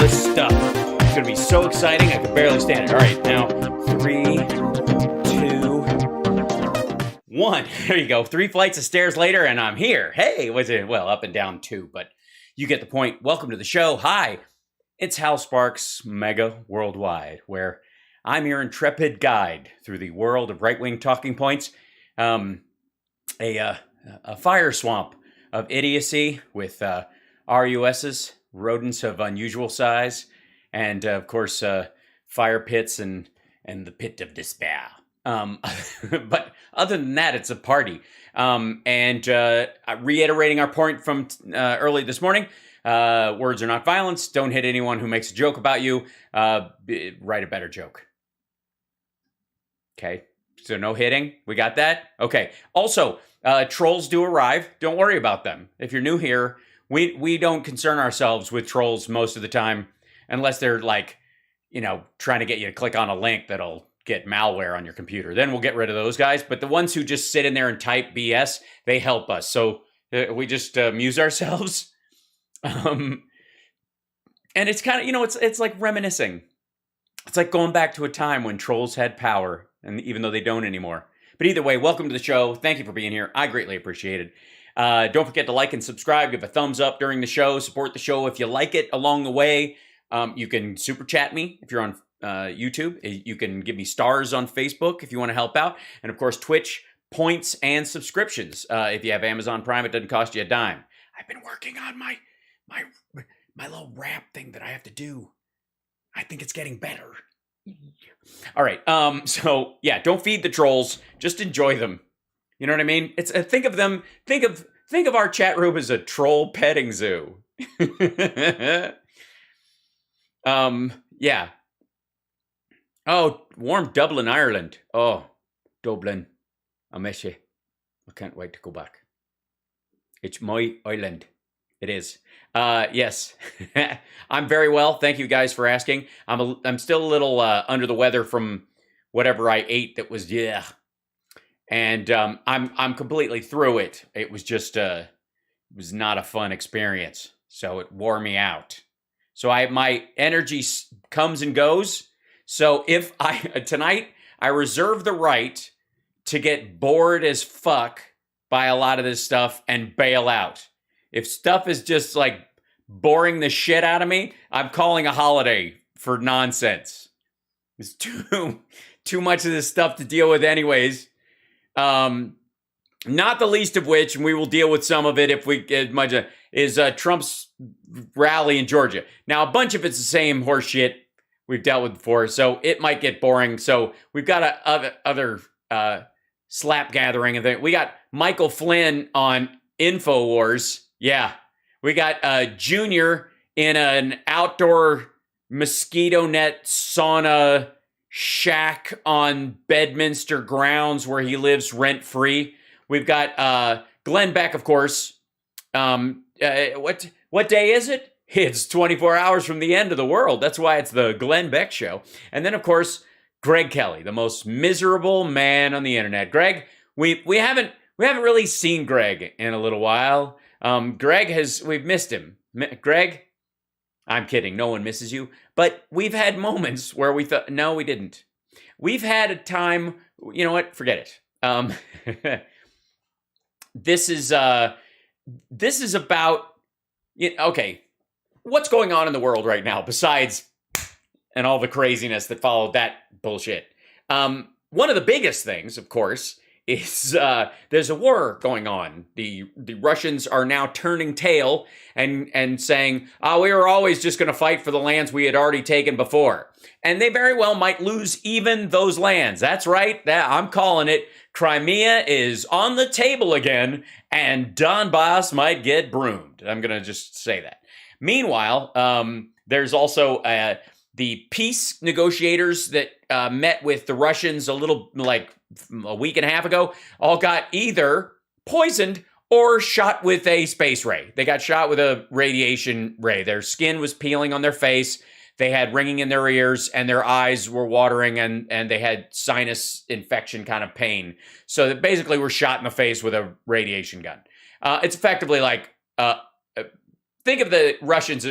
this stuff. It's going to be so exciting, I can barely stand it. All right, now, 3, 2, 1. There you go. 3 flights of stairs later, and I'm here. Hey, was it? Well, up and down 2, but you get the point. Welcome to the show. Hi, it's HAL SPARKS MEGAWORLDWIDE, where I'm your intrepid guide through the world of right-wing talking points. A fire swamp of idiocy with RUSs, rodents of unusual size, and of course fire pits and the pit of despair. But other than that, it's a party. Reiterating our point from early this morning, words are not violence. Don't hit anyone who makes a joke about you. Write a better joke. Okay, so no hitting. We got that? Okay. Also, trolls do arrive. Don't worry about them. If you're new here, we don't concern ourselves with trolls most of the time, unless they're like, trying to get you to click on a link that'll get malware on your computer. Then we'll get rid of those guys. But the ones who just sit in there and type BS, they help us. So we just amuse ourselves. And it's kind of, it's like reminiscing. It's like going back to a time when trolls had power, and even though they don't anymore. But either way, welcome to the show. Thank you for being here. I greatly appreciate it. Don't forget to like and subscribe. Give a thumbs up during the show. Support the show if you like it along the way. You can super chat me if you're on YouTube. You can give me stars on Facebook if you want to help out. And of course, Twitch, points, and subscriptions. If you have Amazon Prime, it doesn't cost you a dime. I've been working on my little rap thing that I have to do. I think it's getting better. All right. So yeah, don't feed the trolls. Just enjoy them. You know what I mean? It's think of them. Think of our chat room as a troll petting zoo. Yeah. Oh, warm Dublin, Ireland. Oh, Dublin. I miss you. I can't wait to go back. It's my island. It is. Yes. I'm very well. Thank you guys for asking. I'm still a little under the weather from whatever I ate that was and I'm completely through it. It was just it was not a fun experience. So it wore me out. So my energy comes and goes. So if tonight I reserve the right to get bored as fuck by a lot of this stuff and bail out. If stuff is just like boring the shit out of me, I'm calling a holiday for nonsense. It's too much of this stuff to deal with anyways. Not the least of which, and we will deal with some of it if we get much, is Trump's rally in Georgia. Now, a bunch of it's the same horse shit we've dealt with before, so it might get boring. So we've got other slap gathering event. We got Michael Flynn on InfoWars. Yeah, we got Junior in an outdoor mosquito net sauna shack on Bedminster grounds where he lives rent-free. We've got Glenn Beck, of course. What day is it? It's 24 hours from the end of the world. That's why it's the Glenn Beck Show. And then, of course, Greg Kelly, the most miserable man on the internet. Greg, we haven't really seen Greg in a little while. We've missed him. Greg, I'm kidding. No one misses you. But we've had moments where we thought, no, we didn't. We've had a time, you know what? Forget it. This is about, okay, what's going on in the world right now besides, and all the craziness that followed that bullshit. One of the biggest things, of course, is there's a war going on. The Russians are now turning tail and saying, we were always just going to fight for the lands we had already taken before. And they very well might lose even those lands. That's right. I'm calling it. Crimea is on the table again, and Donbass might get broomed. I'm going to just say that. Meanwhile, there's also the peace negotiators that met with the Russians a week and a half ago, all got either poisoned or shot with a space ray. They got shot with a radiation ray. Their skin was peeling on their face. They had ringing in their ears, and their eyes were watering, and they had sinus infection kind of pain. So they basically were shot in the face with a radiation gun. It's effectively like, think of the Russians.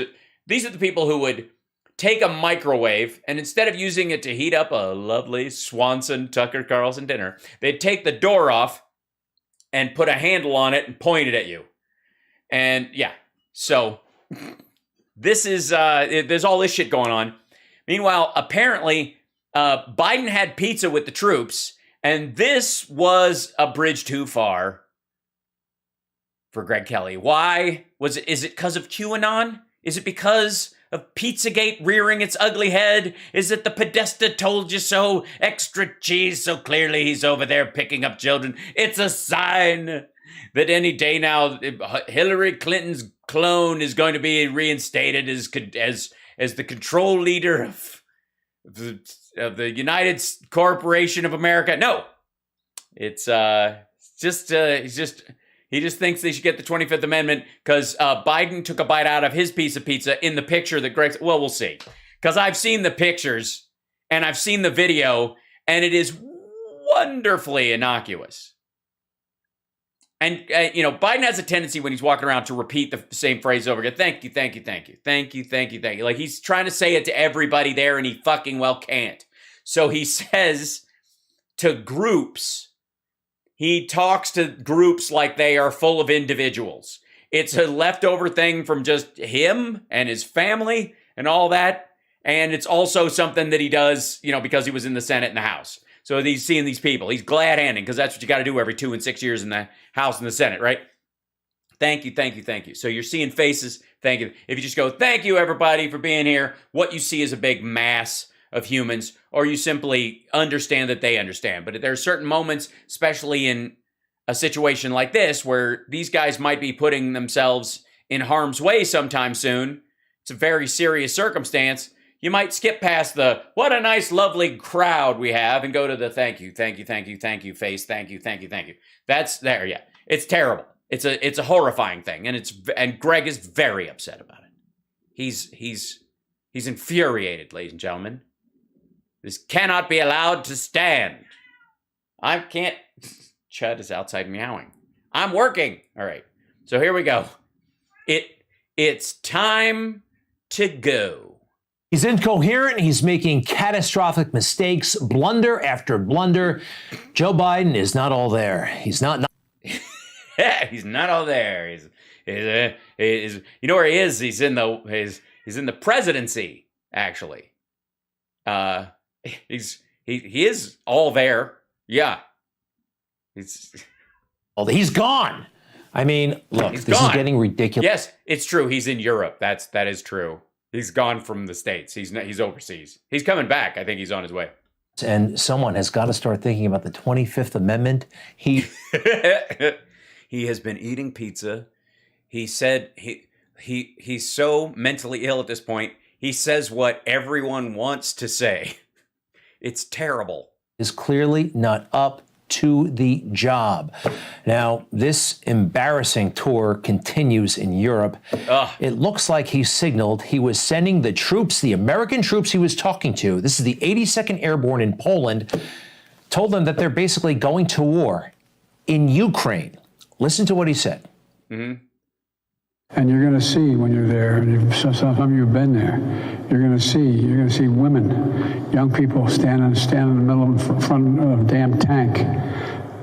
These are the people who would take a microwave, and instead of using it to heat up a lovely Swanson Tucker Carlson dinner, they'd take the door off and put a handle on it and point it at you. And yeah, so this is, there's all this shit going on. Meanwhile, apparently, Biden had pizza with the troops, and this was a bridge too far for Greg Kelly. Why? Is it because of QAnon? Is it because of Pizzagate rearing its ugly head? Is it the Podesta told you so? Extra cheese, so clearly he's over there picking up children. It's a sign that any day now, Hillary Clinton's clone is going to be reinstated as the control leader of the United Corporation of America. No, it's he just thinks they should get the 25th Amendment because Biden took a bite out of his piece of pizza in the picture that Greg... Well, we'll see. Because I've seen the pictures and I've seen the video, and it is wonderfully innocuous. And, Biden has a tendency when he's walking around to repeat the same phrase over again. Thank you, thank you, thank you. Thank you, thank you, thank you. Like, he's trying to say it to everybody there, and he fucking well can't. So he says to groups... He talks to groups like they are full of individuals. It's a leftover thing from just him and his family and all that. And it's also something that he does, because he was in the Senate and the House. So he's seeing these people. He's glad-handing because that's what you got to do every 2 and 6 years in the House and the Senate, right? Thank you, thank you, thank you. So you're seeing faces. Thank you. If you just go, thank you, everybody, for being here, what you see is a big mass of humans, or you simply understand that they understand. But there are certain moments, especially in a situation like this, where these guys might be putting themselves in harm's way sometime soon. It's a very serious circumstance. You might skip past the, what a nice, lovely crowd we have, and go to the thank you, thank you, thank you, thank you face, thank you, thank you, thank you. That's there, yeah. It's terrible. It's a horrifying thing, and Greg is very upset about it. He's infuriated, ladies and gentlemen. This cannot be allowed to stand. I can't. Chud is outside meowing. I'm working. All right. So here we go. It's time to go. He's incoherent. He's making catastrophic mistakes, blunder after blunder. Joe Biden is not all there. He's not. He's not all there. He's you know where he is? He's in the presidency, actually. He is all there. Yeah. He's gone. I mean, look, He's this gone. is getting ridiculous. Yes, it's true. He's in Europe. That is true. He's gone from the States. He's overseas. He's coming back. I think he's on his way. And someone has got to start thinking about the 25th Amendment. He has been eating pizza. He said he's so mentally ill at this point. He says what everyone wants to say. It's terrible. Is clearly not up to the job. Now, this embarrassing tour continues in Europe. It looks like he signaled he was sending the troops, the American troops he was talking to. This is the 82nd Airborne in Poland. Told them that they're basically going to war in Ukraine. Listen to what he said. Mm-hmm. And you're going to see when you're there, and some of you have been there, you're going to see women, young people standing in the middle of front of a damn tank,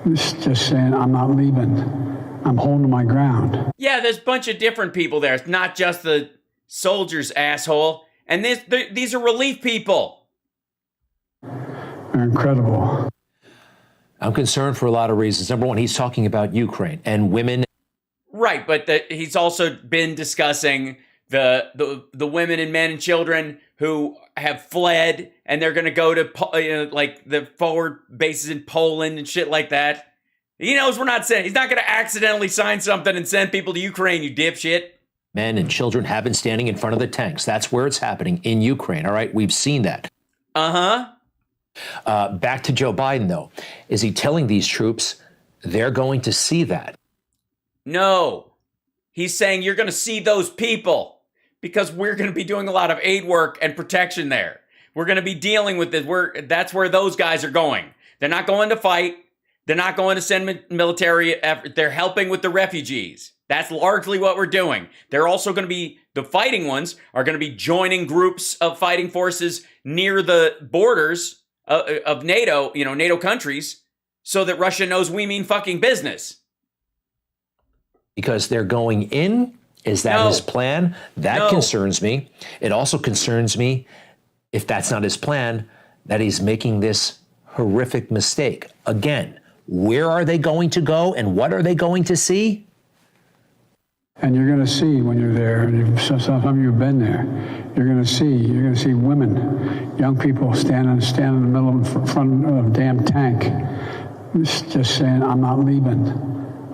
just saying, I'm not leaving. I'm holding my ground. Yeah, there's a bunch of different people there. It's not just the soldiers, asshole. And these are relief people. They're incredible. I'm concerned for a lot of reasons. Number one, he's talking about Ukraine and women. Right, but he's also been discussing the women and men and children who have fled, and they're going to go to like the forward bases in Poland and shit like that. He knows we're not saying he's not going to accidentally sign something and send people to Ukraine, you dipshit. Men and children have been standing in front of the tanks. That's where it's happening, in Ukraine. All right, we've seen that. Back to Joe Biden, though. Is he telling these troops they're going to see that? No, he's saying you're going to see those people because we're going to be doing a lot of aid work and protection there. We're going to be dealing with this. That's where those guys are going. They're not going to fight. They're not going to send military effort. They're helping with the refugees. That's largely what we're doing. They're also going to be, the fighting ones are going to be joining groups of fighting forces near the borders of NATO, NATO countries, so that Russia knows we mean fucking business. Because they're going in? Is that his plan? That concerns me. It also concerns me, if that's not his plan, that he's making this horrific mistake. Again, where are they going to go and what are they going to see? And you're going to see when you're there, and some of you have been there, you're going to see women, young people standing in the middle of front of a damn tank, just saying, I'm not leaving.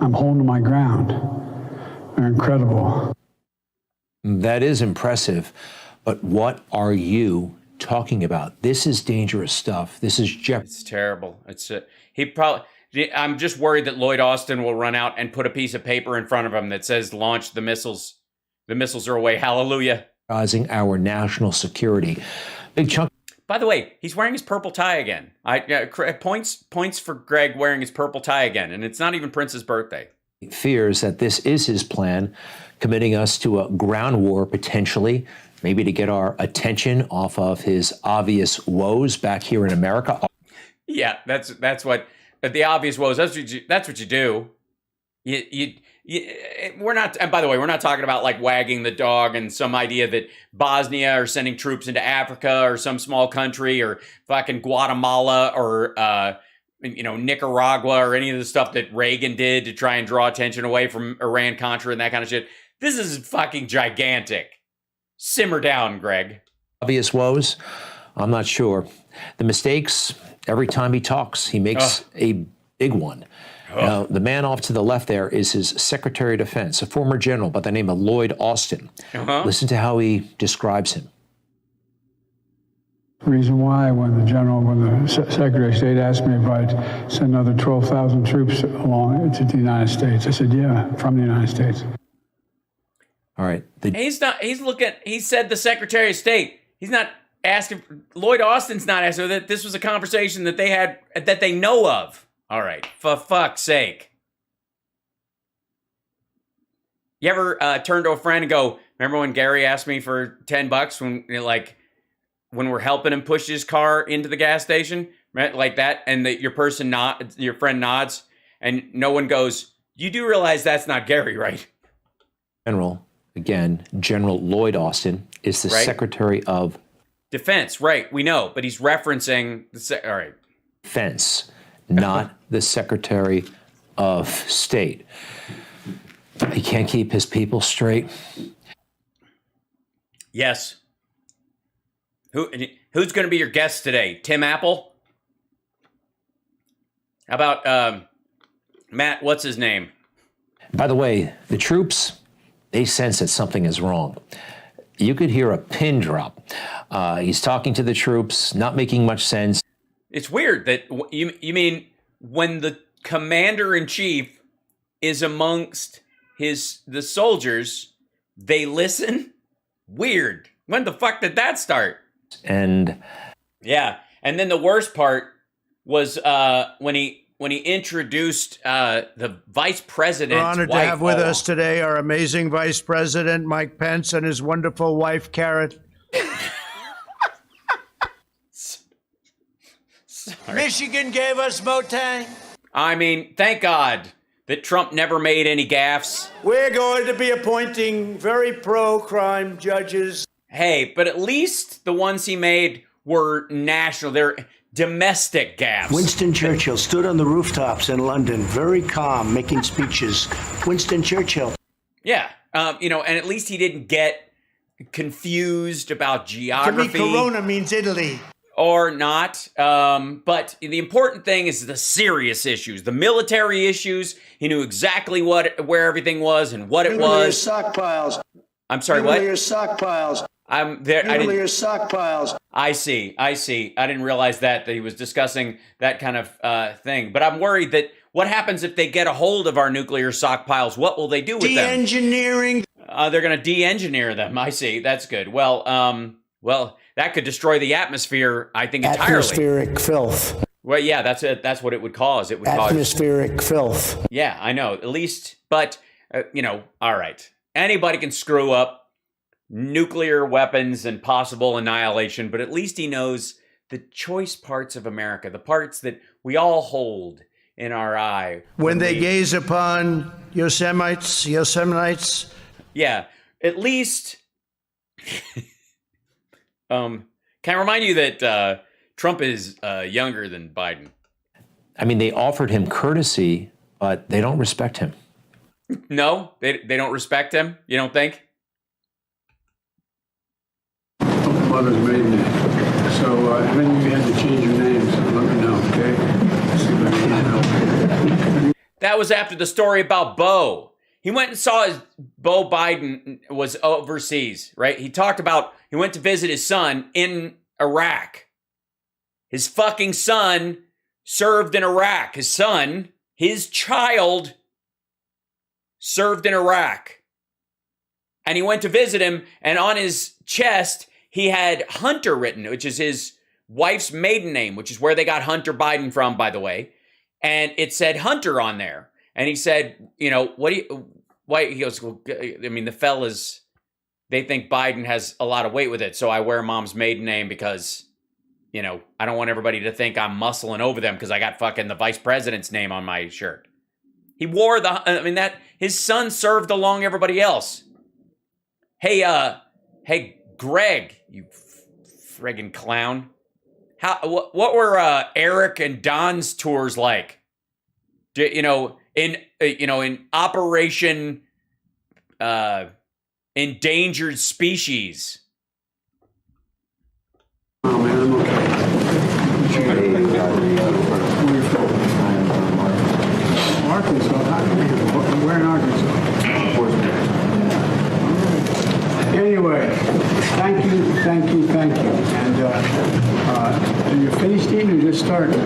I'm holding my ground. They're incredible. That is impressive, but what are you talking about? This is dangerous stuff. This is It's terrible. I'm just worried that Lloyd Austin will run out and put a piece of paper in front of him that says launch the missiles. The missiles are away. Hallelujah. Causing our national security. Big chunk. By the way, he's wearing his purple tie again. Points for Greg wearing his purple tie again, and it's not even Prince's birthday. Fears that this is his plan, committing us to a ground war potentially, maybe to get our attention off of his obvious woes back here in America. Yeah, that's what the obvious woes. That's what you do. We're not. And by the way, we're not talking about like wagging the dog and some idea that Bosnia or sending troops into Africa or some small country or fucking Guatemala or Nicaragua or any of the stuff that Reagan did to try and draw attention away from Iran-Contra and that kind of shit. This is fucking gigantic. Simmer down, Greg. Obvious woes? I'm not sure. The mistakes, every time he talks, he makes a big one. Now, the man off to the left there is his Secretary of Defense, a former general by the name of Lloyd Austin. Listen to how he describes him. The reason why when the Secretary of State asked me if I'd send another 12,000 troops along to the United States, I said, yeah, from the United States. All right. He said the Secretary of State. He's not asking, Lloyd Austin's not asking that this was a conversation that they had, that they know of. All right, for fuck's sake. You ever turn to a friend and go, remember when Gary asked me for $10 when we're helping him push his car into the gas station, right? Like that, and your friend nods, and no one goes, you do realize that's not Gary, right? General Lloyd Austin is the Secretary of Defense, right? We know, but he's referencing all right. Defense, not the Secretary of State. He can't keep his people straight. Yes. Who's going to be your guest today? Tim Apple? How about Matt? What's his name? By the way, the troops, they sense that something is wrong. You could hear a pin drop. He's talking to the troops, not making much sense. It's weird that you mean when the commander-in-chief is amongst the soldiers, they listen? Weird. When the fuck did that start? And then the worst part was when he introduced the vice president. We're honored to have with us today our amazing Vice President Mike Pence and his wonderful wife Carrot. Michigan gave us Motang. I mean, thank God that Trump never made any gaffes. We're going to be appointing very pro-crime judges. Hey, but at least the ones he made were national. They're domestic gaffes. Winston Churchill stood on the rooftops in London, very calm, making speeches. Winston Churchill. Yeah, and at least he didn't get confused about geography. To me, Corona means Italy. Or not. But the important thing is the serious issues, the military issues. He knew exactly where everything was and what it was. Stockpiles. I'm sorry, what? Nuclear stockpiles. I'm there. Nuclear stockpiles. I see. I didn't realize that he was discussing that kind of thing. But I'm worried that what happens if they get a hold of our nuclear stockpiles? What will they do with them? De-engineering. They're going to de-engineer them. I see. That's good. Well, that could destroy the atmosphere, I think, entirely. Atmospheric filth. Well, yeah, that's what it would cause. It would atmospheric filth. Yeah, I know. At least, but all right. Anybody can screw up nuclear weapons and possible annihilation, but at least he knows the choice parts of America, the parts that we all hold in our eye. When they gaze upon Yosemite. Yeah, at least. Can I remind you that Trump is younger than Biden? I mean, they offered him courtesy, but they don't respect him. No, they don't respect him. You don't think? Mother's maiden name. So if any of you had to change your names, let me know, okay? See if I can help. That was after the story about Beau. He went and saw Beau Biden was overseas, right? He talked about he went to visit his son in Iraq. His fucking son served in Iraq. His child served in Iraq. And he went to visit him, and on his chest, he had Hunter written, which is his wife's maiden name, which is where they got Hunter Biden from, by the way. And it said Hunter on there. And he said, why? He goes, well, I mean, the fellas, they think Biden has a lot of weight with it. So I wear mom's maiden name because, I don't want everybody to think I'm muscling over them because I got fucking the vice president's name on my shirt. He wore his son served along everybody else. Hey, Greg, you friggin' clown. What were Eric and Don's tours like? In Operation Endangered Species. Oh, man, I'm okay. Arkansas? Where in Arkansas? Anyway, thank you. And are you finished eating or just starting?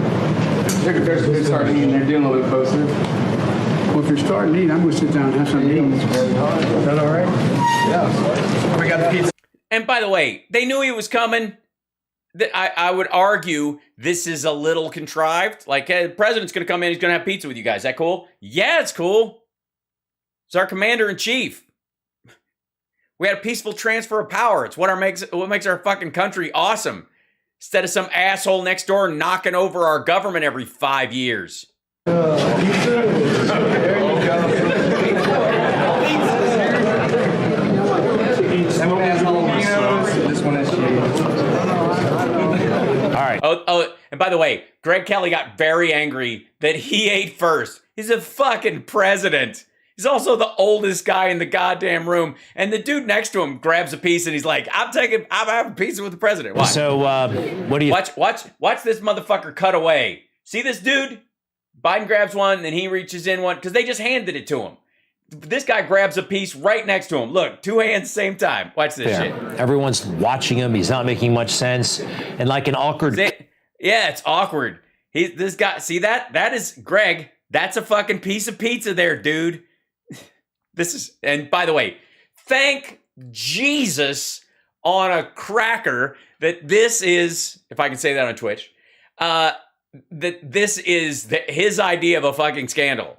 They're starting and they're doing a little bit closer. Well, if you're starting to eat, I'm going to sit down and have something to eat. Is that all right? Yeah. We got the pizza. And by the way, they knew he was coming. I would argue this is a little contrived. Like, hey, the president's going to come in. He's going to have pizza with you guys. Is that cool? Yeah, it's cool. It's our commander-in-chief. We had a peaceful transfer of power. It's what makes our fucking country awesome. Instead of some asshole next door knocking over our government every 5 years. All right. Oh, and by the way, Greg Kelly got very angry that he ate first. He's a fucking president. He's also the oldest guy in the goddamn room. And the dude next to him grabs a piece and he's like, I'm having pizza with the president. Watch. So, what do you... Watch this motherfucker cut away. See this dude? Biden grabs one, then he reaches in one, because they just handed it to him. This guy grabs a piece right next to him. Look, two hands, same time. Watch this shit. Everyone's watching him. He's not making much sense. And like an awkward... Yeah, it's awkward. This guy, see that? That is, Greg, that's a fucking piece of pizza there, dude. And by the way, thank Jesus on a cracker that this is, if I can say that on Twitch, that this is his idea of a fucking scandal.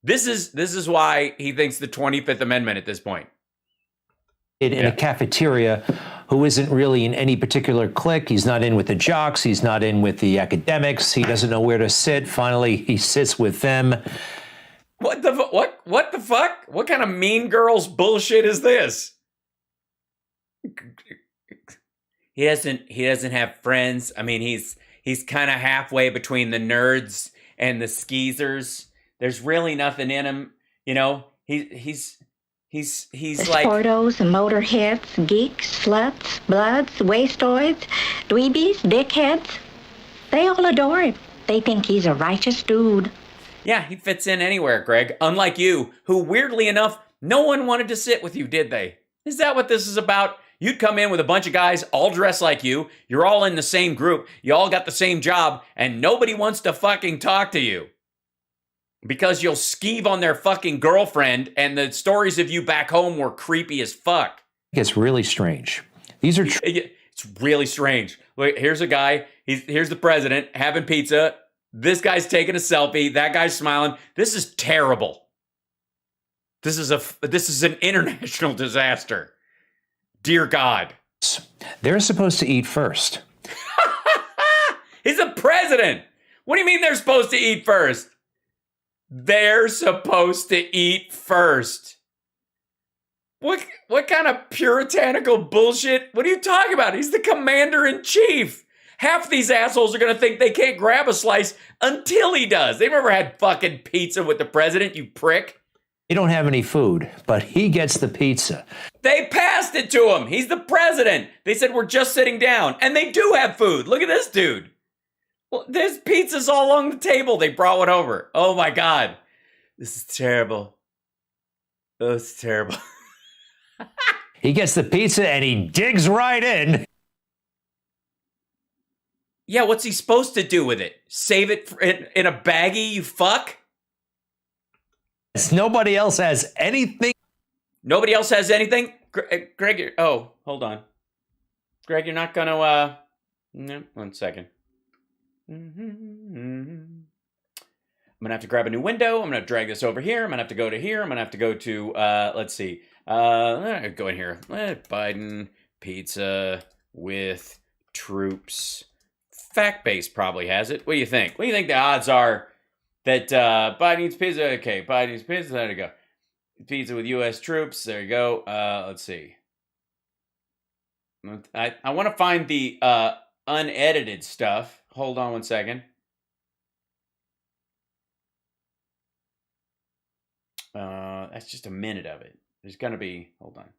This is why he thinks the 25th Amendment at this point. In a cafeteria who isn't really in any particular clique. He's not in with the jocks. He's not in with the academics. He doesn't know where to sit. Finally, he sits with them. What the fuck? What kind of Mean Girls bullshit is this? He doesn't have friends. I mean, he's kind of halfway between the nerds and the skeezers. There's really nothing in him, He's like Sportos, motorheads, geeks, sluts, bloods, wastoids, dweebies, dickheads. They all adore him. They think he's a righteous dude. Yeah, he fits in anywhere, Greg. Unlike you, who weirdly enough, no one wanted to sit with you, did they? Is that what this is about? You'd come in with a bunch of guys all dressed like you. You're all in the same group. You all got the same job, and nobody wants to fucking talk to you. Because you'll skeeve on their fucking girlfriend, and the stories of you back home were creepy as fuck. It's really strange. These are... It's really strange. Look, here's a guy. Here's the president having pizza. This guy's taking a selfie. That guy's smiling. This is terrible. This is an international disaster. Dear God. They're supposed to eat first. He's the president. What do you mean they're supposed to eat first? They're supposed to eat first. What kind of puritanical bullshit? What are you talking about? He's the commander-in-chief. Half of these assholes are going to think they can't grab a slice until he does. They've never had fucking pizza with the president, you prick. They don't have any food, but he gets the pizza. They passed it to him. He's the president. They said, we're just sitting down. And they do have food. Look at this dude. Well, there's pizzas all along the table. They brought one over. Oh my God. This is terrible. Oh, it's terrible. He gets the pizza and he digs right in. Yeah, what's he supposed to do with it? Save it in a baggie, you fuck? Nobody else has anything. Nobody else has anything? Greg, oh, hold on. Greg, you're not gonna, no, 1 second. I'm gonna have to grab a new window. I'm gonna drag this over here. I'm gonna have to go to here. I'm gonna have to go to, let's see. Go in here. Biden, pizza with troops. Fact base probably has it. What do you think? What do you think the odds are that Biden eats pizza? Okay, Biden eats pizza. There you go. Pizza with U.S. troops. There you go. Let's see. I want to find the unedited stuff. Hold on 1 second. That's just a minute of it. There's gonna be. Hold on.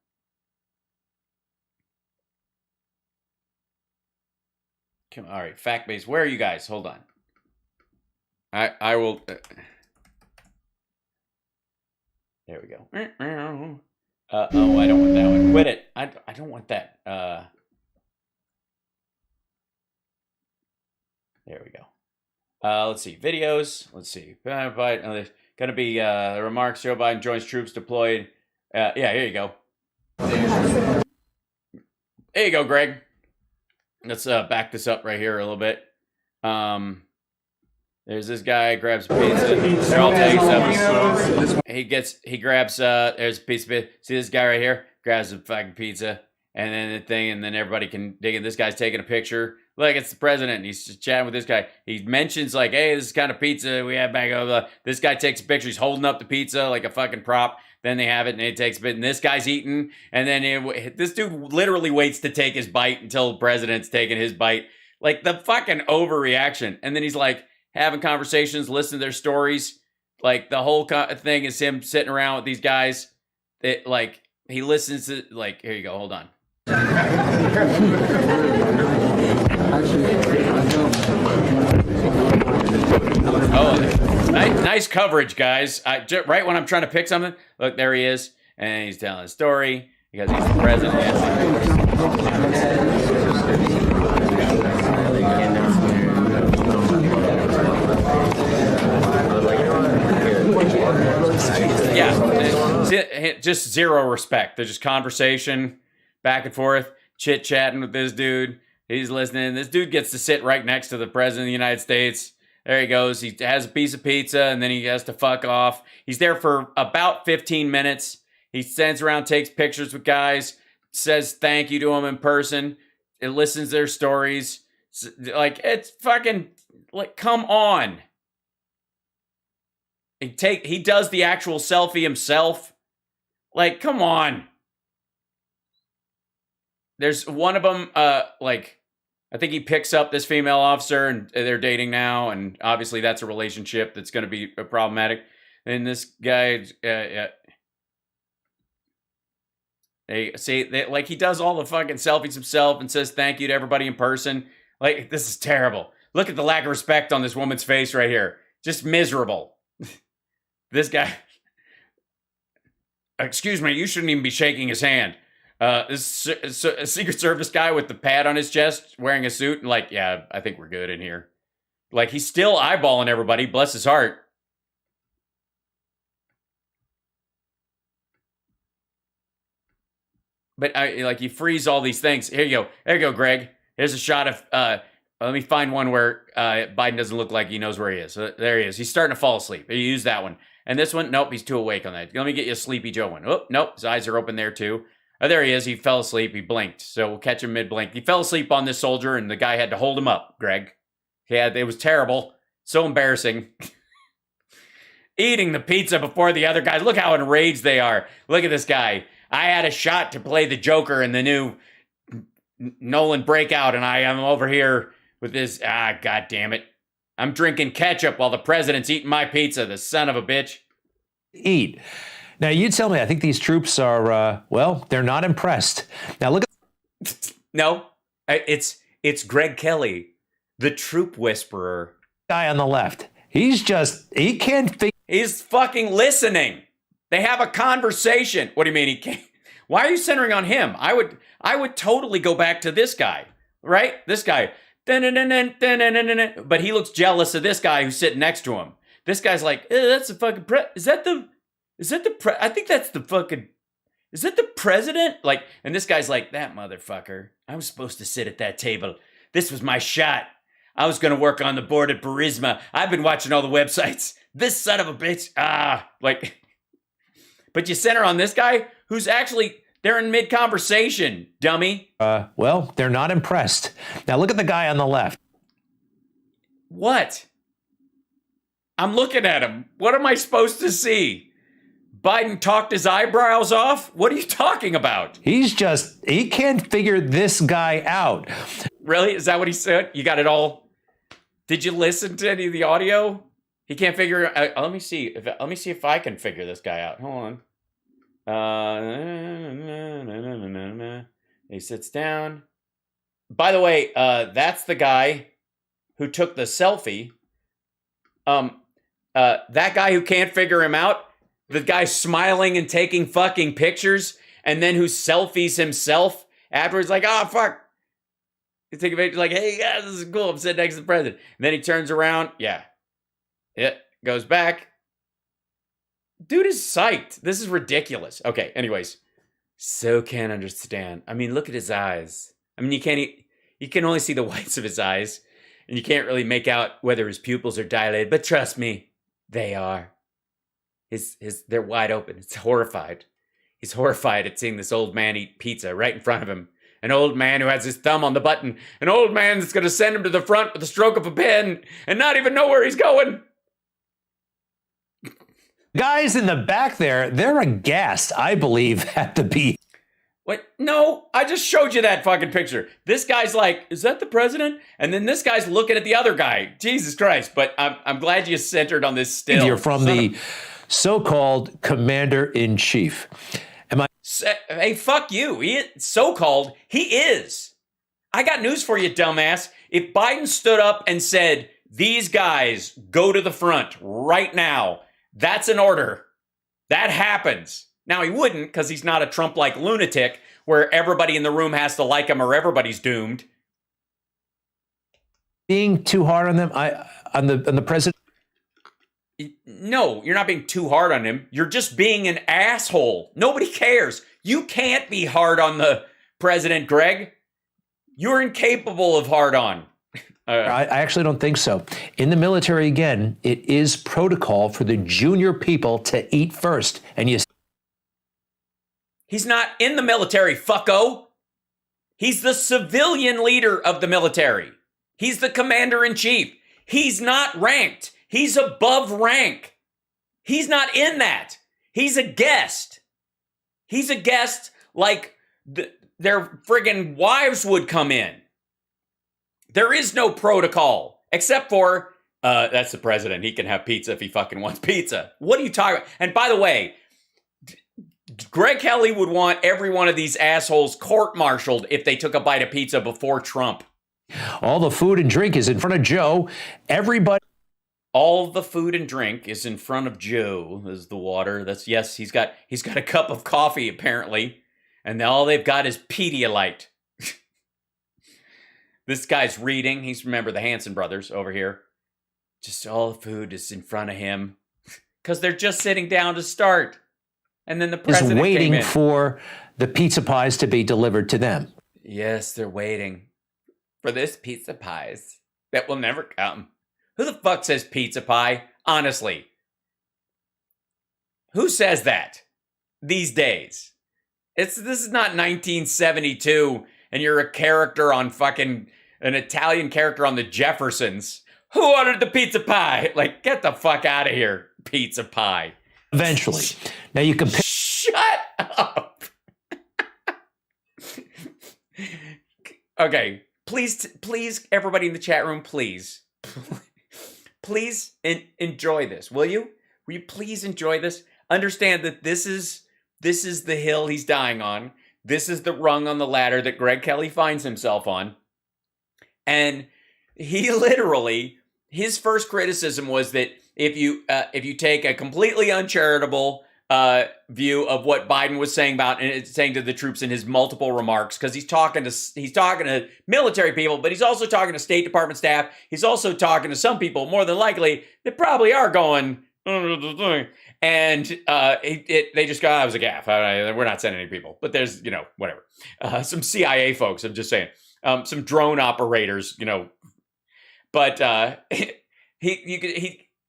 All right, fact base. Where are you guys? Hold on. I will. There we go. Oh, I don't want that one. Quit it. I don't want that. There we go. Let's see. Videos. Let's see. There's gonna be remarks. Joe Biden joins troops deployed. Yeah, here you go. There you go, Greg. Let's back this up right here a little bit. There's this guy, grabs a pizza. They're all taking stuff. He grabs, there's a piece of pizza. See this guy right here? Grabs a fucking pizza. And then the thing, and then everybody can dig it. This guy's taking a picture. Look, it's the president. He's just chatting with this guy. He mentions like, hey, this is kind of pizza we have back over. This guy takes a picture. He's holding up the pizza like a fucking prop. Then they have it, and he takes a bit, and this guy's eating, and then this dude literally waits to take his bite until the president's taking his bite. Like, the fucking overreaction. And then he's, like, having conversations, listening to their stories. Like, the whole thing is him sitting around with these guys. That, like, he listens to, like, here you go, hold on. Oh, nice coverage, guys. Right when I'm trying to pick something, look, there he is, and he's telling a story because he's the president. Yeah, just zero respect. There's just conversation, back and forth, chit-chatting with this dude. He's listening. This dude gets to sit right next to the president of the United States. There he goes. He has a piece of pizza, and then he has to fuck off. He's there for about 15 minutes. He stands around, takes pictures with guys, says thank you to them in person, and listens to their stories. Like, it's fucking, like, come on. He does the actual selfie himself. Like, come on. There's one of them, like, I think he picks up this female officer, and they're dating now, and obviously that's a relationship that's going to be problematic. And this guy, they say, like, he does all the fucking selfies himself and says thank you to everybody in person. Like, this is terrible. Look at the lack of respect on this woman's face right here. Just miserable. This guy, excuse me, you shouldn't even be shaking his hand. This a Secret Service guy with the pad on his chest wearing a suit and like, yeah, I think we're good in here. Like, he's still eyeballing everybody, bless his heart. But like, you freeze all these things. Here you go. There you go, Greg. Here's a shot of, let me find one where Biden doesn't look like he knows where he is. So there he is. He's starting to fall asleep. He used that one. And this one, nope, he's too awake on that. Let me get you a Sleepy Joe one. Oh, nope, his eyes are open there too. Oh, there he is. He fell asleep. He blinked. So we'll catch him mid-blink. He fell asleep on this soldier, and the guy had to hold him up, Greg. Yeah, it was terrible. So embarrassing. Eating the pizza before the other guys. Look how enraged they are. Look at this guy. I had a shot to play the Joker in the new Nolan Breakout, and I am over here with this. God damn it. I'm drinking ketchup while the president's eating my pizza, the son of a bitch. Eat. Now, you tell me, I think these troops are, well, they're not impressed. Now, look at... No, it's Greg Kelly, the troop whisperer. Guy on the left. He can't figure... He's fucking listening. They have a conversation. What do you mean he can't? Why are you centering on him? I would totally go back to this guy, right? This guy. But he looks jealous of this guy who's sitting next to him. This guy's like, that's the fucking I think that's the fucking, is that the president? Like, and this guy's like, that motherfucker. I was supposed to sit at that table. This was my shot. I was going to work on the board at Burisma. I've been watching all the websites. This son of a bitch. But you center on this guy who's actually, they're in mid-conversation, dummy. Well, they're not impressed. Now look at the guy on the left. What? I'm looking at him. What am I supposed to see? Biden talked his eyebrows off? What are you talking about? He can't figure this guy out. Really? Is that what he said? You got it all? Did you listen to any of the audio? He can't figure. Let me see if I can figure this guy out. Hold on. He sits down. By the way, that's the guy who took the selfie. That guy who can't figure him out. The guy smiling and taking fucking pictures, and then who selfies himself afterwards, like, oh fuck. You take a picture, like, hey guys, this is cool. I'm sitting next to the president. And then he turns around. Yeah. It goes back. Dude is psyched. This is ridiculous. Okay, anyways. So can't understand. I mean, look at his eyes. I mean, you can only see the whites of his eyes, and you can't really make out whether his pupils are dilated, but trust me, they are. They're wide open. It's horrified. He's horrified at seeing this old man eat pizza right in front of him. An old man who has his thumb on the button. An old man that's going to send him to the front with the stroke of a pen and not even know where he's going. Guys in the back there, they're aghast, I believe, at the beat. What? No, I just showed you that fucking picture. This guy's like, is that the president? And then this guy's looking at the other guy. Jesus Christ. But I'm glad you centered on this still. You're from the so-called commander-in-chief. Hey, fuck you. So-called, he is. I got news for you, dumbass. If Biden stood up and said, these guys go to the front right now, that's an order. That happens. Now, he wouldn't, because he's not a Trump-like lunatic where everybody in the room has to like him or everybody's doomed. Being too hard on them, on the president? No, you're not being too hard on him. You're just being an asshole. Nobody cares. You can't be hard on the president, Greg. You're incapable of hard on. I actually don't think so. In the military, again, it is protocol for the junior people to eat first. And he's not in the military, fucko. He's the civilian leader of the military. He's the commander-in-chief. He's not ranked. He's above rank. He's not in that. He's a guest. He's a guest like their friggin' wives would come in. There is no protocol except for, that's the president. He can have pizza if he fucking wants pizza. What are you talking about? And by the way, Greg Kelly would want every one of these assholes court-martialed if they took a bite of pizza before Trump. All the food and drink is in front of Joe. Everybody. All the food and drink is in front of Joe. Is the water. Yes, he's got a cup of coffee apparently, and all they've got is Pedialyte. This guy's reading. Remember the Hanson brothers over here. Just all the food is in front of him because they're just sitting down to start, and then the president is waiting came in. For the pizza pies to be delivered to them. Yes, they're waiting for this pizza pies that will never come. Who the fuck says pizza pie? Honestly. Who says that these days? This is not 1972 and you're a character on fucking an Italian character on the Jeffersons. Who ordered the pizza pie? Like, get the fuck out of here, pizza pie. Eventually. Now you can Shut up. Okay, please, everybody in the chat room, please enjoy this, will you? Will you please enjoy this? Understand that this is the hill he's dying on. This is the rung on the ladder that Greg Kelly finds himself on. And he literally, his first criticism was that if you take a completely uncharitable view of what Biden was saying about and saying to the troops in his multiple remarks, because he's talking to military people, but he's also talking to State Department staff. He's also talking to some people, more than likely, that probably are going, and they just go, that was a gaffe. We're not sending any people, but there's, whatever. Some CIA folks, I'm just saying, some drone operators, but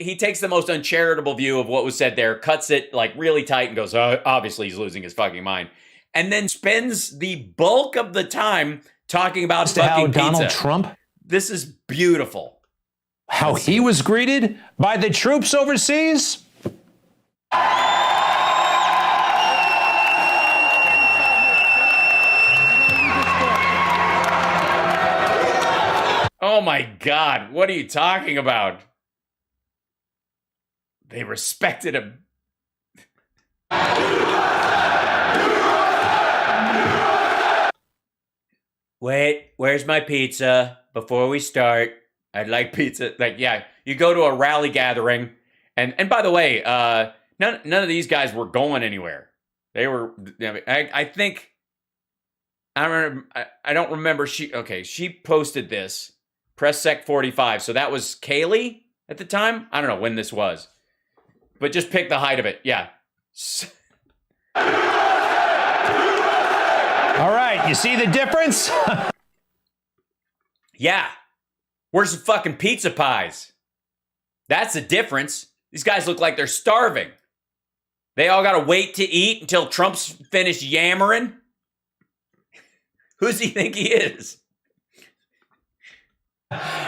he takes the most uncharitable view of what was said there, cuts it like really tight and goes, oh, obviously he's losing his fucking mind. And then spends the bulk of the time talking about fucking pizza. Donald Trump? This is beautiful. How he was greeted by the troops overseas? Oh my God, what are you talking about? They respected him. Wait, where's my pizza? Before we start, I'd like pizza. Like, yeah, you go to a rally gathering, and by the way, none of these guys were going anywhere. They were. I think. I don't remember. She posted this. Press Sec 45. So that was Kaylee at the time. I don't know when this was, but just pick the height of it. Yeah. All right, you see the difference? Yeah. Where's the fucking pizza pies? That's the difference. These guys look like they're starving. They all got to wait to eat until Trump's finished yammering. Who does he think he is?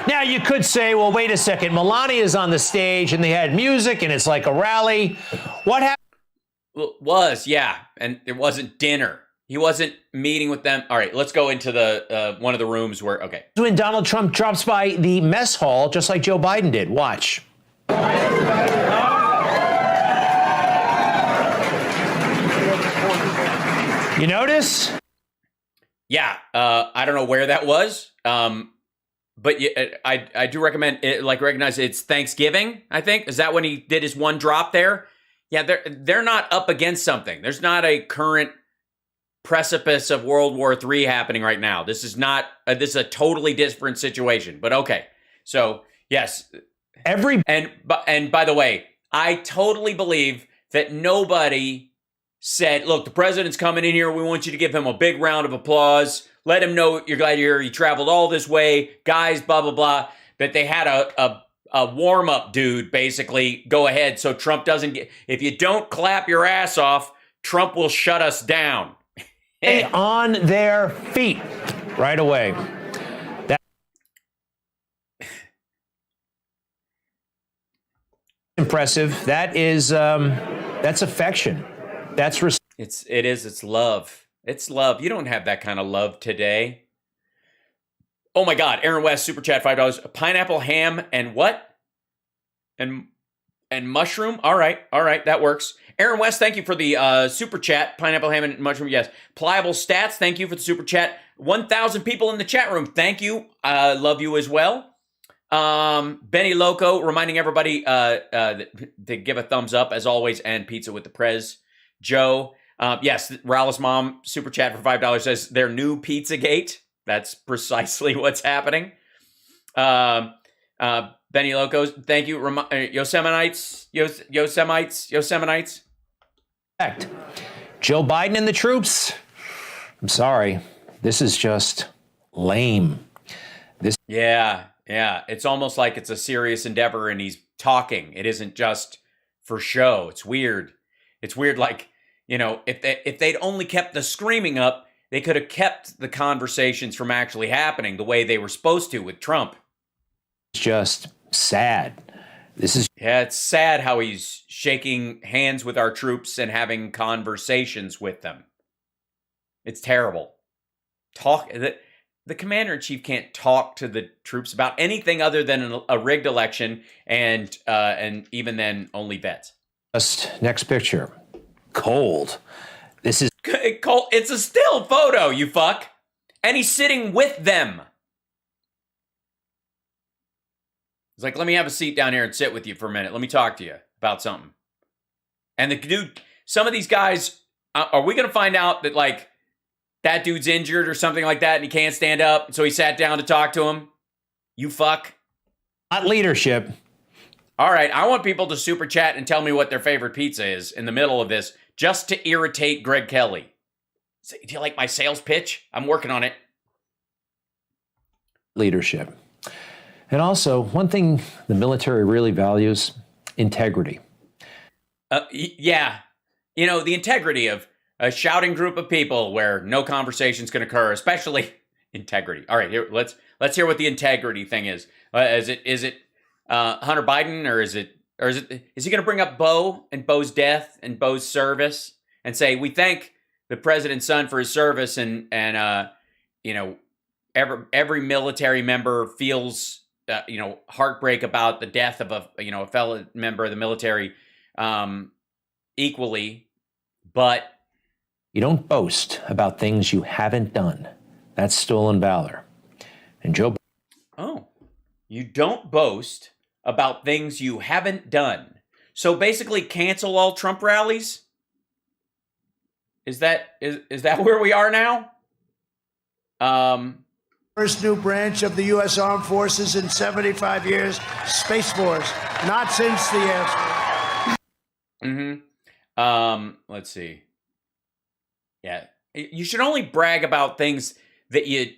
Now, you could say, well, wait a second. Melania's on the stage and they had music and it's like a rally. What happened? Well, it was, yeah. And it wasn't dinner. He wasn't meeting with them. All right, let's go into the one of the rooms where, okay. When Donald Trump drops by the mess hall, just like Joe Biden did. Watch. You notice? Yeah, I don't know where that was. But I do recommend it, recognize it's Thanksgiving, I think. Is that when he did his one drop there? Yeah, they're not up against something. There's not a current precipice of World War III happening right now. This is not, this is a totally different situation. But okay, so yes. And by the way, I totally believe that nobody said, look, the president's coming in here. We want you to give him a big round of applause. Let him know you're glad you're here. He traveled all this way. Guys, blah, blah, blah. That they had a warm-up dude, basically, go ahead so Trump doesn't get... If you don't clap your ass off, Trump will shut us down. On their feet right away. Impressive. That is, that's affection. That's it's love. It's love. You don't have that kind of love today. Oh my God, Aaron West, super chat, $5. Pineapple, ham, and what? And mushroom? All right, that works. Aaron West, thank you for the super chat. Pineapple, ham, and mushroom, yes. Pliable Stats, thank you for the super chat. 1,000 people in the chat room, thank you. Love you as well. Benny Loco, reminding everybody to give a thumbs up, as always, and pizza with the Prez. Joe, yes, Rallis Mom, super chat for $5 says their new Pizzagate. That's precisely what's happening. Benny Locos, thank you. Yosemite. Joe Biden and the troops. I'm sorry. This is just lame. Yeah. It's almost like it's a serious endeavor and he's talking. It isn't just for show. It's weird. It's weird, like, you know, if they'd only kept the screaming up, they could have kept the conversations from actually happening the way they were supposed to with Trump. It's just sad. Yeah, it's sad how he's shaking hands with our troops and having conversations with them. It's terrible. The commander-in-chief can't talk to the troops about anything other than a rigged election, and even then, only vets. Just next picture. Cold. This is cold. It's a still photo, you fuck. And he's sitting with them. He's like, let me have a seat down here and sit with you for a minute. Let me talk to you about something. And the dude, some of these guys, are we going to find out that, like, that dude's injured or something like that and he can't stand up, so he sat down to talk to him? You fuck. not leadership. All right, I want people to super chat and tell me what their favorite pizza is in the middle of this, just to irritate Greg Kelly. Do you like my sales pitch? I'm working on it. Leadership. And also, one thing the military really values, integrity. Yeah. You know, the integrity of a shouting group of people where no conversations can occur, especially integrity. All right, here, let's hear what the integrity thing is. Is it Hunter Biden, or is he going to bring up Bo and Bo's death and Bo's service and say, we thank the president's son for his service, and you know, every military member feels heartbreak about the death of a fellow member of the military equally, but you don't boast about things you haven't done. That's stolen valor. And Joe. Oh, you don't boast about things you haven't done. So basically, cancel all Trump rallies. Is that where we are now? First new branch of the U.S. Armed Forces in 75 years, Space Force. Not since the Air Force. Mm-hmm. Let's see. Yeah, you should only brag about things that you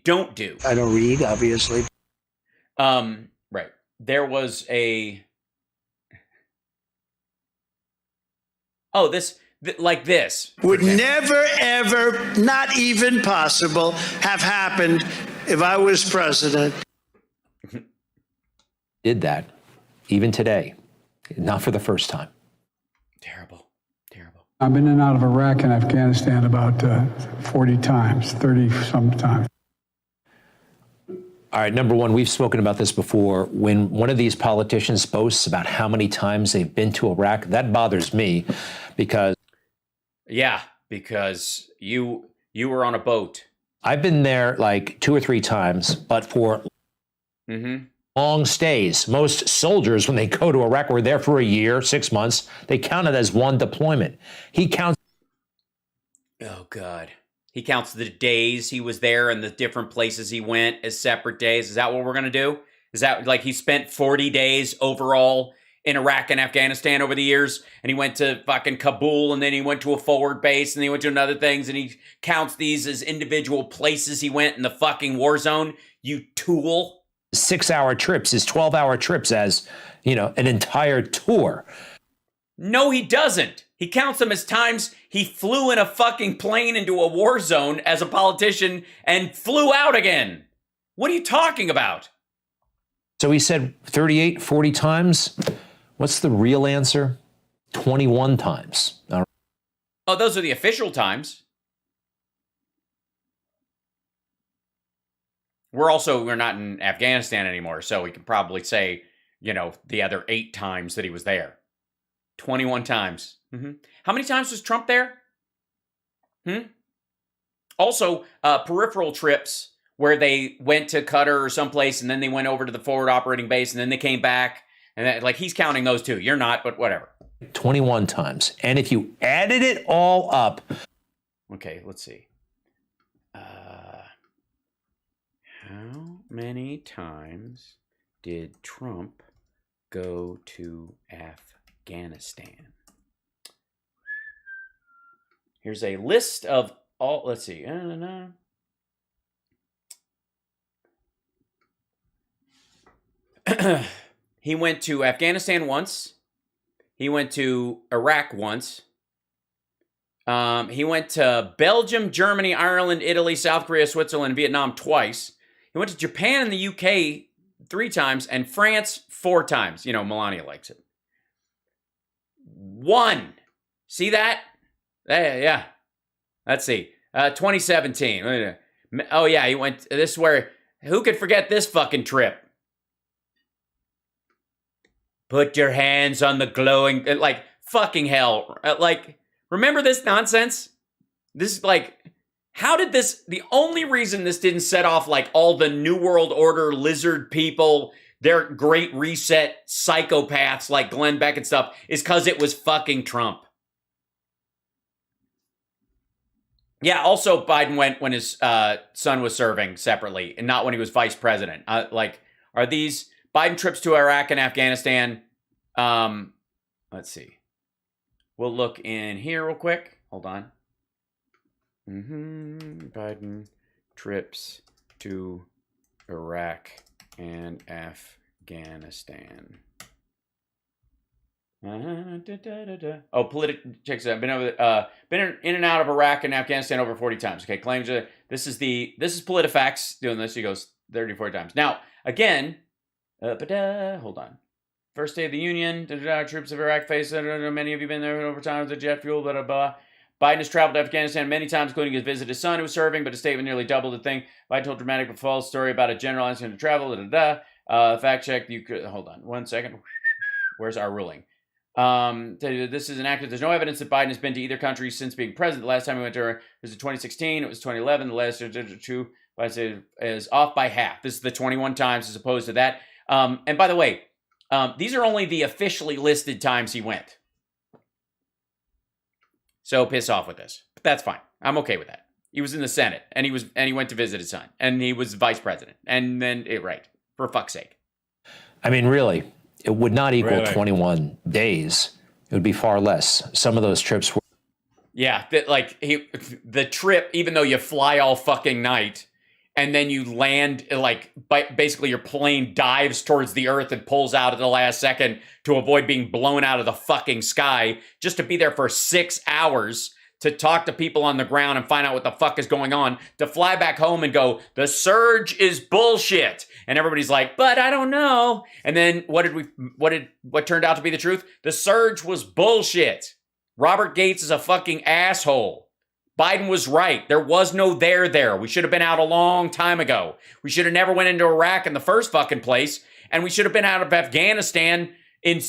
don't do. I don't read, obviously. Right. There was a. Oh, this Would never, ever, not even possible, have happened if I was president. Did that, even today, not for the first time. Terrible. I've been in and out of Iraq and Afghanistan about 40 times, 30 some times. All right, number one, we've spoken about this before. When one of these politicians boasts about how many times they've been to Iraq, that bothers me because... Yeah, because you were on a boat. I've been there like 2 or 3 times, but for long stays. Most soldiers, when they go to Iraq, were there for a year, 6 months. They count it as one deployment. He counts... Oh, God. He counts the days he was there and the different places he went as separate days. Is that what we're going to do? Is that like he spent 40 days overall in Iraq and Afghanistan over the years, and he went to fucking Kabul, and then he went to a forward base, and he went to another things, and he counts these as individual places he went in the fucking war zone? You tool. 6-hour trips, his 12-hour trips as, an entire tour. No, he doesn't. He counts them as times he flew in a fucking plane into a war zone as a politician and flew out again. What are you talking about? So he said 38, 40 times. What's the real answer? 21 times. All right. Oh, those are the official times. We're not in Afghanistan anymore, so we can probably say, the other 8 times that he was there. 21 times. How many times was Trump there? Also, peripheral trips where they went to Qatar or someplace, and then they went over to the forward operating base, and then they came back. And he's counting those too. You're not, but whatever. 21 times. And if you added it all up. Okay, let's see. How many times did Trump go to Afghanistan? Here's a list of all, let's see. He went to Afghanistan once. He went to Iraq once. He went to Belgium, Germany, Ireland, Italy, South Korea, Switzerland, Vietnam twice. He went to Japan and the UK 3 times and France 4 times. You know, Melania likes it. 1. See that? Yeah. Let's see. 2017. Oh, yeah, he went. This is where. Who could forget this fucking trip? Put your hands on the glowing. Like, fucking hell. Like, remember this nonsense? This is like. How did this. The only reason this didn't set off like all the New World Order lizard people, their great reset psychopaths like Glenn Beck and stuff, is because it was fucking Trump. Yeah, also Biden went when his son was serving separately and not when he was vice president. Like, are these Biden trips to Iraq and Afghanistan? Let's see. We'll look in here real quick. Hold on. Biden trips to Iraq and Afghanistan. Oh, checks out. Been in and out of Iraq and Afghanistan over 40 times. Okay, claims this is PolitiFacts doing this. He goes 30, 40 times. Now, again, hold on. First day of the Union, troops of Iraq face, many of you been there over time with the jet fuel, blah, blah, blah. Biden has traveled to Afghanistan many times, including his visit to his son who was serving, but his statement nearly doubled the thing. Biden told dramatic but false story about a general asking him to travel, fact check, you could, hold on, 1 second. Where's our ruling? This is inaccurate. There's no evidence that Biden has been to either country since being president. The last time he went to her was in 2016. It was 2011. The last 2 is off by half. This is the 21 times as opposed to that. And by the way, these are only the officially listed times he went. So piss off with this. But that's fine. I'm okay with that. He was in the Senate and he went to visit his son and he was vice president. And then right. For fuck's sake. I mean, really, it would not equal 21 days. It would be far less. Some of those trips were. Yeah, the trip, even though you fly all fucking night and then you land, like, basically your plane dives towards the earth and pulls out at the last second to avoid being blown out of the fucking sky, just to be there for 6 hours to talk to people on the ground and find out what the fuck is going on, to fly back home and go, the surge is bullshit. And everybody's like, but I don't know. And then what turned out to be the truth? The surge was bullshit. Robert Gates is a fucking asshole. Biden was right. There was no there. We should have been out a long time ago. We should have never went into Iraq in the first fucking place. And we should have been out of Afghanistan in,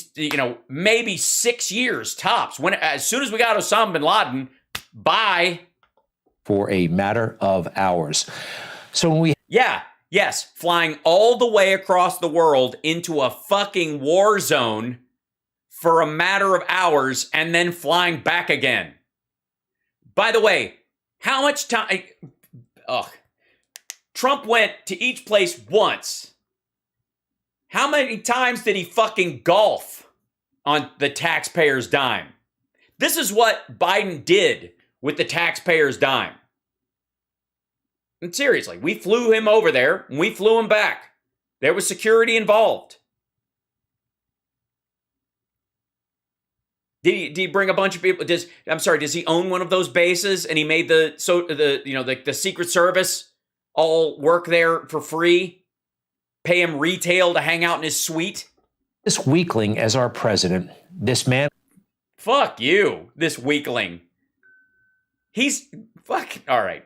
maybe 6 years tops. As soon as we got Osama bin Laden, bye. For a matter of hours. So when we. Yeah. Yes. Flying all the way across the world into a fucking war zone for a matter of hours and then flying back again. By the way, how much time? Trump went to each place once. How many times did he fucking golf on the taxpayer's dime? This is what Biden did with the taxpayer's dime. And seriously, we flew him over there and we flew him back. There was security involved. Did he bring a bunch of people? Does he own one of those bases and he made the Secret Service all work there for free? Pay him retail to hang out in his suite? This weakling as our president, this man. Fuck you, this weakling. He's all right.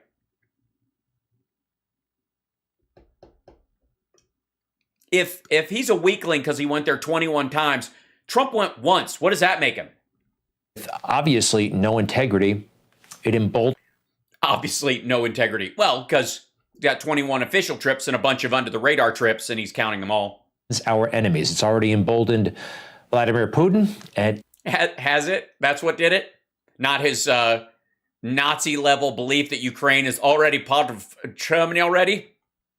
If he's a weakling because he went there 21 times, Trump went once. What does that make him? Obviously, no integrity. It emboldens. Obviously, no integrity. Well, because he's got 21 official trips and a bunch of under-the-radar trips, and he's counting them all. Our enemies. It's already emboldened Vladimir Putin. And has it? That's what did it? Not his Nazi-level belief that Ukraine is already part of Germany already?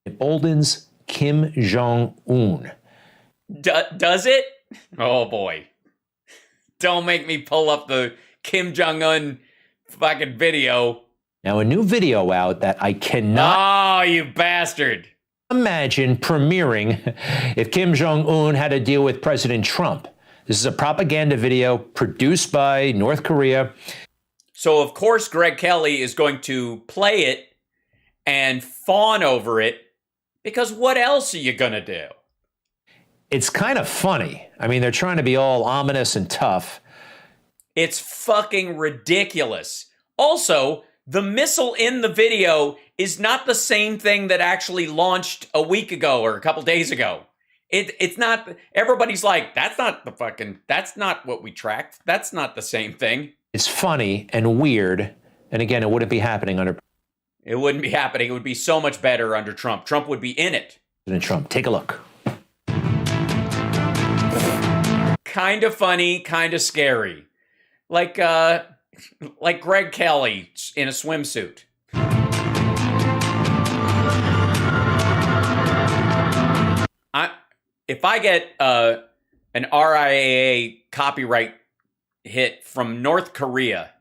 Emboldens Kim Jong-un. Does it? Oh, boy. Don't make me pull up the Kim Jong-un fucking video. Now, a new video out that I cannot... Oh, you bastard. ...imagine premiering if Kim Jong-un had to deal with President Trump. This is a propaganda video produced by North Korea. So, of course, Greg Kelly is going to play it and fawn over it, because what else are you going to do? It's kind of funny. I mean, they're trying to be all ominous and tough. It's fucking ridiculous. Also, the missile in the video is not the same thing that actually launched a week ago or a couple days ago. It's not, everybody's like, that's not what we tracked. That's not the same thing. It's funny and weird. And again, it wouldn't be happening under It wouldn't be happening. It would be so much better under Trump. Trump would be in it. President Trump. Take a look. Kind of funny, kind of scary. Like Greg Kelly in a swimsuit. If I get an RIAA copyright hit from North Korea,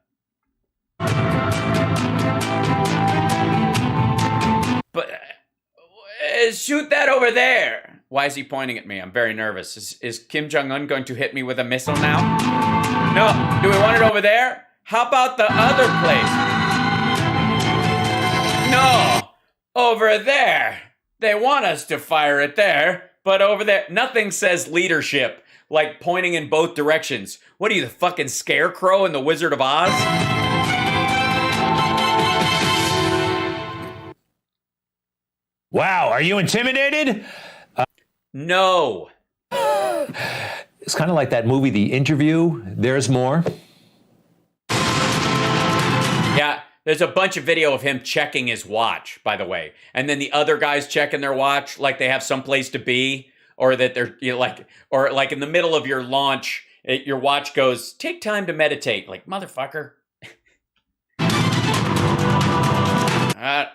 but shoot that over there. Why is he pointing at me? I'm very nervous. Is Kim Jong-un going to hit me with a missile now? No. Do we want it over there? How about the other place? No. Over there. They want us to fire it there, but over there. Nothing says leadership like pointing in both directions. What are you, the fucking Scarecrow in The Wizard of Oz? Wow, are you intimidated? No. It's kind of like that movie, The Interview. There's more. Yeah, there's a bunch of video of him checking his watch, by the way. And then the other guys checking their watch like they have someplace to be, or that they're or like in the middle of your launch, your watch goes, take time to meditate. Like, motherfucker.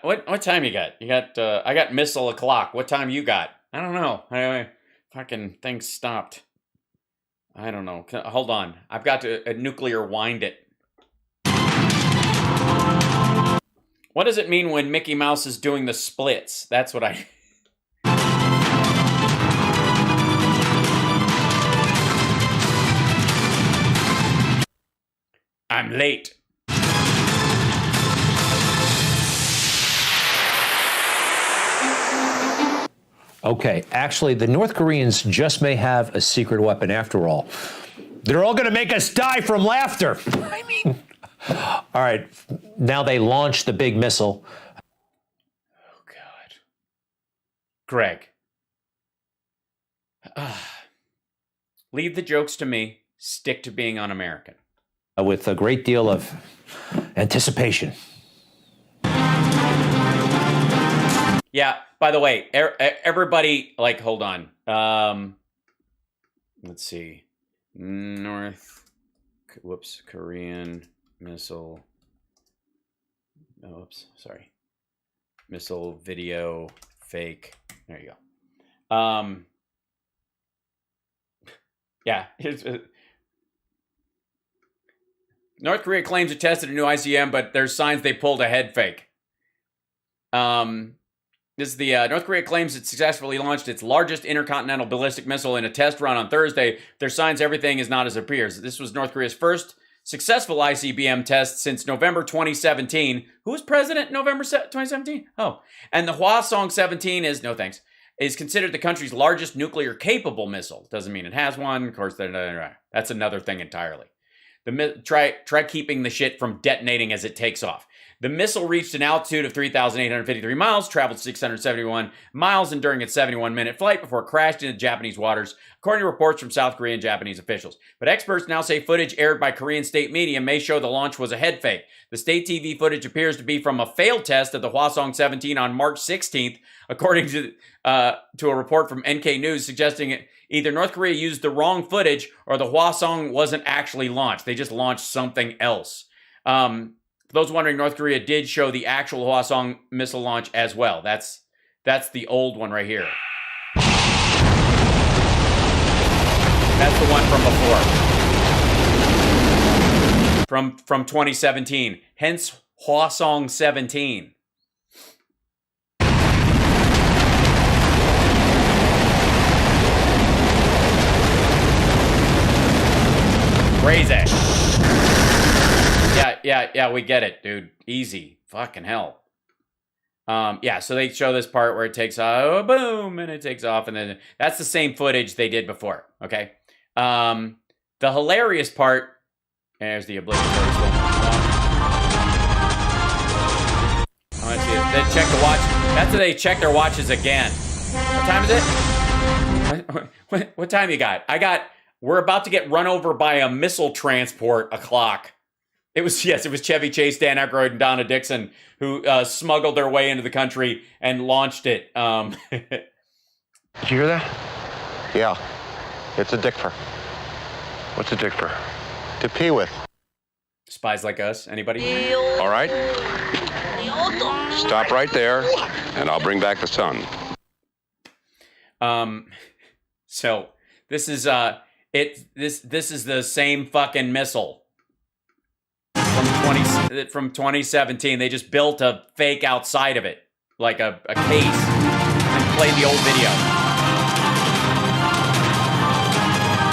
What time you got? You got, I got missile o'clock. What time you got? I don't know. Fucking thing stopped. I don't know. Hold on. I've got to nuclear wind it. What does it mean when Mickey Mouse is doing the splits? That's what I... I'm late. Okay, actually, the North Koreans just may have a secret weapon after all. They're all going to make us die from laughter. I mean, all right, now they launched the big missile. Oh, God. Greg. Leave the jokes to me. Stick to being un-American. With a great deal of anticipation. Yeah, by the way, everybody, like, hold on. Let's see. Korean missile. Oh, oops, sorry. Missile video fake. There you go. Yeah, here's... North Korea claims it tested a new ICBM, but there's signs they pulled a head fake. This is the North Korea claims it successfully launched its largest intercontinental ballistic missile in a test run on Thursday. There's signs everything is not as it appears. This was North Korea's first successful ICBM test since November 2017. Who was president in November 2017? Oh, and the Hwasong 17 is, no thanks, is considered the country's largest nuclear-capable missile. Doesn't mean it has one. Of course, that's another thing entirely. Try keeping the shit from detonating as it takes off. The missile reached an altitude of 3,853 miles, traveled 671 miles, and during its 71-minute flight before it crashed into Japanese waters, according to reports from South Korean and Japanese officials. But experts now say footage aired by Korean state media may show the launch was a head fake. The state TV footage appears to be from a failed test of the Hwasong 17 on March 16th, according to a report from NK News suggesting either North Korea used the wrong footage or the Hwasong wasn't actually launched. They just launched something else. For those wondering, North Korea did show the actual Hwasong missile launch as well. That's the old one right here. That's the one from before. From 2017. Hence Hwasong 17. Crazy. Yeah, we get it, dude. Easy. Fucking hell. Yeah, so they show this part where it takes off, boom, and it takes off, and then that's the same footage they did before, okay? The hilarious part, there's the obligatory slow I see it. They check the watch. That's what they check their watches again. What time is it? What time you got? We're about to get run over by a missile transport o'clock. It was Chevy Chase, Dan Aykroyd, and Donna Dixon who smuggled their way into the country and launched it. Did you hear that? Yeah. It's a dickper. What's a dickper? To pee with. Spies like us? Anybody? All right. Stop right there, and I'll bring back the sun. So this is this is the same fucking missile from 2017. They just built a fake outside of it, like a case, and played the old video.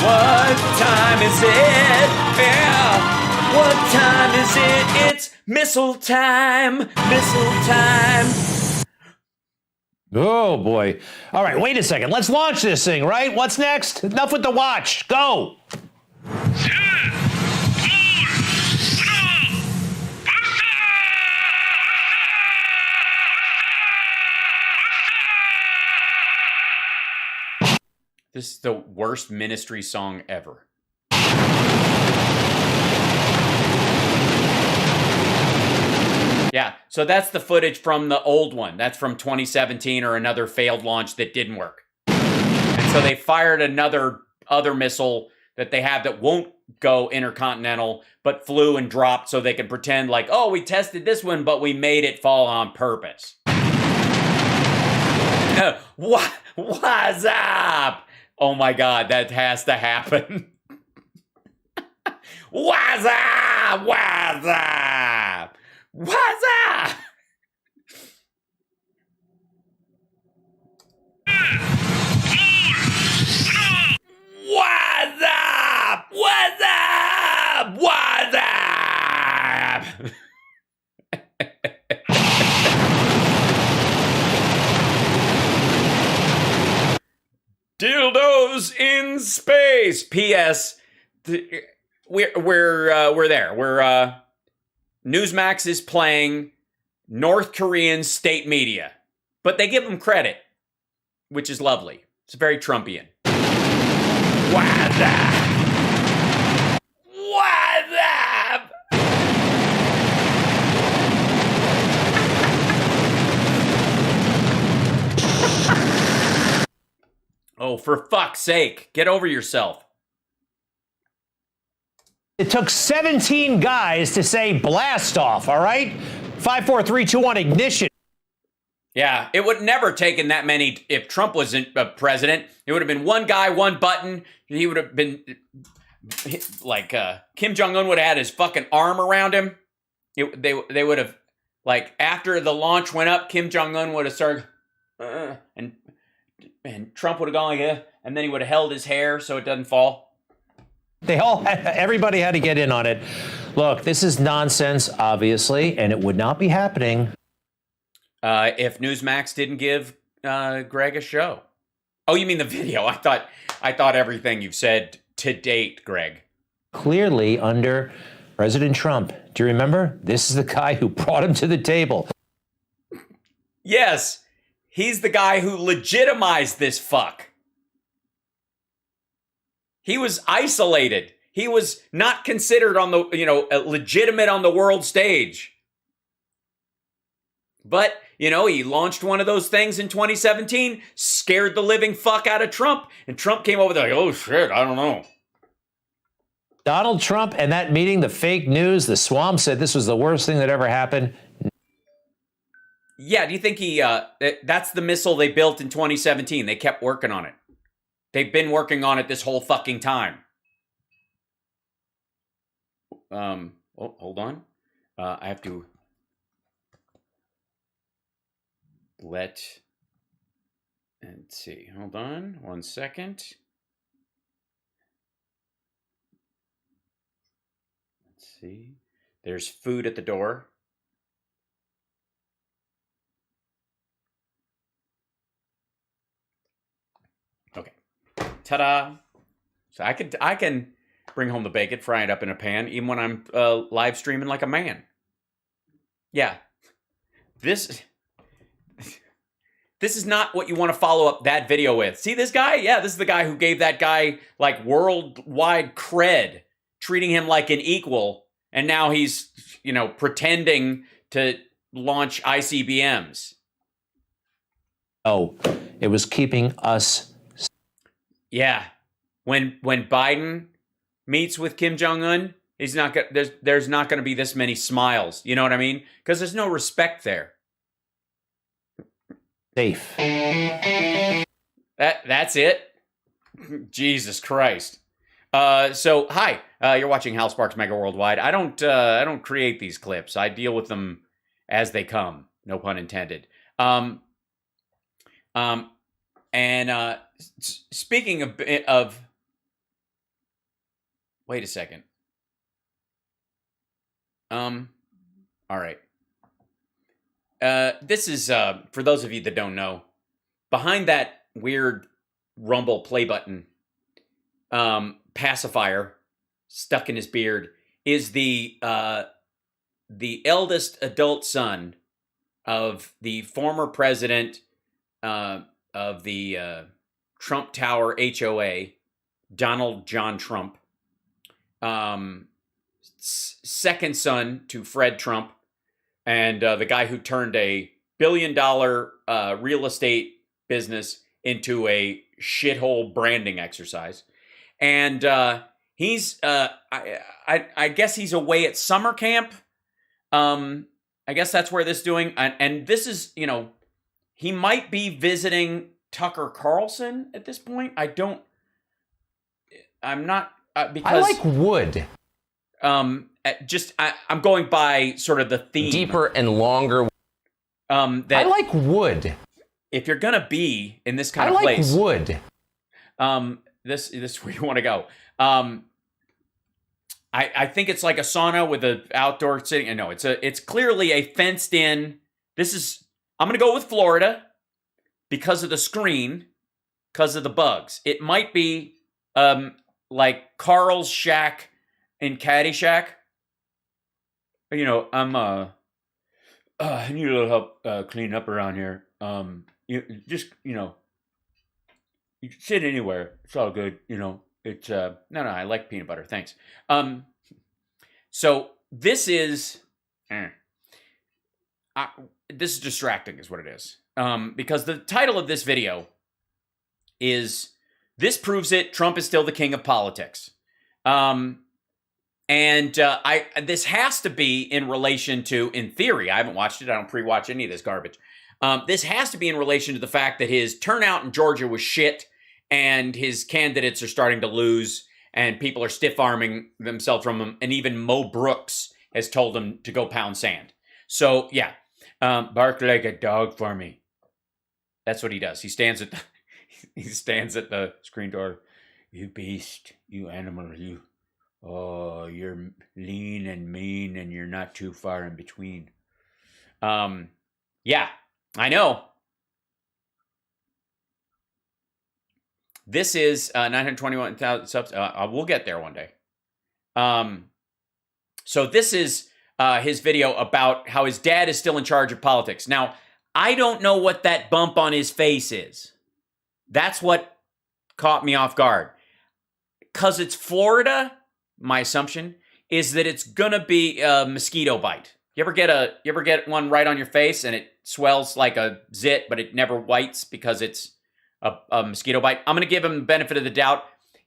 What time is it? Yeah. What time is it? It's missile time. Missile time. Oh, boy. All right, wait a second. Let's launch this thing, right? What's next? Enough with the watch. Go. This is the worst Ministry song ever. Yeah, so that's the footage from the old one. That's from 2017 or another failed launch that didn't work. And so they fired other missile that they have that won't go intercontinental, but flew and dropped so they can pretend like, oh, we tested this one, but we made it fall on purpose. What's up? Oh my God, that has to happen. What's up? What's up? What's up? What's up? What's up? What's up? Dildos in space. P.S. We're there. Newsmax is playing North Korean state media, but they give them credit, which is lovely. It's very Trumpian. What's up? What's up? Oh, for fuck's sake, get over yourself. It took 17 guys to say blast off, all right? 5, 4, 3, 2, 1, ignition. Yeah, it would never taken that many if Trump wasn't president. It would have been one guy, one button. He would have been like Kim Jong-un would have had his fucking arm around him. They would have, like, after the launch went up, Kim Jong-un would have started and Trump would have gone like and then he would have held his hair so it doesn't fall. Everybody had to get in on it. Look, this is nonsense, obviously, and it would not be happening if Newsmax didn't give Greg a show. Oh, you mean the video? I thought everything you've said to date, Greg. Clearly under President Trump. Do you remember? This is the guy who brought him to the table. Yes, he's the guy who legitimized this fuck. He was isolated. He was not considered on the, legitimate on the world stage. But, he launched one of those things in 2017, scared the living fuck out of Trump, and Trump came over there like, oh shit, I don't know. Donald Trump and that meeting, the fake news, the swamp said this was the worst thing that ever happened. Yeah, do you think that's the missile they built in 2017? They kept working on it. They've been working on it this whole fucking time. Hold on. I have to let's see. Hold on 1 second. see. There's food at the door. Okay. Ta-da. So I can bring home the bacon, fry it up in a pan, even when I'm live streaming like a man. Yeah. This is not what you want to follow up that video with. See this guy? Yeah, this is the guy who gave that guy like worldwide cred, treating him like an equal, and now he's, you know, pretending to launch ICBMs. Oh, it was keeping us. Yeah. When Biden meets with Kim Jong-un, he's not there's not going to be this many smiles. You know what I mean? Because there's no respect there. Safe. That's it. Jesus Christ. So hi, you're watching HAL SPARKS Mega Worldwide. I don't create these clips. I deal with them as they come. No pun intended. Speaking of wait a second. All right. This is, for those of you that don't know, behind that weird Rumble play button, pacifier stuck in his beard is the eldest adult son of the former president, of the, Trump Tower HOA, Donald John Trump, second son to Fred Trump, and the guy who turned a $1 billion real estate business into a shithole branding exercise. And he's, I guess he's away at summer camp. I guess that's where this is doing. And this is, you know, he might be visiting Tucker Carlson at this point. I'm not, because I like wood. I'm going by sort of the theme. Deeper and longer. That I like wood. If you're gonna be in this kind of like place, wood. This is where you want to go. I think it's like a sauna with an outdoor sitting. No, it's clearly a fenced in. I'm gonna go with Florida because of the screen, because of the bugs. It might be like Carl's shack in Caddyshack. You know, I need a little help cleaning up around here. You sit anywhere. It's all good. You know, it's no, I like peanut butter. Thanks. So this is, this is distracting is what it is. Because the title of this video is, "This Proves It, Trump is Still the King of Politics." This has to be in relation to, in theory, I haven't watched it. I don't pre-watch any of this garbage. This has to be in relation to the fact that his turnout in Georgia was shit and his candidates are starting to lose and people are stiff-arming themselves from him. And even Mo Brooks has told him to go pound sand. So, yeah, bark like a dog for me. That's what he does. He stands at the screen door. "You beast, you animal, you. Oh, you're lean and mean and you're not too far in between." Yeah, I know. This is 921,000 subs. We'll get there one day. So this is his video about how his dad is still in charge of politics. Now, I don't know what that bump on his face is. That's what caught me off guard. 'Cause it's Florida, my assumption is that it's gonna be a mosquito bite. You ever get one right on your face and it swells like a zit, but it never whites because it's a mosquito bite? I'm gonna give him the benefit of the doubt.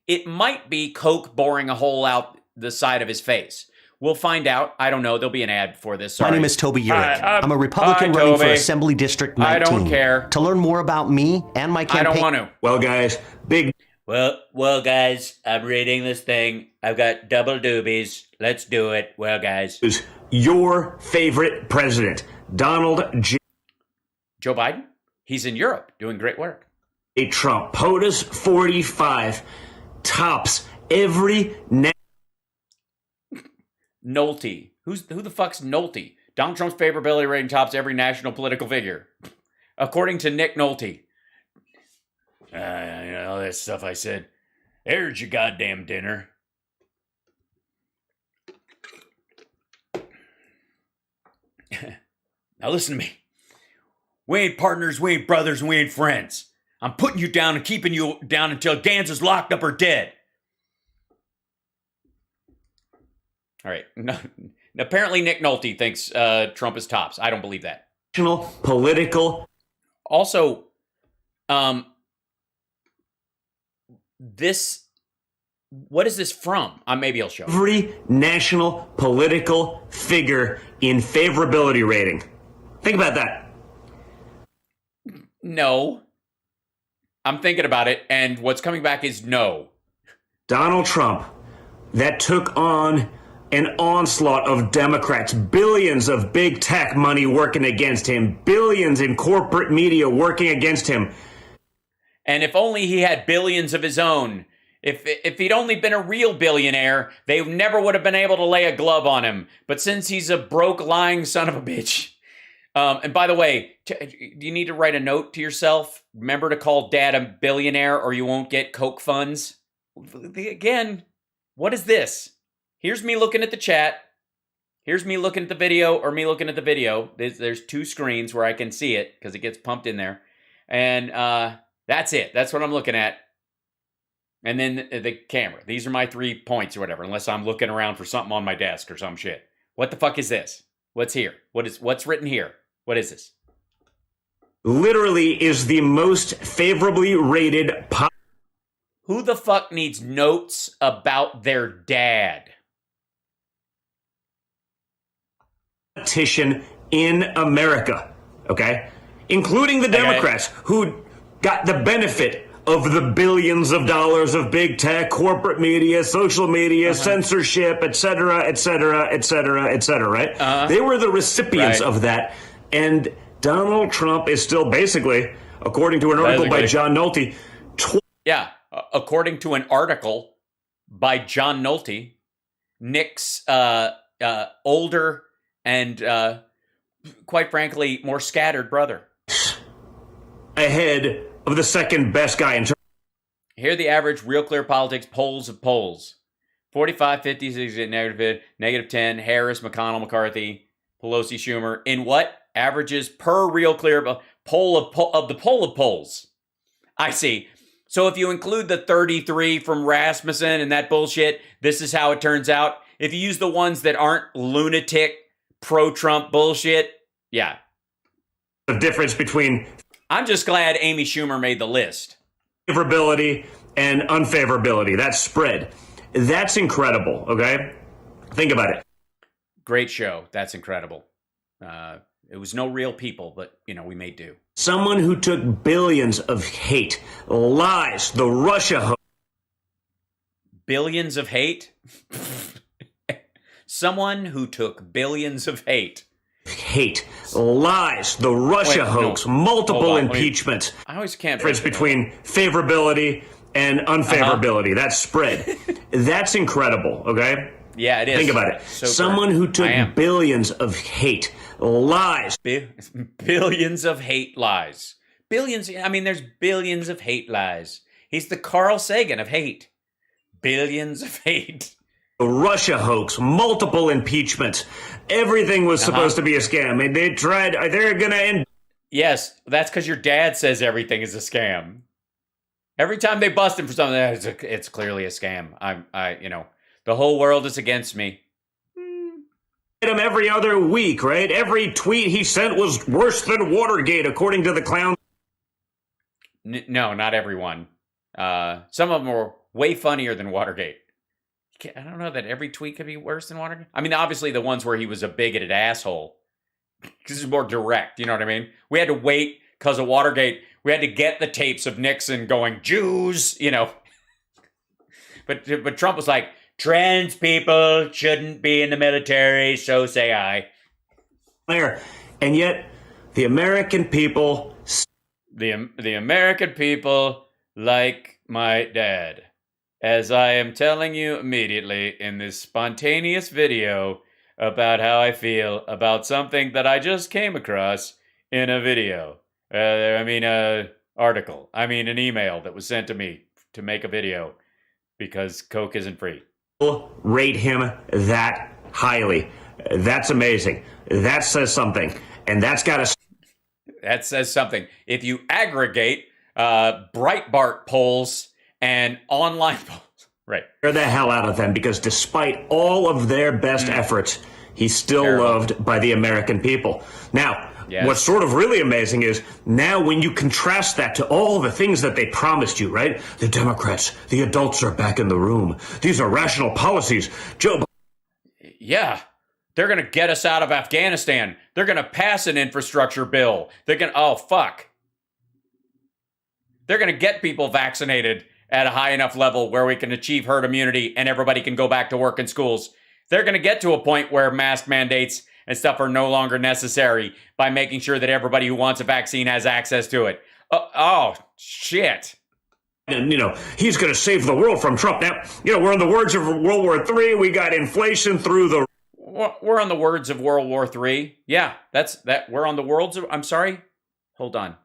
It might be Coke boring a hole out the side of his face. We'll find out. I don't know. There'll be an ad before this. Sorry. My name is Toby Urick. I'm a Republican running for Assembly District 19. I don't care. To learn more about me and my campaign. I don't want to. Well, guys, Well, guys, I'm reading this thing. I've got double doobies. Let's do it. Well, guys. Your favorite president, Donald J. Joe Biden? He's in Europe doing great work. Trump. POTUS 45 tops every Nolte. Who the fuck's Nolte? Donald Trump's favorability rating tops every national political figure, according to Nick Nolte. All that stuff I said. There's your goddamn dinner. Now listen to me. We ain't partners, we ain't brothers, and we ain't friends. I'm putting you down and keeping you down until Gans is locked up or dead. All right. No, apparently Nick Nolte thinks Trump is tops. I don't believe that. Political. Also, what is this from? Maybe I'll show you. Every national political figure in favorability rating. Think about that. No. I'm thinking about it, and what's coming back is no. Donald Trump, that took on an onslaught of Democrats, billions of big tech money working against him, billions in corporate media working against him. And if only he had billions of his own. If he'd only been a real billionaire, they never would have been able to lay a glove on him. But since he's a broke, lying son of a bitch. And by the way, do you need to write a note to yourself? Remember to call dad a billionaire or you won't get Coke funds. Again, what is this? Here's me looking at the chat. Here's me looking at the video or me looking at the video. There's two screens where I can see it because it gets pumped in there. And that's it. That's what I'm looking at. And then the camera. These are my 3 points or whatever, unless I'm looking around for something on my desk or some shit. What the fuck is this? What's here? What's written here? What is this? Literally is the most favorably rated Who the fuck needs notes about their dad? Politician in America, okay? Including the Democrats who got the benefit of the billions of dollars of big tech, corporate media, social media, censorship, et cetera, et cetera, et cetera, et cetera, right? They were the recipients of that. And Donald Trump is still basically, according to an article by John Nolte, according to an article by John Nolte, Nick's older and, quite frankly, more scattered brother. Ahead of the second best guy in terms. Here are the average Real Clear Politics polls of polls. 45, 50, 60, negative 10, Harris, McConnell, McCarthy, Pelosi, Schumer. In what? Averages per Real Clear poll of the poll of polls. I see. So if you include the 33 from Rasmussen and that bullshit, this is how it turns out. If you use the ones that aren't lunatic pro-Trump bullshit, yeah. The difference between... I'm just glad Amy Schumer made the list. Favorability and unfavorability, that spread. That's incredible, okay? Think about it. Great show. That's incredible. It was no real people, but, we may do. Someone who took billions of hate, lies, the Russia... Billions of hate? Someone who took billions of hate. Hate, lies, the Russia hoax, multiple impeachments. I always can't... Difference between favorability and unfavorability, that spread. That's incredible, okay? Yeah, it is. Think about it. So someone who took billions of hate, lies. Billions of hate lies. Billions, there's billions of hate lies. He's the Carl Sagan of hate. Billions of hate. The Russia hoax, multiple impeachments. Everything was supposed to be a scam. And they're going to end. Yes, that's because your dad says everything is a scam. Every time they bust him for something, it's clearly a scam. The whole world is against me. Him every other week, right? Every tweet he sent was worse than Watergate, according to the clown. No, not everyone. Some of them were way funnier than Watergate. I don't know that every tweet could be worse than Watergate. Obviously the ones where he was a bigoted asshole. Because it's more direct, you know what I mean? We had to wait because of Watergate. We had to get the tapes of Nixon going, Jews, But Trump was like, trans people shouldn't be in the military, so say I. And yet, the American people... The American people like my dad. as I am telling you immediately in this spontaneous video about how I feel about something that I just came across in a video. Article. An email that was sent to me to make a video because Coke isn't free. Rate him that highly. That's amazing. That says something. And that's got to... That says something. If you aggregate Breitbart polls and online polls, right? Scare the hell out of them, because despite all of their best efforts, he's still loved by the American people. Now, what's sort of really amazing is now when you contrast that to all the things that they promised you, right? The Democrats, the adults are back in the room. These are rational policies. Yeah. They're going to get us out of Afghanistan. They're going to pass an infrastructure bill. They're going to, oh, fuck. They're going to get people vaccinated at a high enough level where we can achieve herd immunity and everybody can go back to work in schools. They're going to get to a point where mask mandates and stuff are no longer necessary by making sure that everybody who wants a vaccine has access to it. Oh shit. And, he's going to save the world from Trump. Now, we're in the words of World War III. We got inflation through the... We're on the words of World War III. Yeah, we're on the words of... I'm sorry. Hold on.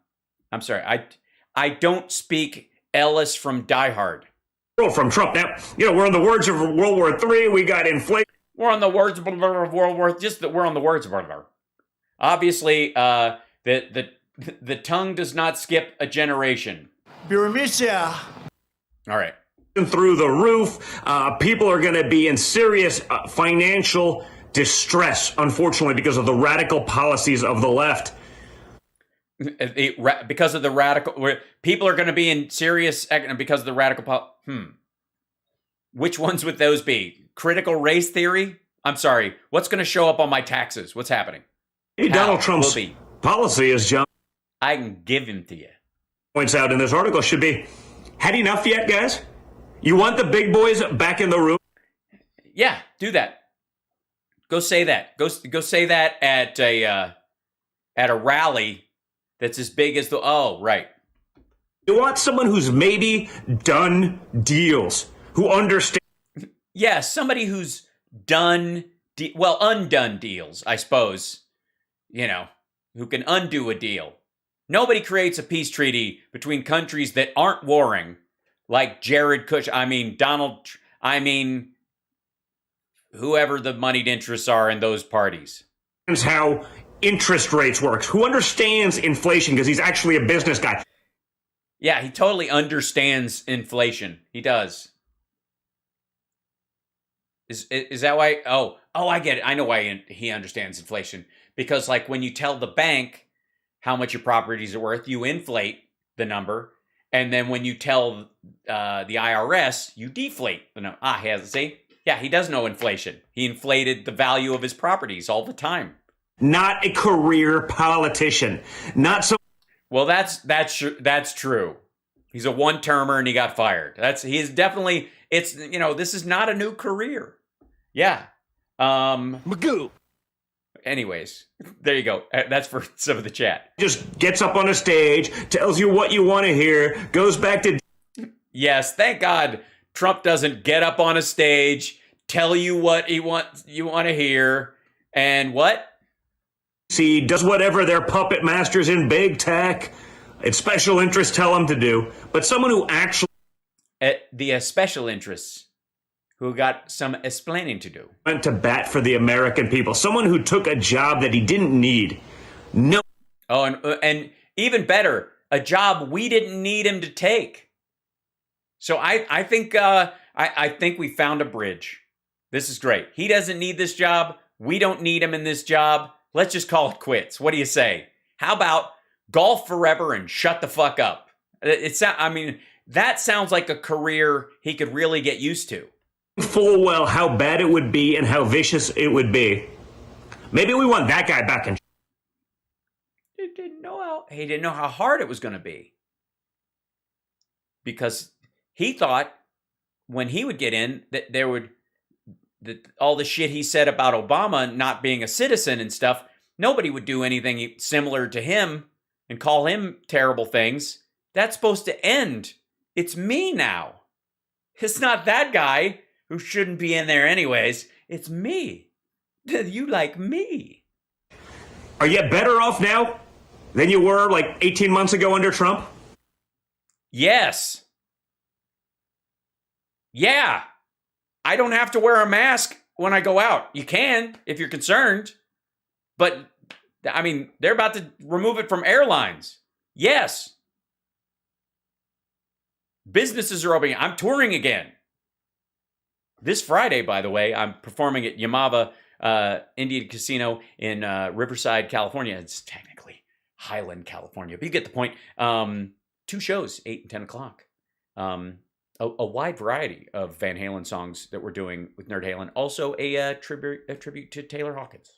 I'm sorry. I don't speak Ellis from Die Hard. From Trump. Now, we're on the words of World War III. We got inflation. We're on the words of World War... Just that we're on the words of World War. Obviously, the tongue does not skip a generation. All right. Through the roof. People are going to be in serious financial distress, unfortunately, because of the radical policies of the left. Because of the radical... People are going to be in serious... Because of the radical... Which ones would those be? Critical race theory? I'm sorry. What's going to show up on my taxes? What's happening? Maybe Donald Trump's policy, as John... I can give him to you. ...points out in this article, should be... Had enough yet, guys? You want the big boys back in the room? Yeah, do that. Go say that. Go say that at a rally that's as big as the... Oh, right. You want someone who's maybe done deals, who understands... Yeah, somebody who's done... undone deals, I suppose. Who can undo a deal. Nobody creates a peace treaty between countries that aren't warring, like Jared Kushner, Donald... whoever the moneyed interests are in those parties. How interest rates work. Who understands inflation because he's actually a business guy. Yeah, he totally understands inflation. He does. Is that why? Oh, I get it. I know why he understands inflation. Because like when you tell the bank how much your properties are worth, you inflate the number. And then when you tell the IRS, you deflate the number. See? Yeah, he does know inflation. He inflated the value of his properties all the time. Not a career politician. Not so. Well, that's true. He's a one-termer and he got fired. He's definitely. It's this is not a new career. Yeah. Magoo. Anyways, there you go. That's for some of the chat. Just gets up on a stage, tells you what you want to hear, goes back to... Yes, thank God Trump doesn't get up on a stage, tell you what you want to hear, and what? See, does whatever their puppet masters in big tech and special interests tell him to do, but someone who actually... The special interests who got some explaining to do. Went to bat for the American people. Someone who took a job that he didn't need. No. Oh, and even better, a job we didn't need him to take. So I think we found a bridge. This is great. He doesn't need this job. We don't need him in this job. Let's just call it quits. What do you say? How about golf forever and shut the fuck up? That sounds like a career he could really get used to. Full well how bad it would be and how vicious it would be. Maybe we want that guy back in. He didn't know how hard it was going to be. Because he thought when he would get in that all the shit he said about Obama not being a citizen and stuff, nobody would do anything similar to him and call him terrible things. That's supposed to end. It's me now. It's not that guy who shouldn't be in there anyways. It's me. You like me. Are you better off now than you were like 18 months ago under Trump? Yes. Yeah. I don't have to wear a mask when I go out. You can if you're concerned. But, I mean, they're about to remove it from airlines. Yes. Businesses are opening. I'm touring again. This Friday, by the way, I'm performing at Yamava Indian Casino in Riverside, California. It's technically Highland, California, but you get the point. 2 shows, 8 and 10 o'clock. A wide variety of Van Halen songs that we're doing with Nerd Halen. Also a tribute to Taylor Hawkins.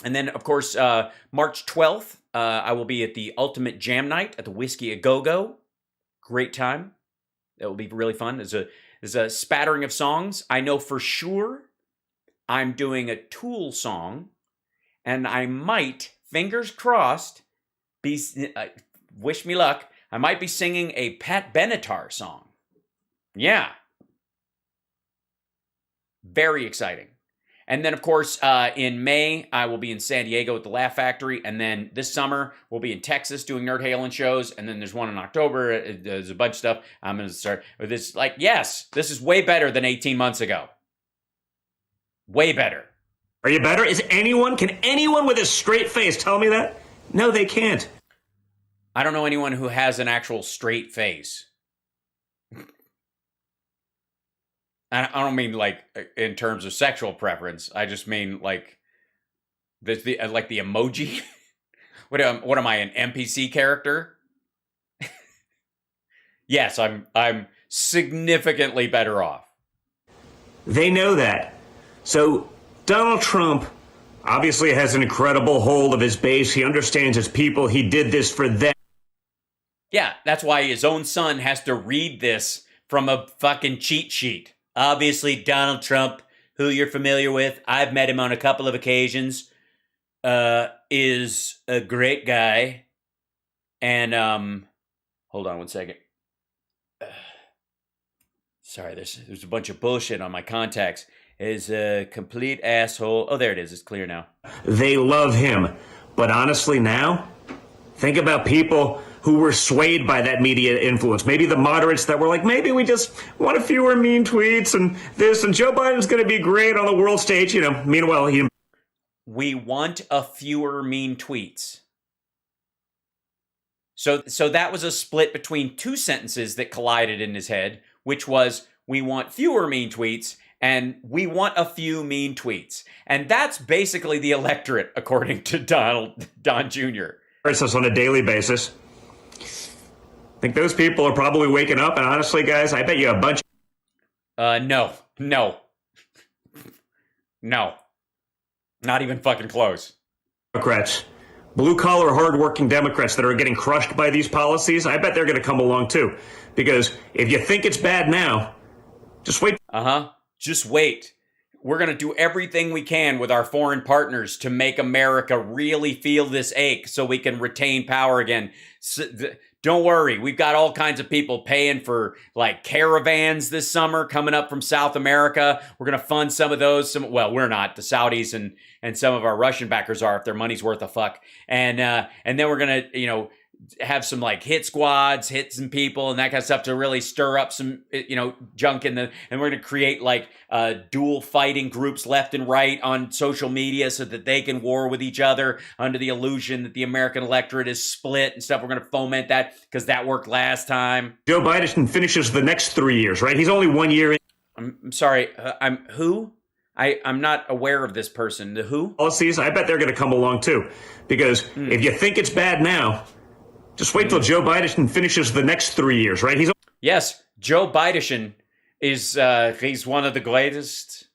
And then, of course, March 12th, I will be at the Ultimate Jam Night at the Whiskey A Go-Go. Great time. That will be really fun. There's a spattering of songs. I know for sure I'm doing a Tool song, and I might, fingers crossed, be wish me luck, I might be singing a Pat Benatar song. Yeah. Very exciting. And then, of course, in May, I will be in San Diego at the Laugh Factory. And then this summer, we'll be in Texas doing Nerd Halen shows. And then there's one in October. There's a bunch of stuff. I'm going to start with this. Like, yes, this is way better than 18 months ago. Way better. Are you better? Can anyone with a straight face tell me that? No, they can't. I don't know anyone who has an actual straight face. I don't mean like in terms of sexual preference. I just mean like the emoji. What am I, an NPC character? Yes, I'm significantly better off. They know that. So Donald Trump obviously has an incredible hold of his base. He understands his people. He did this for them. Yeah, that's why his own son has to read this from a fucking cheat sheet. Obviously, Donald Trump, who you're familiar with, I've met him on a couple of occasions, is a great guy. And, hold on one second. Sorry, there's a bunch of bullshit on my contacts. Is a complete asshole. Oh, there it is. It's clear now. They love him. But honestly now, think about people who were swayed by that media influence. Maybe the moderates that were like, maybe we just want a fewer mean tweets and this, and Joe Biden's going to be great on the world stage. Meanwhile, we want a fewer mean tweets. So that was a split between 2 sentences that collided in his head, which was, we want fewer mean tweets and we want a few mean tweets. And that's basically the electorate, according to Don Jr. Us on a daily basis. I think those people are probably waking up, and honestly, guys, I bet you a bunch. No. Not even fucking close. Democrats, blue-collar, hard-working Democrats that are getting crushed by these policies, I bet they're going to come along too. Because if you think it's bad now, just wait. Just wait. We're going to do everything we can with our foreign partners to make America really feel this ache so we can retain power again. Don't worry. We've got all kinds of people paying for like caravans this summer coming up from South America. We're going to fund some of those. Well, we're not. The Saudis and some of our Russian backers are, if their money's worth a fuck. And then we're going to, have some like hit squads, hit some people and that kind of stuff to really stir up some, junk and we're going to create like dual fighting groups left and right on social media so that they can war with each other under the illusion that the American electorate is split and stuff. We're going to foment that because that worked last time. Joe Biden finishes the next 3 years, right? He's only 1 year in. I'm sorry. I'm who? I'm not aware of this person. The who? Policies, I bet they're going to come along too. Because if you think it's bad now, just wait till Joe Biden finishes the next 3 years, right? Yes, Joe Biden is he's one of the greatest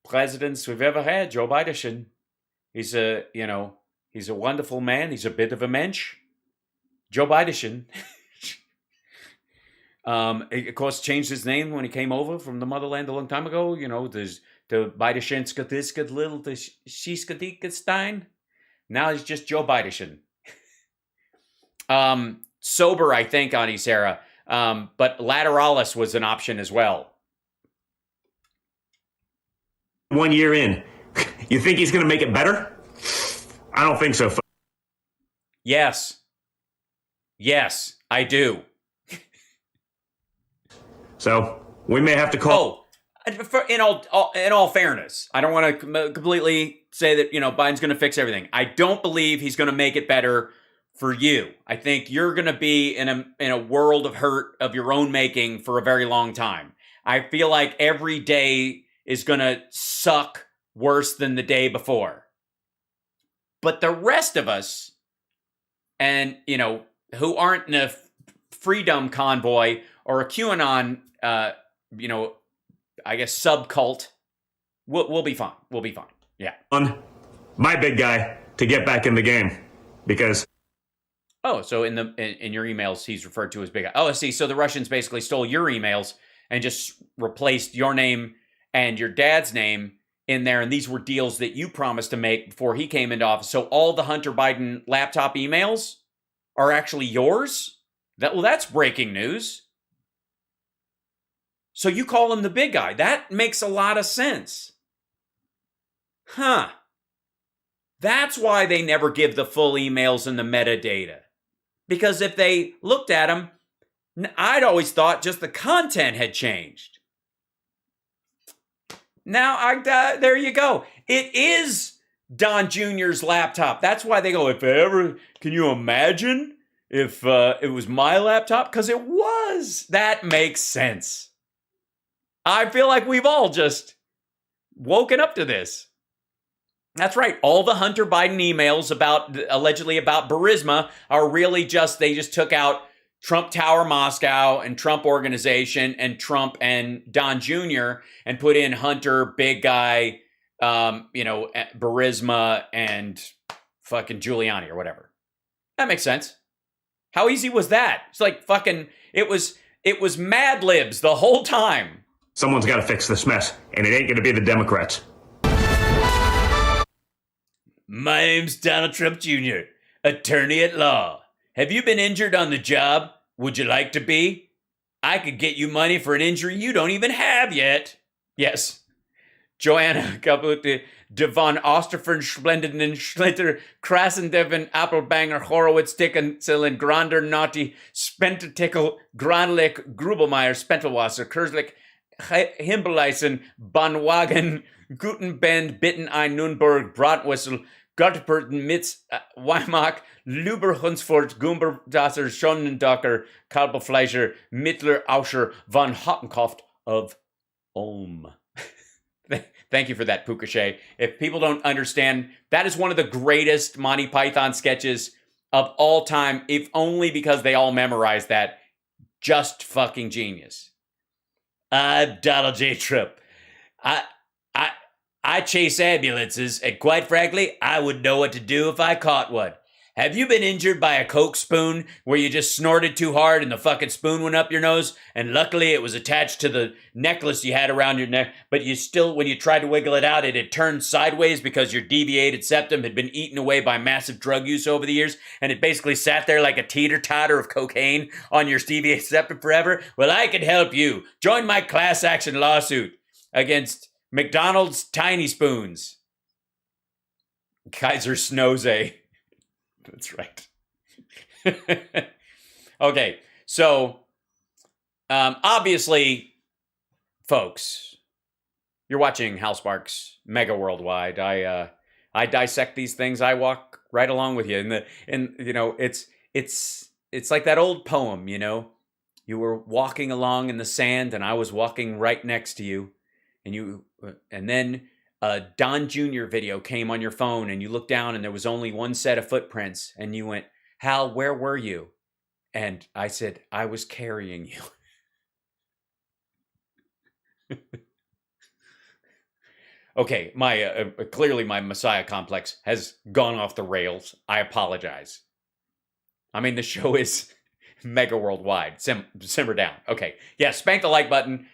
presidents we've ever had. Joe Biden. He's he's a wonderful man. He's a bit of a mensch. Joe Biden. Of course, changed his name when he came over from the motherland a long time ago. There's the Bidenshinska Diskat Little the Shiska Stein. Now he's just Joe Biden. Sober, I think, Auntie Sarah. But lateralis was an option as well. 1 year in, you think he's going to make it better? I don't think so. Yes. Yes, I do. So we may have to call. In all fairness, I don't want to completely say that, Biden's going to fix everything. I don't believe he's going to make it better for you. I think you're going to be in a world of hurt of your own making for a very long time. I feel like every day is going to suck worse than the day before. But the rest of us, and, who aren't in a freedom convoy or a QAnon, I guess, subcult, we'll be fine. We'll be fine. Yeah. My big guy to get back in the game because. Oh, so in your emails, he's referred to as big guy. Oh, I see. So the Russians basically stole your emails and just replaced your name and your dad's name in there. And these were deals that you promised to make before he came into office. So all the Hunter Biden laptop emails are actually yours? That's breaking news. So you call him the big guy. That makes a lot of sense. Huh. That's why they never give the full emails and the metadata. Because if they looked at them, I'd always thought just the content had changed. Now, there you go. It is Don Jr.'s laptop. That's why they go, can you imagine if it was my laptop? Because it was. That makes sense. I feel like we've all just woken up to this. That's right. All the Hunter Biden emails allegedly about Burisma are really they just took out Trump Tower Moscow and Trump Organization and Trump and Don Jr. and put in Hunter, big guy, Burisma and fucking Giuliani or whatever. That makes sense. How easy was that? It's like fucking, it was Mad Libs the whole time. Someone's got to fix this mess, and it ain't going to be the Democrats. My name's Donald Trump Jr., attorney at law. Have you been injured on the job? Would you like to be? I could get you money for an injury you don't even have yet. Yes. Joanna Kaput, Devon Osterfern, Splendiden, Schlitter, Krassendeven, Applebanger, Horowitz, Ticken, Zillen, Grander, Naughty, Spentetickle, Granlik, Grubelmeyer, Spentelwasser, Kurzlik, Himbeleisen, Bonwagen, Gutenbend, Bitten, Ein, Nürnberg, Bratwissel, Gotterperten, Mitz, Weimach, Lüber, Hunsfort, Gumber, Dasser, Schonendocker, Kalbefleischer, Mittler, Auscher, von Hottenkopf of Ulm. Thank you for that, Pukache. If people don't understand, that is one of the greatest Monty Python sketches of all time, if only because they all memorized that. Just fucking genius. I'm Donald J. Trump. I chase ambulances, and quite frankly, I wouldn't know what to do if I caught one. Have you been injured by a Coke spoon where you just snorted too hard and the fucking spoon went up your nose? And luckily it was attached to the necklace you had around your neck, but you still, when you tried to wiggle it out, it had turned sideways because your deviated septum had been eaten away by massive drug use over the years, and it basically sat there like a teeter-totter of cocaine on your deviated septum forever? Well, I can help you. Join my class action lawsuit against McDonald's Tiny Spoons. Kaiser Snoze. That's right. Okay, so obviously, folks, you're watching HAL SPARKS Mega Worldwide. I dissect these things. I walk right along with you, and you know, it's like that old poem. You know, you were walking along in the sand, and I was walking right next to you, and then a Don Jr. video came on your phone, and you looked down and there was only one set of footprints, and you went, Hal, where were you? And I said, I was carrying you. Okay, clearly my Messiah complex has gone off the rails. I apologize. I mean, the show is mega worldwide. Simmer down. Okay, yeah, spank the like button.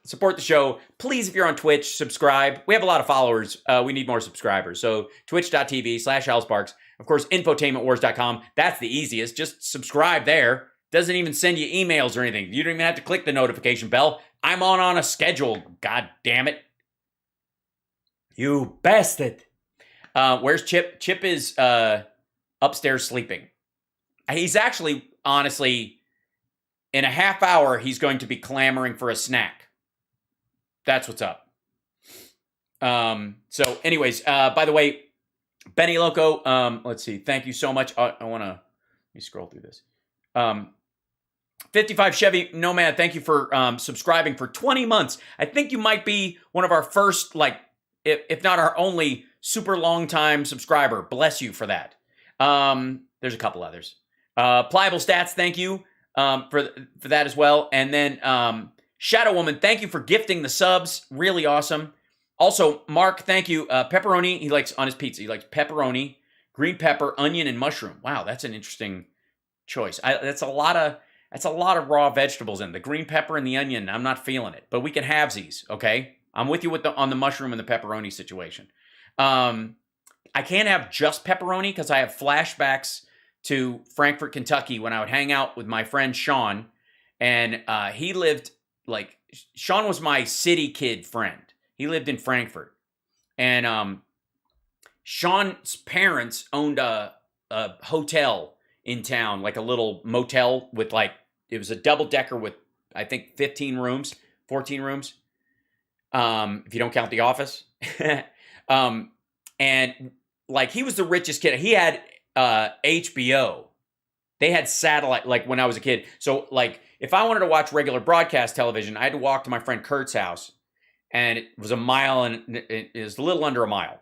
Support the show. Please, if you're on Twitch, subscribe. We have a lot of followers. We need more subscribers. So twitch.tv/HalSparks. Of course, infotainmentwars.com. That's the easiest. Just subscribe there. Doesn't even send you emails or anything. You don't even have to click the notification bell. I'm on a schedule. God damn it. You bastard. Where's Chip? Chip is upstairs sleeping. He's actually, honestly, in a half hour, he's going to be clamoring for a snack. That's what's up. So anyways, by the way, Benny Loco, let's see. Thank you so much. I want to, let me scroll through this. 55 Chevy Nomad, thank you for subscribing for 20 months. I think you might be one of our first, like, if not our only super long time subscriber. Bless you for that. There's a couple others. Pliable Stats, thank you for that as well. And then Shadow Woman, thank you for gifting the subs. Really awesome. Also, Mark, thank you. Pepperoni, he likes on his pizza. He likes pepperoni, green pepper, onion, and mushroom. Wow, that's an interesting choice. That's a lot of raw vegetables in the green pepper and the onion. I'm not feeling it, but we can have these. Okay, I'm with you on the mushroom and the pepperoni situation. I can't have just pepperoni because I have flashbacks to Frankfort, Kentucky, when I would hang out with my friend Sean, and he lived Sean was my city kid friend. He lived in Frankfurt, and Sean's parents owned a hotel in town, like a little motel with it was a double decker with I think 15 rooms, 14 rooms, if you don't count the office. And he was the richest kid. He had HBO. They had satellite when I was a kid. So if I wanted to watch regular broadcast television, I had to walk to my friend Kurt's house. And it was a mile, and it was a little under a mile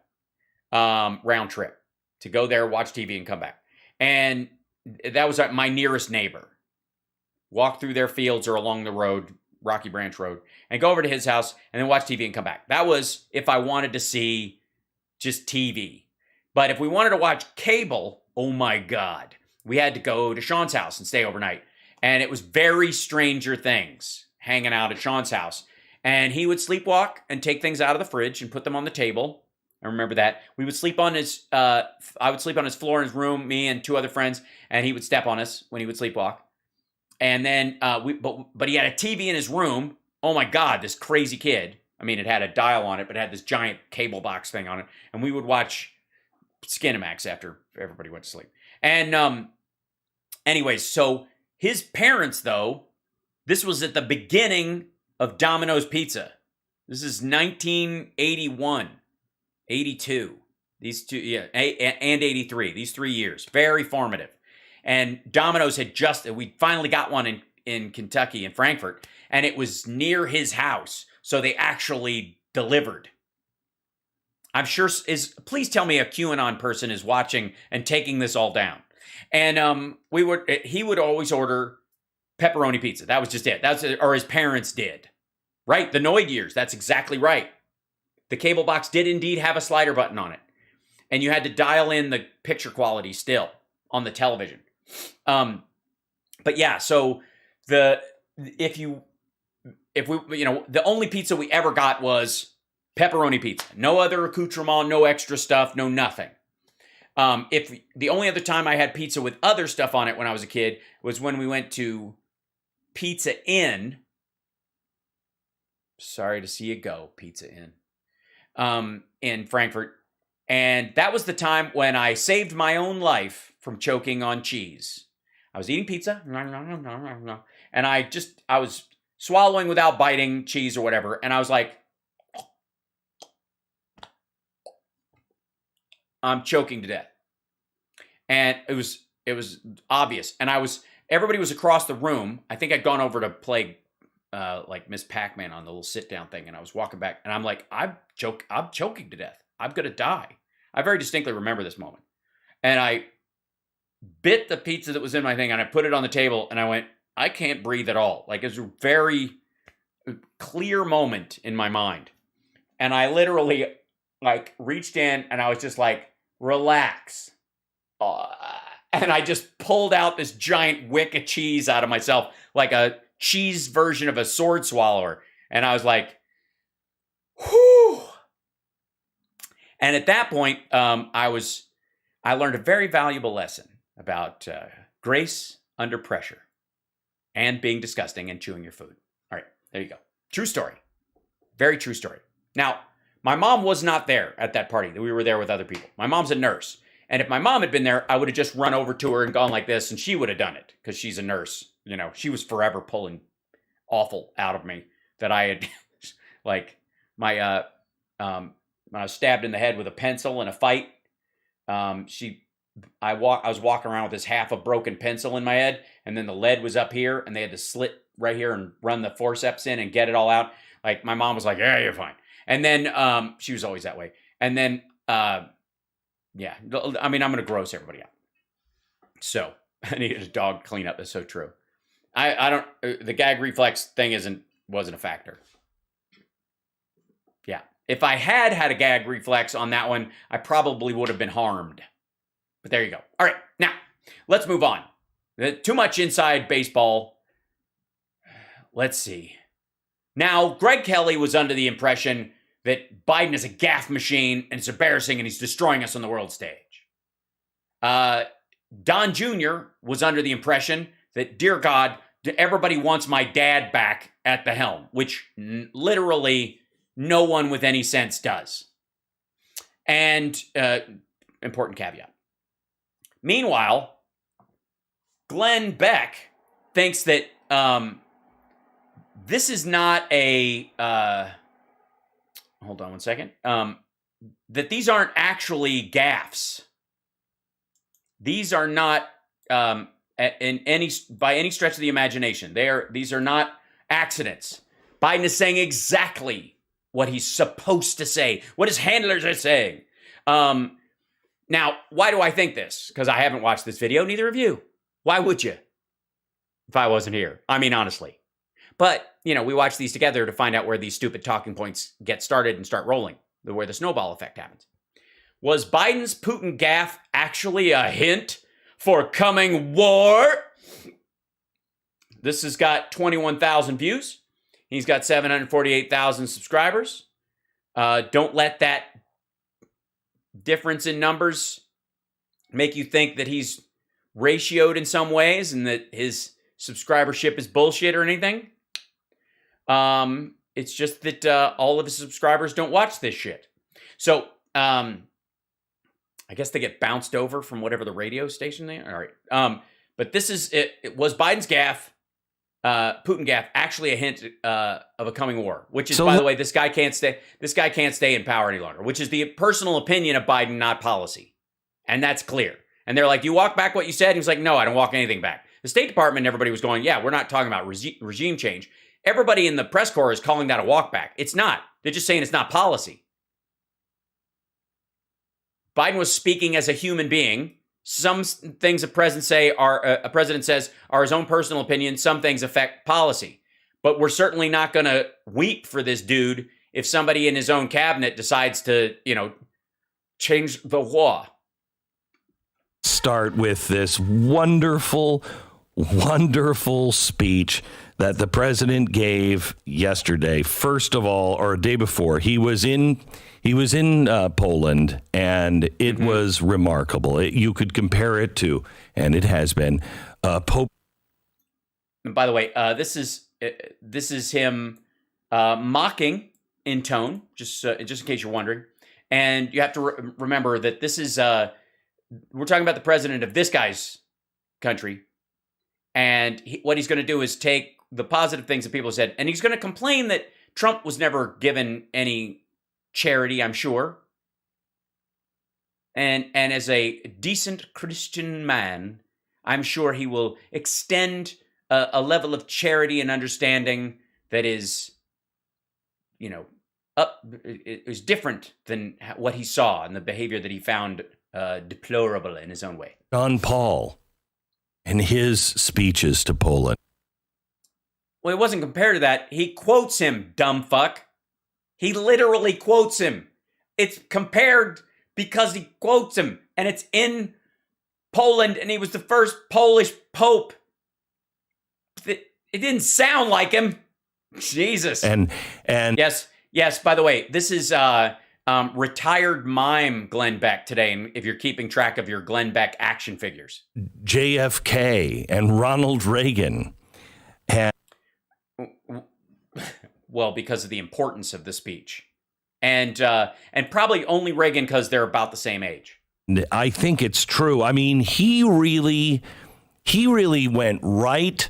round trip to go there, watch TV, and come back. And that was my nearest neighbor. Walk through their fields or along the road, Rocky Branch Road, and go over to his house and then watch TV and come back. That was if I wanted to see just TV. But if we wanted to watch cable, oh my God, we had to go to Sean's house and stay overnight. And it was very Stranger Things hanging out at Sean's house. And he would sleepwalk and take things out of the fridge and put them on the table. I remember that. We would sleep on his, I would sleep on his floor in his room, me and two other friends, and he would step on us when he would sleepwalk. And then, but he had a TV in his room. Oh my God, this crazy kid. I mean, it had a dial on it, but it had this giant cable box thing on it. And we would watch Skinamax after everybody went to sleep. And anyways, so his parents, though, this was at the beginning of Domino's Pizza. This is 1981, 82. These two, yeah, and 83. These 3 years, very formative. And Domino's we finally got one in Kentucky, in Frankfurt, and it was near his house, so they actually delivered. I'm sure please tell me a QAnon person is watching and taking this all down. And he would always order pepperoni pizza. That was just it. Or his parents did. Right? The Noid years. That's exactly right. The cable box did indeed have a slider button on it. And you had to dial in the picture quality still on the television. But yeah, so the only pizza we ever got was pepperoni pizza. No other accoutrement, no extra stuff, no nothing. If the only other time I had pizza with other stuff on it when I was a kid was when we went to Pizza Inn. Sorry to see you go, Pizza Inn, in Frankfurt. And that was the time when I saved my own life from choking on cheese. I was eating pizza, and I was swallowing without biting cheese or whatever, and I was like, I'm choking to death. And it was obvious. And everybody was across the room. I think I'd gone over to play Miss Pac-Man on the little sit-down thing, and I was walking back, and I'm like, I'm choking to death. I'm going to die. I very distinctly remember this moment. And I bit the pizza that was in my thing, and I put it on the table, and I went, I can't breathe at all. It was a very clear moment in my mind. And I literally, reached in, and I was just like, relax. And I just pulled out this giant wick of cheese out of myself, like a cheese version of a sword swallower. And I was like, whew. And at that point, I learned a very valuable lesson about grace under pressure. and being disgusting and chewing your food. All right, there you go. True story. Very true story. Now, my mom was not there at that party. We were there with other people. My mom's a nurse. And if my mom had been there, I would have just run over to her and gone like this, and she would have done it because she's a nurse. You know, she was forever pulling awful out of me that I had, like, my, when I was stabbed in the head with a pencil in a fight, I was walking around with this half a broken pencil in my head, and then the lead was up here, and they had to slit right here and run the forceps in and get it all out. Like, my mom was like, yeah, you're fine. And then she was always that way. And then, yeah, I mean, I'm going to gross everybody out. So I needed a dog cleanup. That's so true. I don't, the gag reflex thing wasn't a factor. Yeah. If I had a gag reflex on that one, I probably would have been harmed. But there you go. All right. Now, let's move on. Too much inside baseball. Let's see. Now, Greg Kelly was under the impression that Biden is a gaffe machine and it's embarrassing and he's destroying us on the world stage. Don Jr. was under the impression that, dear God, everybody wants my dad back at the helm, which literally no one with any sense does. And important caveat. Meanwhile, Glenn Beck thinks that this is not a... hold on one second. That these aren't actually gaffes. These are not by any stretch of the imagination. These are not accidents. Biden is saying exactly what he's supposed to say, what his handlers are saying. Now, why do I think this? Because I haven't watched this video, neither of you. Why would you? If I wasn't here. I mean, honestly. But, you know, we watch these together to find out where these stupid talking points get started and start rolling, where the snowball effect happens. Was Biden's Putin gaffe actually a hint for coming war? This has got 21,000 views. He's got 748,000 subscribers. Don't let that difference in numbers make you think that he's ratioed in some ways and that his subscribership is bullshit or anything. It's just that all of his subscribers don't watch this shit. So, I guess they get bounced over from whatever the radio station they are. All right. But this is it was Biden's gaffe, Putin gaffe, actually a hint of a coming war, which is, by the way, this guy can't stay in power any longer, which is the personal opinion of Biden, not policy. And that's clear. And they're like, you walk back what you said? And he's like, no, I don't walk anything back. The State Department, everybody was going, yeah, we're not talking about regime change. Everybody in the press corps is calling that a walk back. It's not. They're just saying it's not policy. Biden was speaking as a human being. Some things a president says are his own personal opinion. Some things affect policy. But we're certainly not going to weep for this dude if somebody in his own cabinet decides to, change the law. Start with this wonderful, wonderful speech that the president gave yesterday. First of all, or a day before, he was in Poland, and it was remarkable. You could compare it to, and it has been, Pope. And by the way, this is him mocking in tone, just in case you're wondering. And you have to remember that this is we're talking about the president of this guy's country, and what he's going to do is take the positive things that people have said, and he's going to complain that Trump was never given any charity, I'm sure. And as a decent Christian man, I'm sure he will extend a level of charity and understanding that is, is different than what he saw and the behavior that he found deplorable in his own way. John Paul in his speeches to Poland. Well, it wasn't compared to that. He quotes him, dumb fuck. He literally quotes him. It's compared because he quotes him, and it's in Poland, and he was the first Polish pope. It didn't sound like him. Jesus. And yes. By the way, this is retired mime Glenn Beck today. If you're keeping track of your Glenn Beck action figures, JFK and Ronald Reagan Well, because of the importance of the speech. And probably only Reagan because they're about the same age. I think it's true. I mean, he really went right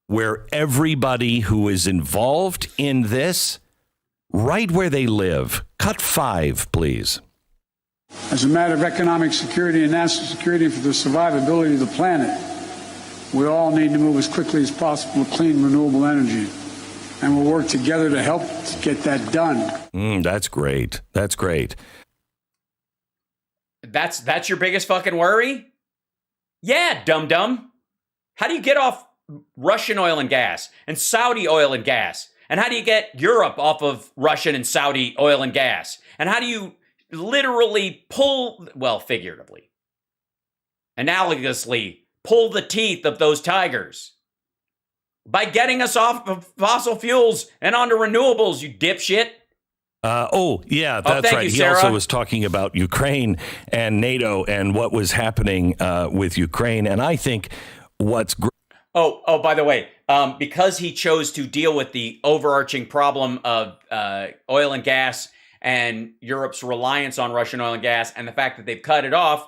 where everybody who is involved in this, right where they live. Cut 5, please. As a matter of economic security and national security for the survivability of the planet, we all need to move as quickly as possible to clean renewable energy. And we'll work together to help to get that done. That's great. That's great. That's your biggest fucking worry? Yeah, dum-dum. How do you get off Russian oil and gas and Saudi oil and gas? And how do you get Europe off of Russian and Saudi oil and gas? And how do you literally pull, well, figuratively, analogously, pull the teeth of those tigers? By getting us off of fossil fuels and onto renewables, you dipshit. That's right. You, he Sarah. also was talking about Ukraine and NATO and what was happening with Ukraine. And I think what's great. By the way, because he chose to deal with the overarching problem of oil and gas and Europe's reliance on Russian oil and gas and the fact that they've cut it off,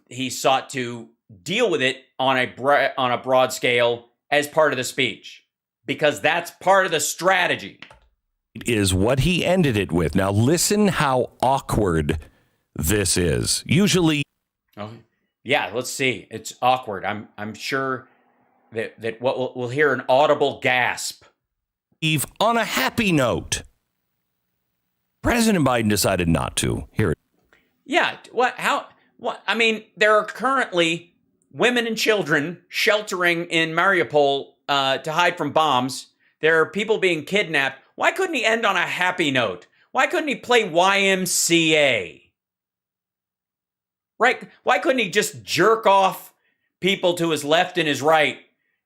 he sought to deal with it on a broad scale as part of the speech, because that's part of the strategy. Is what he ended it with. Now, listen how awkward this is. Usually. Oh, yeah, let's see. It's awkward. I'm sure that what we'll hear an audible gasp. Eve, on a happy note, President Biden decided not to. Hear it. Yeah. What? I mean, there are currently women and children sheltering in Mariupol to hide from bombs. There are people being kidnapped. Why couldn't he end on a happy note? Why couldn't he play YMCA? Right? Why couldn't he just jerk off people to his left and his right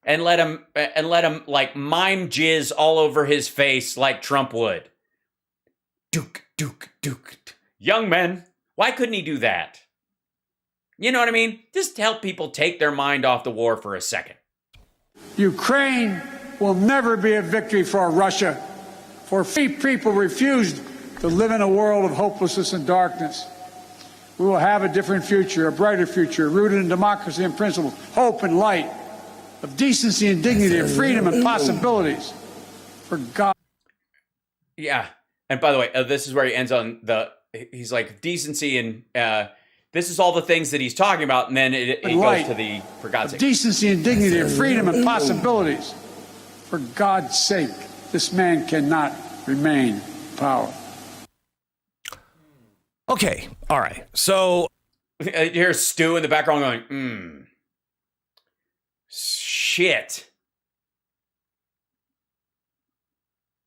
and let him like mime jizz all over his face like Trump would? Duke, Duke, Duke. Young men, why couldn't he do that? You know what I mean? Just help people take their mind off the war for a second. Ukraine will never be a victory for Russia, for free people refused to live in a world of hopelessness and darkness. We will have a different future, a brighter future, rooted in democracy and principles, hope and light, of decency and dignity, of freedom and possibilities. For God. Yeah. And by the way, this is where he ends on he's like, decency and, this is all the things that he's talking about, and then it goes to the, for God's sake. Decency and dignity, of freedom and possibilities. For God's sake, this man cannot remain in power. Okay, all right. So here's Stu in the background going, shit.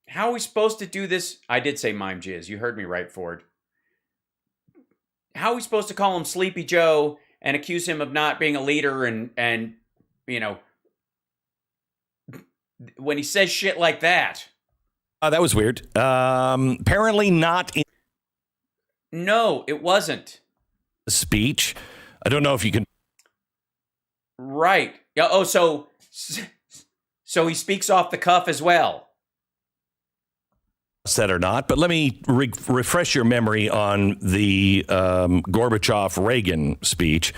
How are we supposed to do this? I did say mime jizz. You heard me right, Ford. How are we supposed to call him Sleepy Joe and accuse him of not being a leader and you know, when he says shit like that? That was weird. Apparently not in No, it wasn't. the speech. I don't know if you can. Right. Yeah. Oh, so he speaks off the cuff as well. Said or not, but let me refresh your memory on the Gorbachev-Reagan speech.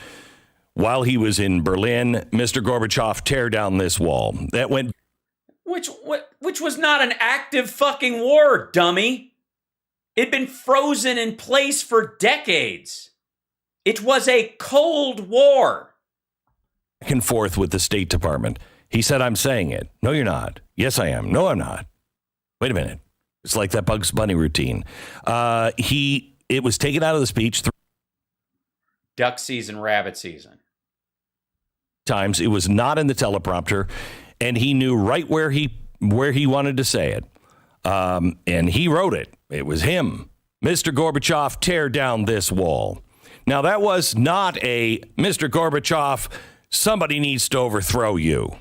While he was in Berlin, Mr. Gorbachev, tear down this wall. That went... Which was not an active fucking war, dummy. It'd been frozen in place for decades. It was a Cold War. Back and forth with the State Department. He said, I'm saying it. No, you're not. Yes, I am. No, I'm not. Wait a minute. It's like that Bugs Bunny routine. It was taken out of the speech duck season, rabbit season. Times. It was not in the teleprompter, and he knew right where he wanted to say it. And he wrote it. It was him. Mr. Gorbachev, tear down this wall. Now, that was not a Mr. Gorbachev, somebody needs to overthrow you.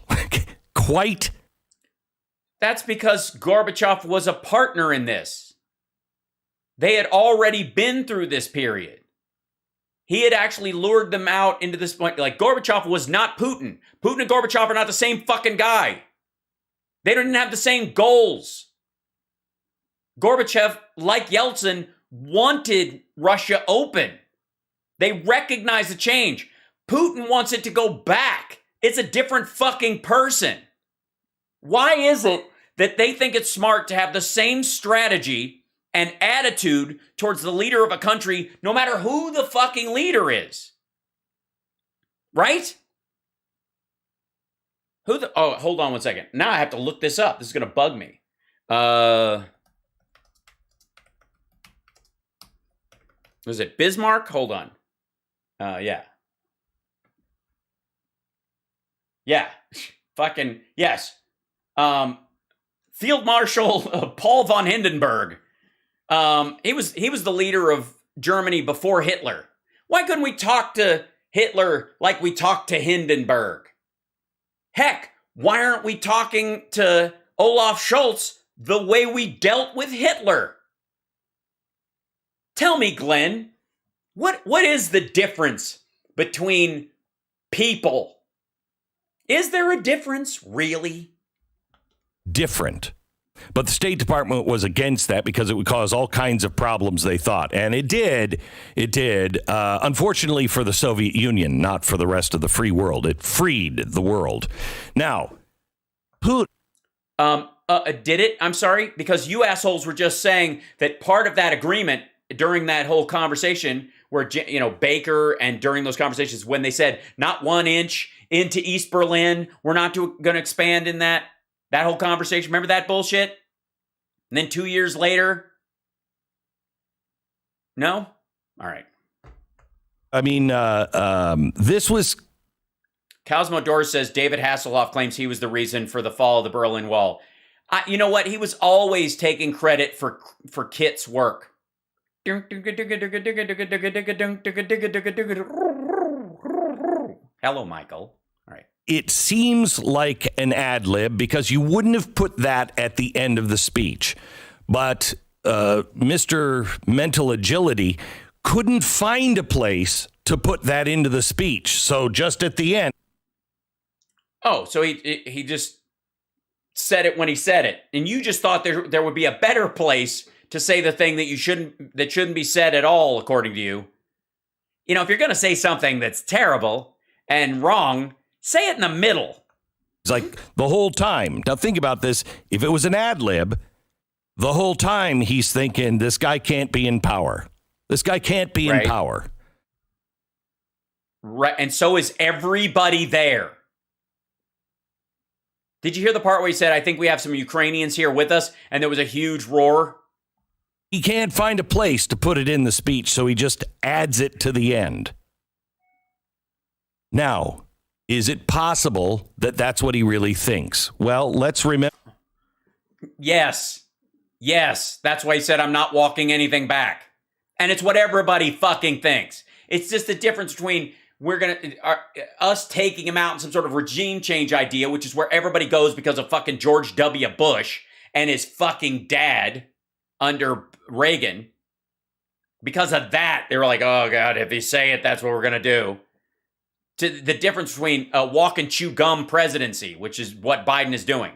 Quite. That's because Gorbachev was a partner in this. They had already been through this period. He had actually lured them out into this point. Like, Gorbachev was not Putin. Putin and Gorbachev are not the same fucking guy. They didn't have the same goals. Gorbachev, like Yeltsin, wanted Russia open. They recognized the change. Putin wants it to go back. It's a different fucking person. Why is it that they think it's smart to have the same strategy and attitude towards the leader of a country, no matter who the fucking leader is? Right? Oh, hold on one second. Now I have to look this up. This is going to bug me. Was it Bismarck? Hold on. Yeah. Yeah. Fucking, yes. Field Marshal Paul von Hindenburg. He was the leader of Germany before Hitler. Why couldn't we talk to Hitler like we talked to Hindenburg? Heck, why aren't we talking to Olaf Scholz the way we dealt with Hitler? Tell me, Glenn, what is the difference between people? Is there a difference, really? Different. But the State Department was against that because it would cause all kinds of problems, they thought. And it did. It did. Unfortunately for the Soviet Union, not for the rest of the free world. It freed the world. Now, Putin... did it? I'm sorry? Because you assholes were just saying that part of that agreement during that whole conversation where, you know, Baker and during those conversations when they said not 1 inch into East Berlin, we're not going to expand in that whole conversation. Remember that bullshit? And then 2 years later? No? All right. I mean, this was... Cosmodor says David Hasselhoff claims he was the reason for the fall of the Berlin Wall. You know what? He was always taking credit for Kit's work. Hello, Michael. All right. It seems like an ad lib because you wouldn't have put that at the end of the speech. But Mr. Mental Agility couldn't find a place to put that into the speech. So just at the end. Oh, so he just said it when he said it. And you just thought there would be a better place to say the thing that shouldn't be said at all, according to you. You know, if you're going to say something that's terrible and wrong, say it in the middle. It's like the whole time. Now think about this. If it was an ad lib, the whole time he's thinking, this guy can't be in power. This guy can't be in power. Right. And so is everybody there. Did you hear the part where he said, I think we have some Ukrainians here with us, and there was a huge roar? He can't find a place to put it in the speech, so he just adds it to the end. Now, is it possible that that's what he really thinks? Well, let's remember. Yes. Yes. That's why he said, I'm not walking anything back. And it's what everybody fucking thinks. It's just the difference between us taking him out in some sort of regime change idea, which is where everybody goes because of fucking George W. Bush and his fucking dad under Reagan. Because of that, they were like, oh God, if you say it, that's what we're going to do. To the difference between a walk and chew gum presidency, which is what Biden is doing.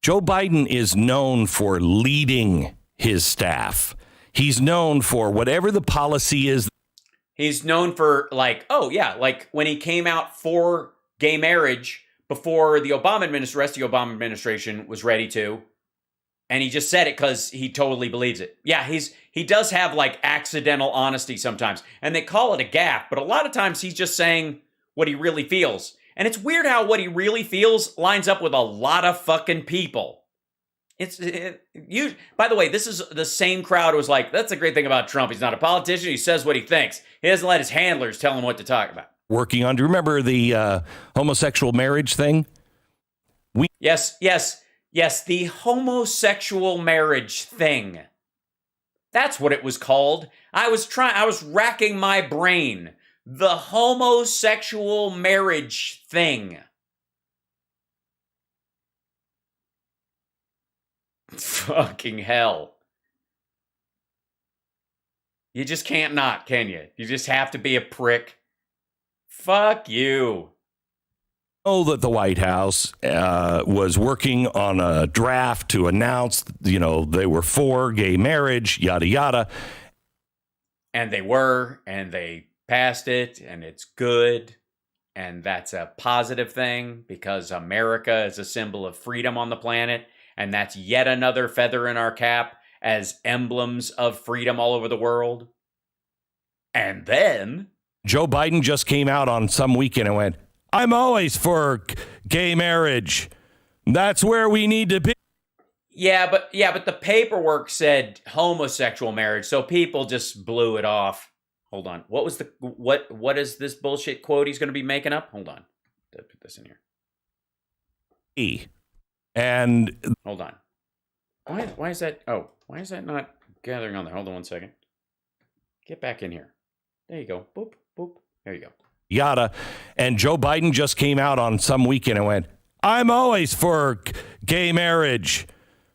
Joe Biden is known for leading his staff. He's known for whatever the policy is. He's known for like when he came out for gay marriage before the rest of the Obama administration was ready to. And he just said it because he totally believes it. Yeah, he does have like accidental honesty sometimes. And they call it a gaffe, but a lot of times he's just saying what he really feels. And it's weird how what he really feels lines up with a lot of fucking people. By the way, this is the same crowd who was like, that's the great thing about Trump. He's not a politician. He says what he thinks. He doesn't let his handlers tell him what to talk about. Working on, do you remember the homosexual marriage thing? Yes, the homosexual marriage thing. That's what it was called. I was racking my brain. The homosexual marriage thing. Fucking hell. You just can't not, can you? You just have to be a prick. Fuck you. know that the White House was working on a draft to announce, they were for gay marriage, yada, yada. And they passed it, and it's good. And that's a positive thing because America is a symbol of freedom on the planet. And that's yet another feather in our cap as emblems of freedom all over the world. And then Joe Biden just came out on some weekend and went, I'm always for gay marriage. That's where we need to be. Yeah, but the paperwork said homosexual marriage, so people just blew it off. Hold on. What is this bullshit quote he's going to be making up? Hold on. Put this in here. And hold on. Why is that? Oh, why is that not gathering on there? Hold on 1 second. Get back in here. There you go. Boop, boop. There you go. Yada. And Joe Biden just came out on some weekend and went, I'm always for gay marriage.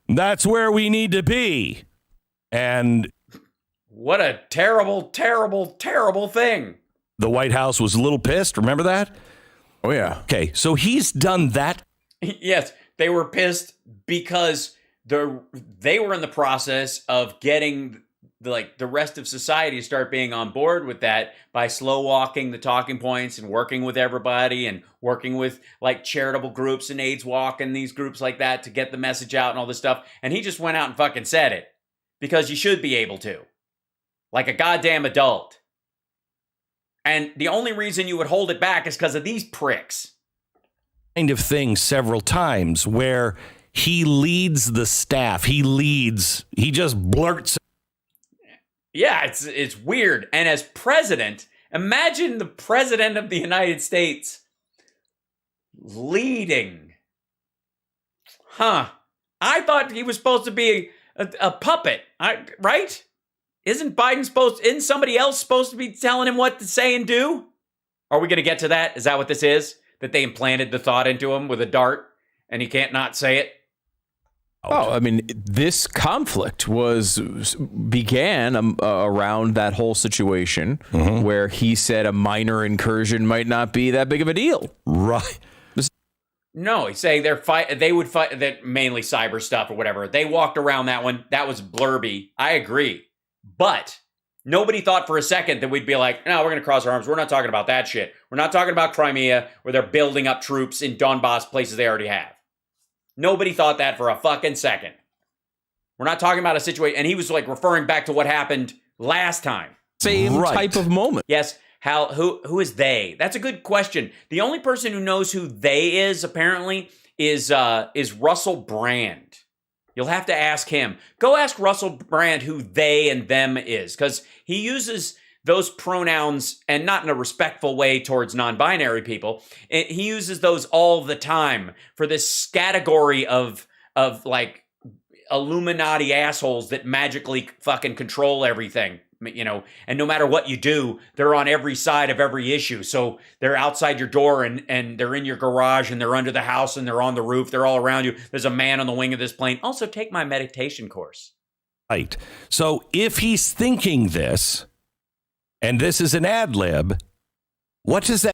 That's where we need to be. And what a terrible, terrible, terrible thing. The White House was a little pissed. Remember that? Oh, yeah. Okay, so he's done that. Yes, they were pissed because they were in the process of getting the rest of society to start being on board with that by slow walking the talking points and working with everybody and working with charitable groups and AIDS Walk and these groups like that to get the message out and all this stuff. And he just went out and fucking said it because you should be able to, like a goddamn adult. And the only reason you would hold it back is because of these pricks. Kind of thing several times where he leads the staff. He just blurts. Yeah, it's weird. And as president, imagine the president of the United States leading. I thought he was supposed to be a puppet, right? Isn't somebody else supposed to be telling him what to say and do? Are we going to get to that? Is that what this is? That they implanted the thought into him with a dart and he can't not say it? Oh, I mean, this conflict began around that whole situation where he said a minor incursion might not be that big of a deal. Right. No, he's saying they would fight that mainly cyber stuff or whatever. They walked around that one. That was blurby. I agree. But nobody thought for a second that we'd be like, no, we're going to cross our arms. We're not talking about that shit. We're not talking about Crimea where they're building up troops in Donbass, places they already have. Nobody thought that for a fucking second. We're not talking about a situation. And he was referring back to what happened last time. Same type of moment. Yes. Hal, who is they? That's a good question. The only person who knows who they is, apparently, is Russell Brand. You'll have to ask him. Go ask Russell Brand who they and them is, because he uses those pronouns, and not in a respectful way towards non-binary people. He uses those all the time for this category of Illuminati assholes that magically fucking control everything, and no matter what you do, they're on every side of every issue. So they're outside your door and they're in your garage and they're under the house and they're on the roof. They're all around you. There's a man on the wing of this plane. Also, take my meditation course. Right. So if he's thinking this, and this is an ad lib, what does that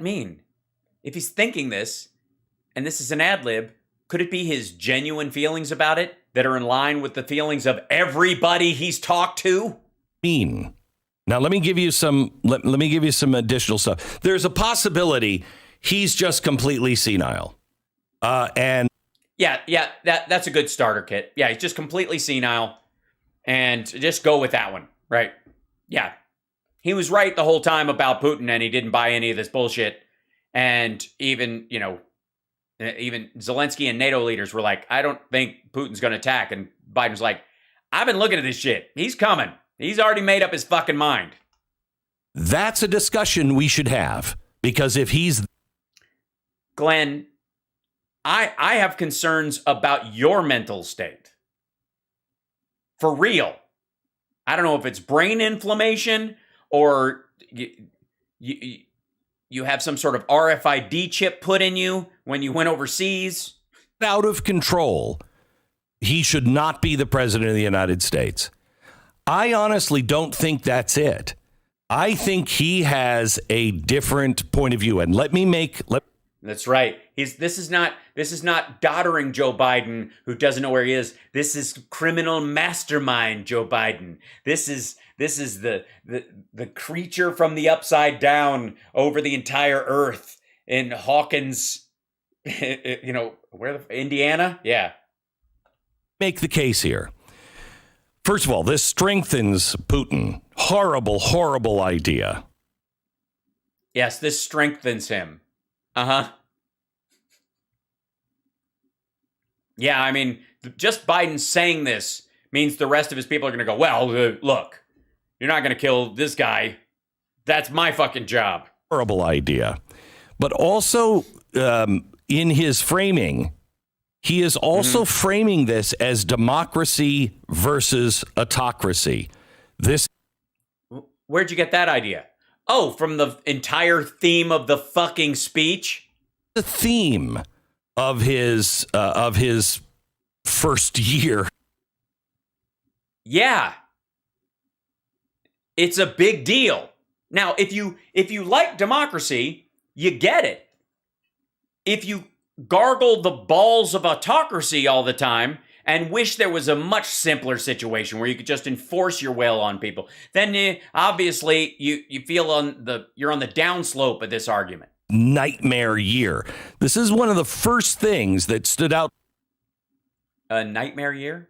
mean? If he's thinking this, and this is an ad lib, could it be his genuine feelings about it that are in line with the feelings of everybody he's talked to? Now let me give you some. Let me give you some additional stuff. There's a possibility he's just completely senile, and that's a good starter kit. Yeah, he's just completely senile, and just go with that one. Right. Yeah. He was right the whole time about Putin and he didn't buy any of this bullshit. And even Zelensky and NATO leaders were like, I don't think Putin's going to attack. And Biden's like, I've been looking at this shit. He's coming. He's already made up his fucking mind. That's a discussion we should have, because if he's... Glenn, I have concerns about your mental state. For real. I don't know if it's brain inflammation or you have some sort of RFID chip put in you when you went overseas. Out of control. He should not be the president of the United States. I honestly don't think that's it. I think he has a different point of view. And That's right. This is not doddering Joe Biden who doesn't know where he is. This is criminal mastermind Joe Biden. This is the creature from the upside down over the entire earth in Hawkins, Indiana? Yeah. Make the case here. First of all, this strengthens Putin. Horrible, horrible idea. Yes, this strengthens him. Uh-huh. Yeah, I mean, just Biden saying this means the rest of his people are going to go, well, look, you're not going to kill this guy. That's my fucking job. Horrible idea. But also, in his framing, he is also framing this as democracy versus autocracy. Where'd you get that idea? Oh, from the entire theme of the fucking speech? The theme of his first year. Yeah. It's a big deal. Now, if you like democracy, you get it. If you gargle the balls of autocracy all the time and wish there was a much simpler situation where you could just enforce your will on people, then obviously you feel you're on the downslope of this argument. Nightmare year. This is one of the first things that stood out. A nightmare year?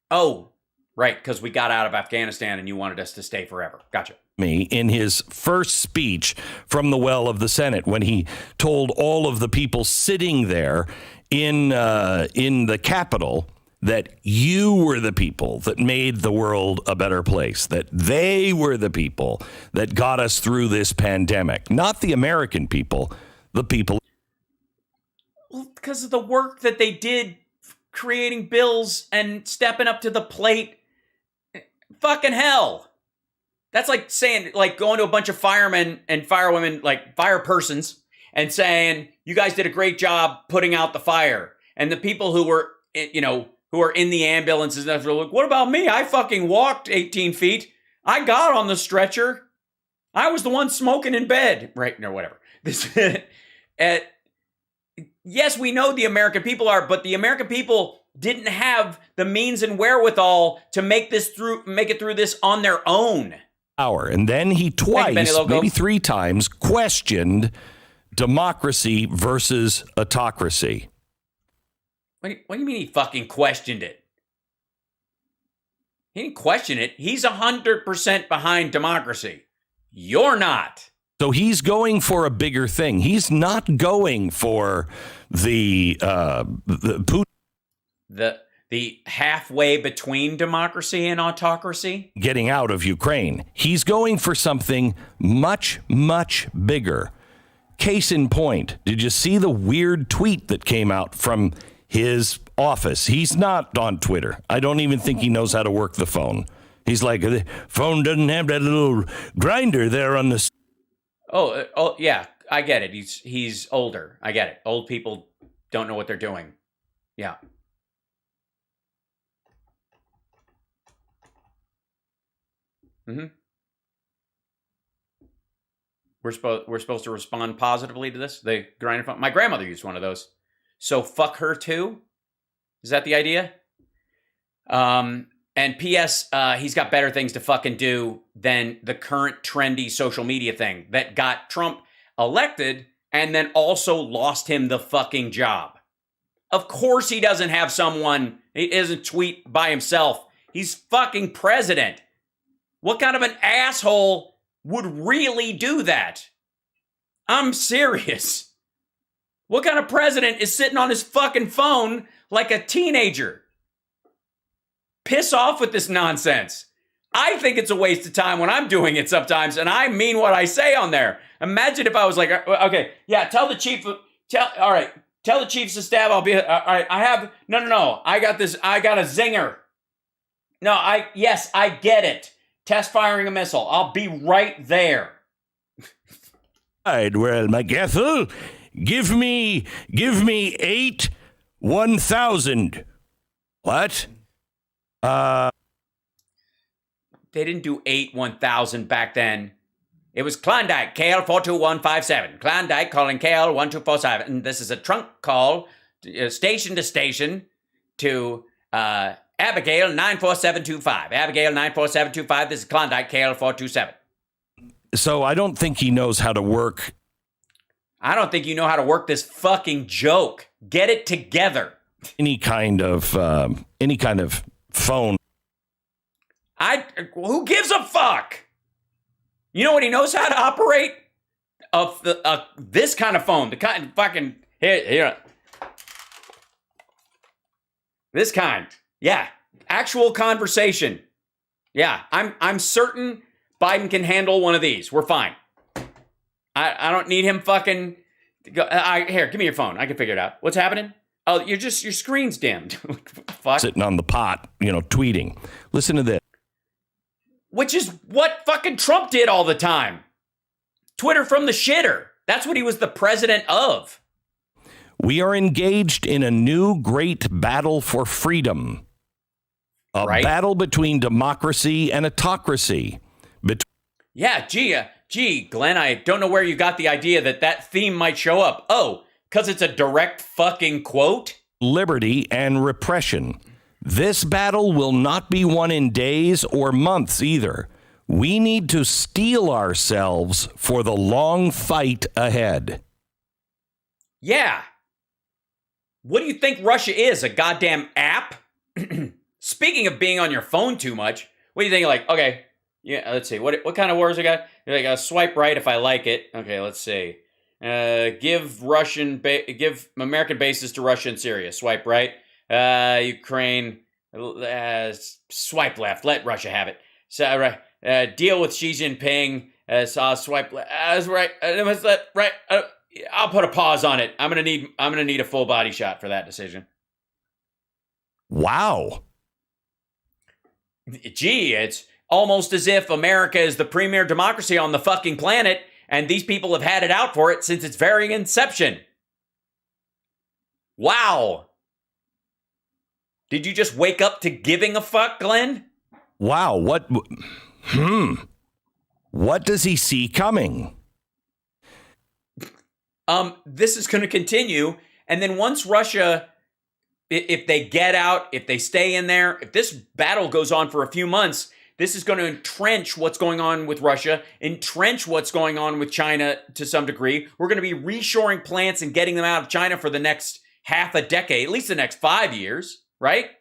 Oh, right, because we got out of Afghanistan and you wanted us to stay forever. Gotcha. Me in his first speech from the well of the Senate, when he told all of the people sitting there in the Capitol that you were the people that made the world a better place, that they were the people that got us through this pandemic, not the American people, the people. Well, because of the work that they did creating bills and stepping up to the plate. Fucking hell. That's like saying, like going to a bunch of firemen and firewomen, like fire persons, and saying, you guys did a great job putting out the fire. And the people who were, who are in the ambulances, and they're like, what about me? I fucking walked 18 feet. I got on the stretcher. I was the one smoking in bed. Right, or whatever. Yes, we know the American people are, but the American people didn't have the means and wherewithal to make it through this on their own. And then he twice, maybe three times, questioned democracy versus autocracy. What do you mean he fucking questioned it? He didn't question it. He's 100% behind democracy. You're not. So he's going for a bigger thing. He's not going for the Putin. The halfway between democracy and autocracy? Getting out of Ukraine. He's going for something much, much bigger. Case in point, did you see the weird tweet that came out from his office? He's not on Twitter. I don't even think he knows how to work the phone. He's like, the phone doesn't have that little grinder there on the... Oh, yeah, I get it. He's older. I get it. Old people don't know what they're doing. Yeah. Mm-hmm. We're supposed to respond positively to this. The grinder phone. My grandmother used one of those. So fuck her too. Is that the idea? And P.S. He's got better things to fucking do than the current trendy social media thing that got Trump elected and then also lost him the fucking job. Of course he doesn't have someone. He doesn't tweet by himself. He's fucking president. What kind of an asshole would really do that? I'm serious. What kind of president is sitting on his fucking phone like a teenager? Piss off with this nonsense. I think it's a waste of time when I'm doing it sometimes, and I mean what I say on there. Imagine if I was like, okay, yeah, tell the chief of staff I'll be, all right, no, I got this, I got a zinger. Yes, I get it. Test firing a missile. I'll be right there. Right, well, my gaffel, give me 8 1,000. What? didn't do 8-1000 back then. It was Klondike, KL 42157. Klondike calling KL 1247. And this is a trunk call, station to station, to Abigail 94725. Abigail 94725. This is Klondike, KL 427. So I don't think he knows how to work. I don't think you know how to work this fucking joke. Get it together. Any kind of phone. Who gives a fuck? You know what he knows how to operate? This kind of phone. The kind fucking here. This kind. Yeah. Actual conversation. Yeah. I'm certain Biden can handle one of these. We're fine. I don't need him fucking here, give me your phone. I can figure it out. What's happening? Oh, your screen's dimmed. Fuck. Sitting on the pot, tweeting. Listen to this. Which is what fucking Trump did all the time. Twitter from the shitter. That's what he was the president of. We are engaged in a new great battle for freedom. A battle between democracy and autocracy. Yeah, gee, Glenn, I don't know where you got the idea that theme might show up. Oh, because it's a direct fucking quote? Liberty and repression. This battle will not be won in days or months either. We need to steel ourselves for the long fight ahead. Yeah. What do you think Russia is? A goddamn app? Speaking of being on your phone too much, what do you think? Like, okay, yeah, let's see. What kind of words I got? Like, swipe right if I like it. Okay, let's see. Give American bases to Russia and Syria. Swipe right. Ukraine, swipe left. Let Russia have it. So deal with Xi Jinping. Swipe left. Right. Right. I'll put a pause on it. I'm gonna need a full body shot for that decision. Wow. Gee, it's almost as if America is the premier democracy on the fucking planet, and these people have had it out for it since its very inception. Wow. Did you just wake up to giving a fuck, Glenn? Wow, what does he see coming? This is going to continue, and then once Russia, if they get out, if they stay in there, if this battle goes on for a few months, this is going to entrench what's going on with Russia, entrench what's going on with China to some degree. We're going to be reshoring plants and getting them out of China for the next half a decade, at least the next 5 years, right?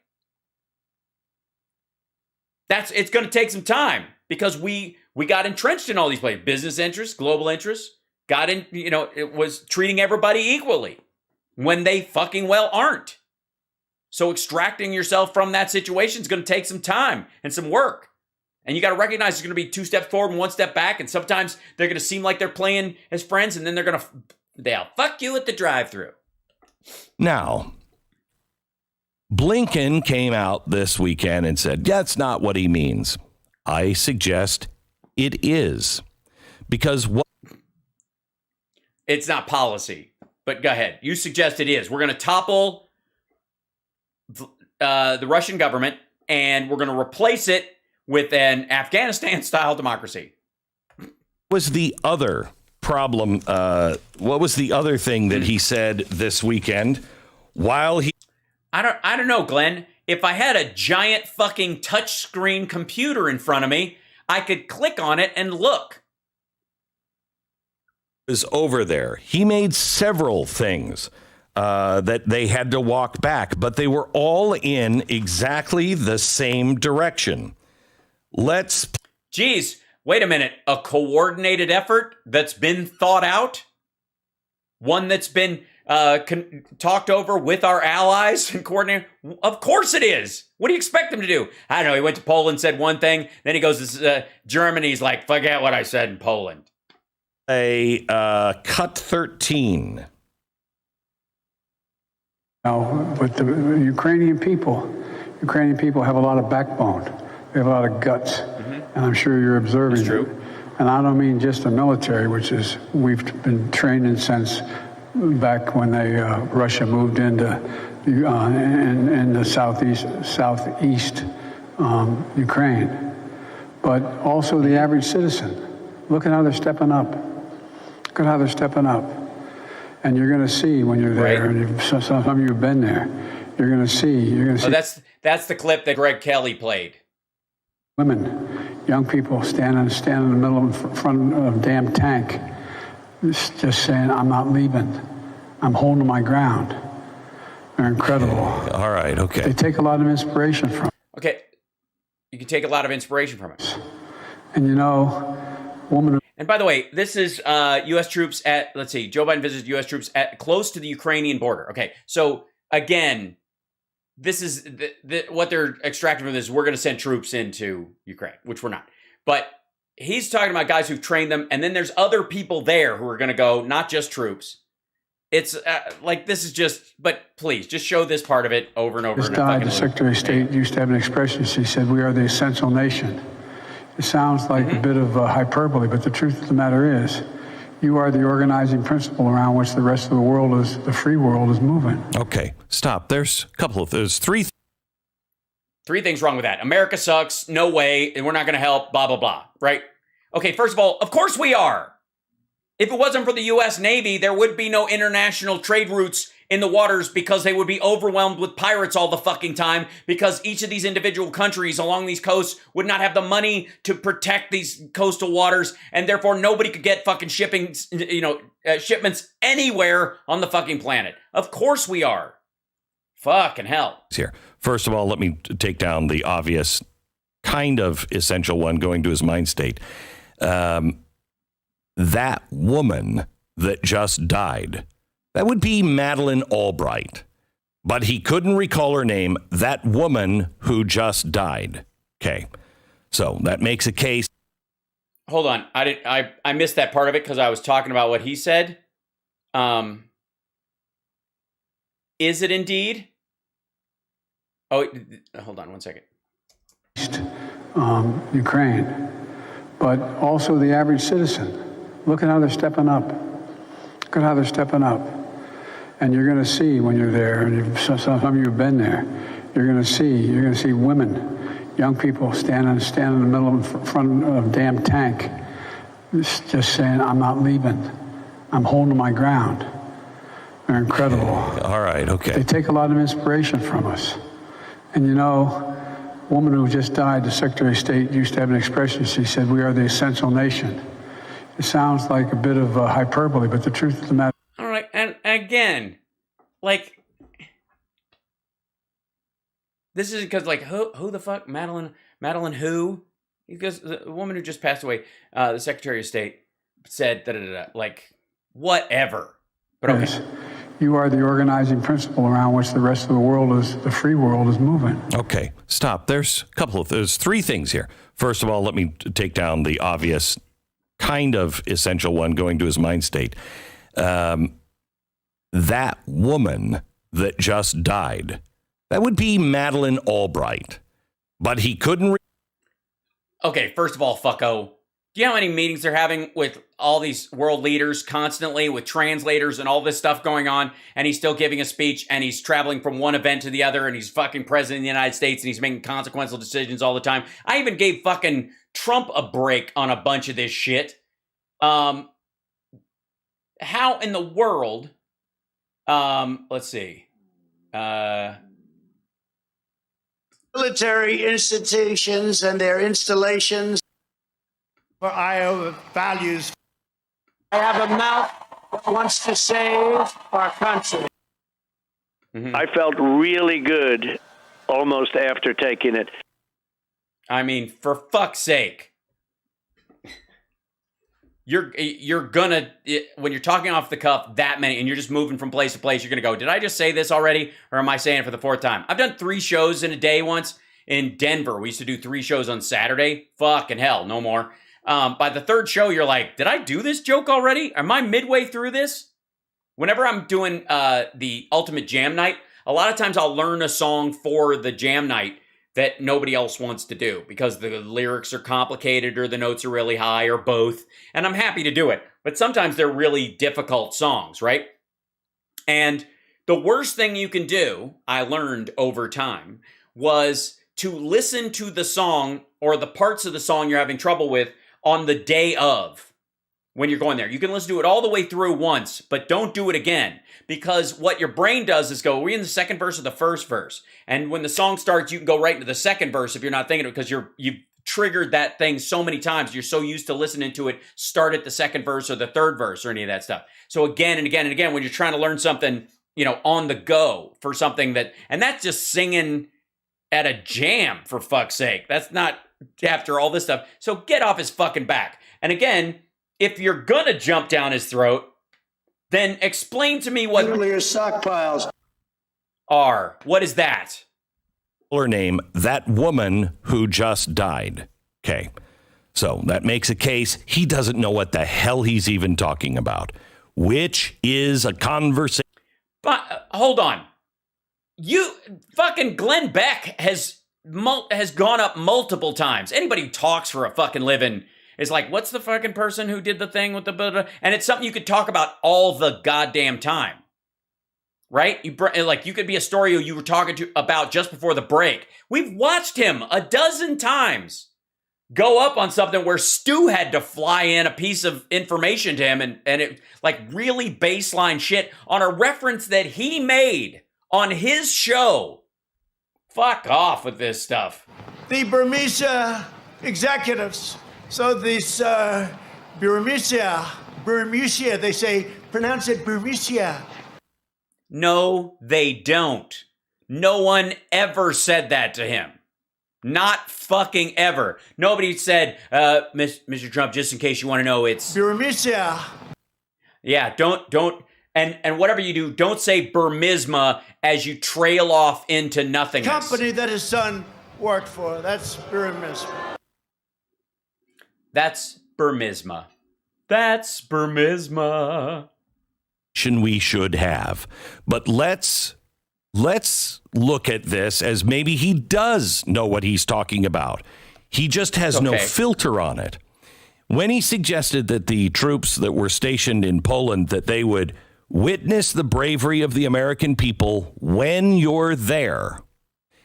It's going to take some time because we got entrenched in all these places. Business interests, global interests, got in, it was treating everybody equally when they fucking well aren't. So extracting yourself from that situation is going to take some time and some work. And you got to recognize there's going to be 2 steps forward and 1 step back. And sometimes they're going to seem like they're playing as friends, and then they'll fuck you at the drive-thru. Now, Blinken came out this weekend and said, that's not what he means. I suggest it is. Because what? It's not policy, but go ahead. You suggest it is. We're going to topple the Russian government, and we're going to replace it with an Afghanistan-style democracy. Was the other problem? What was the other thing that he said this weekend? I don't know, Glenn. If I had a giant fucking touchscreen computer in front of me, I could click on it and look. Was over there. He made several things that they had to walk back, but they were all in exactly the same direction. Geez, wait a minute. A coordinated effort that's been thought out? One that's been talked over with our allies and coordinated? Of course it is. What do you expect him to do? I don't know. He went to Poland, said one thing. Then he goes to Germany. He's like, forget what I said in Poland. Cut 13. Now, but the Ukrainian people have a lot of backbone. They have a lot of guts. And I'm sure you're observing That's true. it. And I don't mean just the military, which is we've been trained in since back when Russia moved into in the southeast Ukraine. but also the average citizen. Look at how they're stepping up. Look at how they're stepping up. And you're going to see when you're there, and some of you have been there, you're going to see. Oh, that's the clip that Greg Kelly played. Women, young people standing in the middle of front of a damn tank, just saying, I'm not leaving. I'm holding my ground. They're incredible. All right, okay. They take a lot of inspiration from. Okay, you can take a lot of inspiration from it. And you know, woman. And by the way, this is U.S. troops at, let's see, Joe Biden visits U.S. troops at close to the Ukrainian border. Okay, so again, this is what they're extracting from this. We're going to send troops into Ukraine, which we're not. But he's talking about guys who've trained them, and then there's other people there who are going to go, not just troops. It's like, this is just, but please, just show this part of it over and over. Just died. The Secretary of State used to have an expression. She said, we are the essential nation. It sounds like a bit of hyperbole, but the truth of the matter is, you are the organizing principle around which the rest of the world is, the free world is moving. Okay, stop. There's three things wrong with that. America sucks, no way, and we're not going to help, blah, blah, blah, right? Okay, first of all, of course we are. If it wasn't for the U.S. Navy, there would be no international trade routes in the waters because they would be overwhelmed with pirates all the fucking time, because each of these individual countries along these coasts would not have the money to protect these coastal waters, and therefore nobody could get fucking shipments anywhere on the fucking planet. Of course we are. Fucking hell. Here. First of all, let me take down the obvious kind of essential one going to his mind state. That woman that just died, that would be Madeleine Albright. But he couldn't recall her name, that woman who just died. Okay. So that makes a case. Hold on. I missed that part of it because I was talking about what he said. Is it indeed? Oh, hold on one second. Ukraine, but also the average citizen. Look at how they're stepping up. Look at how they're stepping up. And you're going to see when you're there, and some of you have been there, you're going to see women, young people standing in the middle of front of a damn tank, just saying, I'm not leaving. I'm holding my ground. They're incredible. All right, okay. They take a lot of inspiration from us. And you know, a woman who just died, the Secretary of State used to have an expression. She said, we are the essential nation. It sounds like a bit of hyperbole, but the truth of the matter. All right, and again, like, this is because, like, who the fuck, Madeleine who? Because the woman who just passed away, the Secretary of State said like, whatever. But okay. Yes. You are the organizing principle around which the rest of the world is, the free world is moving. Okay, stop. There's three things here. First of all, let me take down the obvious kind of essential one going to his mind state. That woman that just died, that would be Madeleine Albright. But he couldn't. Okay, first of all, fucko. Do you know how many meetings they're having with all these world leaders constantly with translators and all this stuff going on? And he's still giving a speech and he's traveling from one event to the other and he's fucking president of the United States and he's making consequential decisions all the time. I even gave fucking Trump a break on a bunch of this shit. How in the world, let's see. Military institutions and their installations. For Iowa values. I have a mouth that wants to save our country. Mm-hmm. I felt really good almost after taking it. I mean, for fuck's sake. You're gonna, when you're talking off the cuff that many, and you're just moving from place to place, you're gonna go, did I just say this already? Or am I saying it for the fourth time? I've done 3 shows in a day once in Denver. We used to do 3 shows on Saturday. Fucking hell, no more. By the 3rd show, you're like, did I do this joke already? Am I midway through this? Whenever I'm doing the Ultimate Jam Night, a lot of times I'll learn a song for the jam night that nobody else wants to do because the lyrics are complicated or the notes are really high or both. And I'm happy to do it. But sometimes they're really difficult songs, right? And the worst thing you can do, I learned over time, was to listen to the song or the parts of the song you're having trouble with on the day of when you're going there. You can listen to it all the way through once, but don't do it again. Because what your brain does is go, are we in the second verse or the first verse? And when the song starts, you can go right into the second verse if you're not thinking of it, because you've triggered that thing so many times. You're so used to listening to it start at the second verse or the third verse or any of that stuff. So again and again and again, when you're trying to learn something, on the go for something and that's just singing at a jam, for fuck's sake. That's not after all this stuff. So get off his fucking back. And again, if you're gonna jump down his throat, then explain to me what your sock piles are. What is that? Her name, that woman who just died. Okay. So that makes a case. He doesn't know what the hell he's even talking about, which is a conversation. But hold on. Fucking Glenn Beck has gone up multiple times. Anybody who talks for a fucking living is like, what's the fucking person who did the thing with the blah, blah? And it's something you could talk about all the goddamn time. Right? You could be a story you were talking about just before the break. We've watched him a dozen times go up on something where Stu had to fly in a piece of information to him and it like really baseline shit on a reference that he made on his show. Fuck off with this stuff. The Burmese executives. So this Burmese, they say, pronounce it Burmese. No, they don't. No one ever said that to him. Not fucking ever. Nobody said, Mr. Trump, just in case you want to know, it's Burmese. Yeah, don't, and whatever you do, don't say Burmisma as you trail off into nothingness. Company that his son worked for, that's Burmese. That's Burmisma. That's Burmisma. We should have. But let's look at this as maybe he does know what he's talking about. He just has no filter on it. When he suggested that the troops that were stationed in Poland, that they would witness the bravery of the American people when you're there,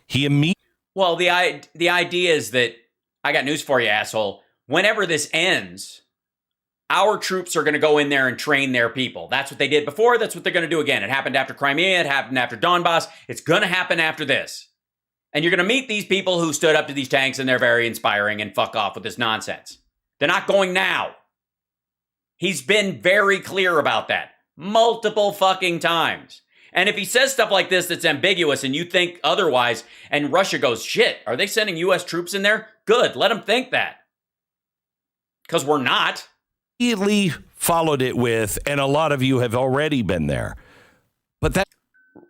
he immediately... Well, the idea is that, I got news for you, asshole. Whenever this ends, our troops are going to go in there and train their people. That's what they did before. That's what they're going to do again. It happened after Crimea. It happened after Donbass. It's going to happen after this. And you're going to meet these people who stood up to these tanks and they're very inspiring and fuck off with this nonsense. They're not going now. He's been very clear about that multiple fucking times. And if he says stuff like this that's ambiguous and you think otherwise, and Russia goes, shit, are they sending U.S. troops in there? Good, let them think that. Because we're not. Immediately followed it with, and a lot of you have already been there. But that...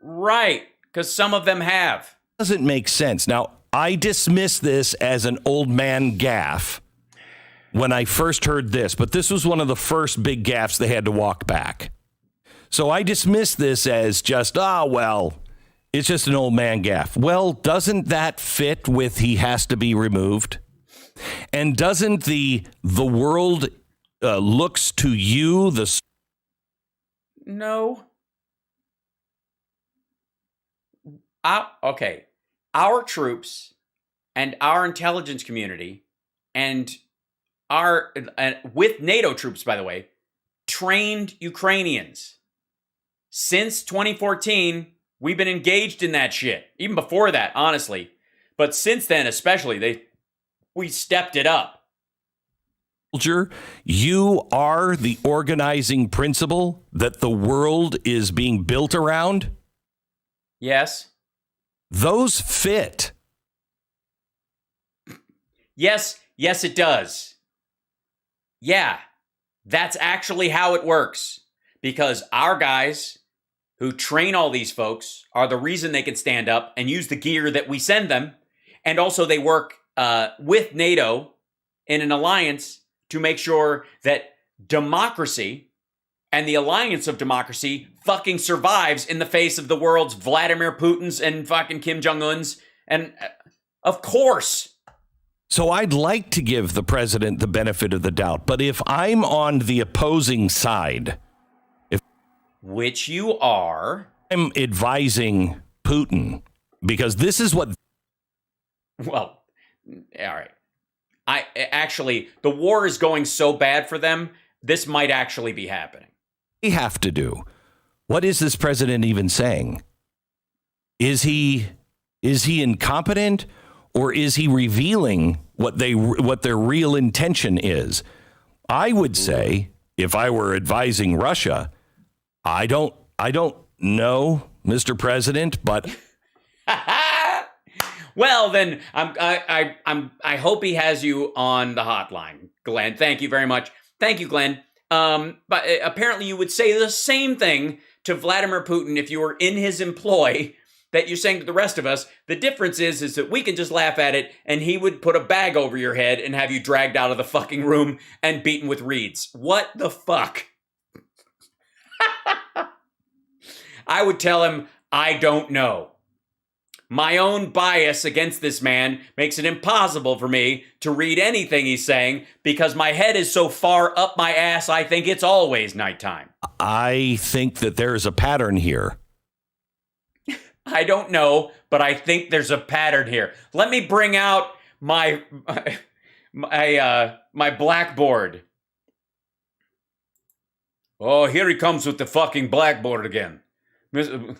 Right, because some of them have. Doesn't make sense. Now, I dismiss this as an old man gaffe when I first heard this, but this was one of the first big gaffes they had to walk back. So I dismiss this as just, it's just an old man gaffe. Well, doesn't that fit with he has to be removed? And doesn't the world looks to you the... No. Okay. Our troops and our intelligence community and with NATO troops, by the way, trained Ukrainians. Since 2014, we've been engaged in that shit. Even before that, honestly. But since then, especially, we stepped it up. You are the organizing principle that the world is being built around? Yes. Those fit. Yes, it does. Yeah, that's actually how it works. Because our guys who train all these folks are the reason they can stand up and use the gear that we send them. And also they work with NATO in an alliance to make sure that democracy and the alliance of democracy fucking survives in the face of the world's Vladimir Putin's and fucking Kim Jong-un's. And of course. So I'd like to give the president the benefit of the doubt. But if I'm on the opposing side, which you are, I'm advising Putin because this is what. Well, all right. actually, the war is going so bad for them, this might actually be happening. We have to do. What is this president even saying? Is he incompetent, or is he revealing what their real intention is? I would say, if I were advising Russia, I don't know, Mr. President, but well, then I hope he has you on the hotline, Glenn. Thank you very much. Thank you, Glenn. But apparently you would say the same thing to Vladimir Putin if you were in his employ that you're saying to the rest of us. The difference is that we can just laugh at it, and he would put a bag over your head and have you dragged out of the fucking room and beaten with reeds. What the fuck? I would tell him, I don't know. My own bias against this man makes it impossible for me to read anything he's saying because my head is so far up my ass, I think it's always nighttime. I think that there is a pattern here. I don't know, but I think there's a pattern here. Let me bring out my blackboard. Oh, here he comes with the fucking blackboard again. Listen,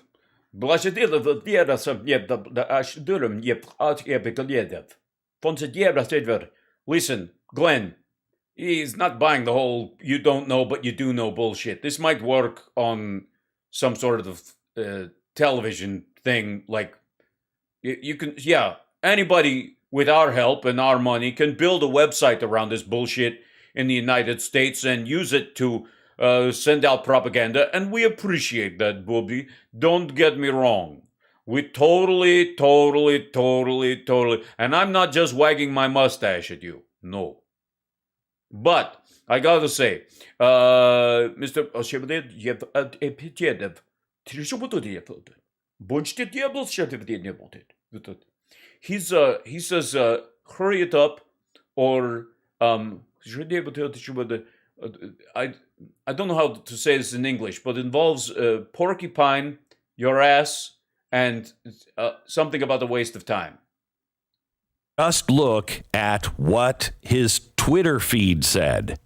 Glenn, he's not buying the whole you don't know but you do know bullshit. This might work on some sort of television thing, like you can, anybody with our help and our money can build a website around this bullshit in the United States and use it to send out propaganda, and we appreciate that, Bobby. Don't get me wrong. We totally, and I'm not just wagging my mustache at you. No. But, I gotta say, Mr. He says, hurry it up, or, I don't know how to say this in English, but it involves porcupine, your ass, and something about a waste of time. Just look at what his Twitter feed said.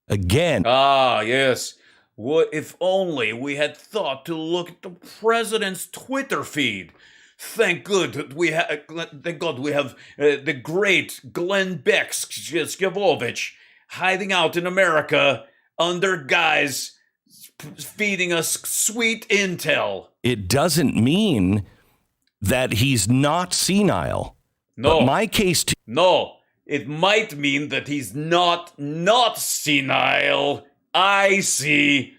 Again. Ah, yes. What if only we had thought to look at the president's Twitter feed? Thank God we have the great Glenn Beck-Skivovich hiding out in America under guise feeding us sweet intel. It doesn't mean that he's not senile. No. But my case No, it might mean that he's not senile. I see.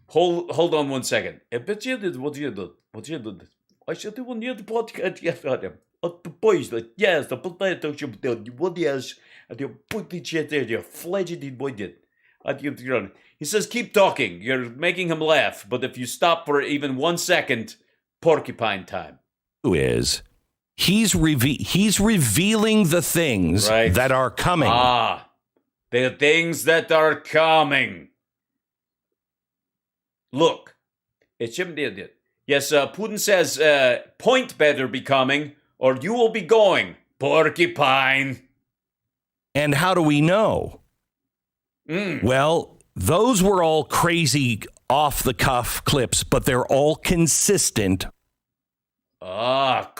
Hold on one second. What you did? I should do one year the podcast. Yes, the boys, yes, the potato chip, what yes, and you put the shit there, you fledged boy did. He says, keep talking. You're making him laugh, but if you stop for even 1 second, porcupine time. Is he's revealing the things that are coming. Ah, the things that are coming. Look, it shouldn't be it. Yes, Putin says, point better be coming, or you will be going, porcupine. And how do we know? Well, those were all crazy off-the-cuff clips, but they're all consistent. Ah,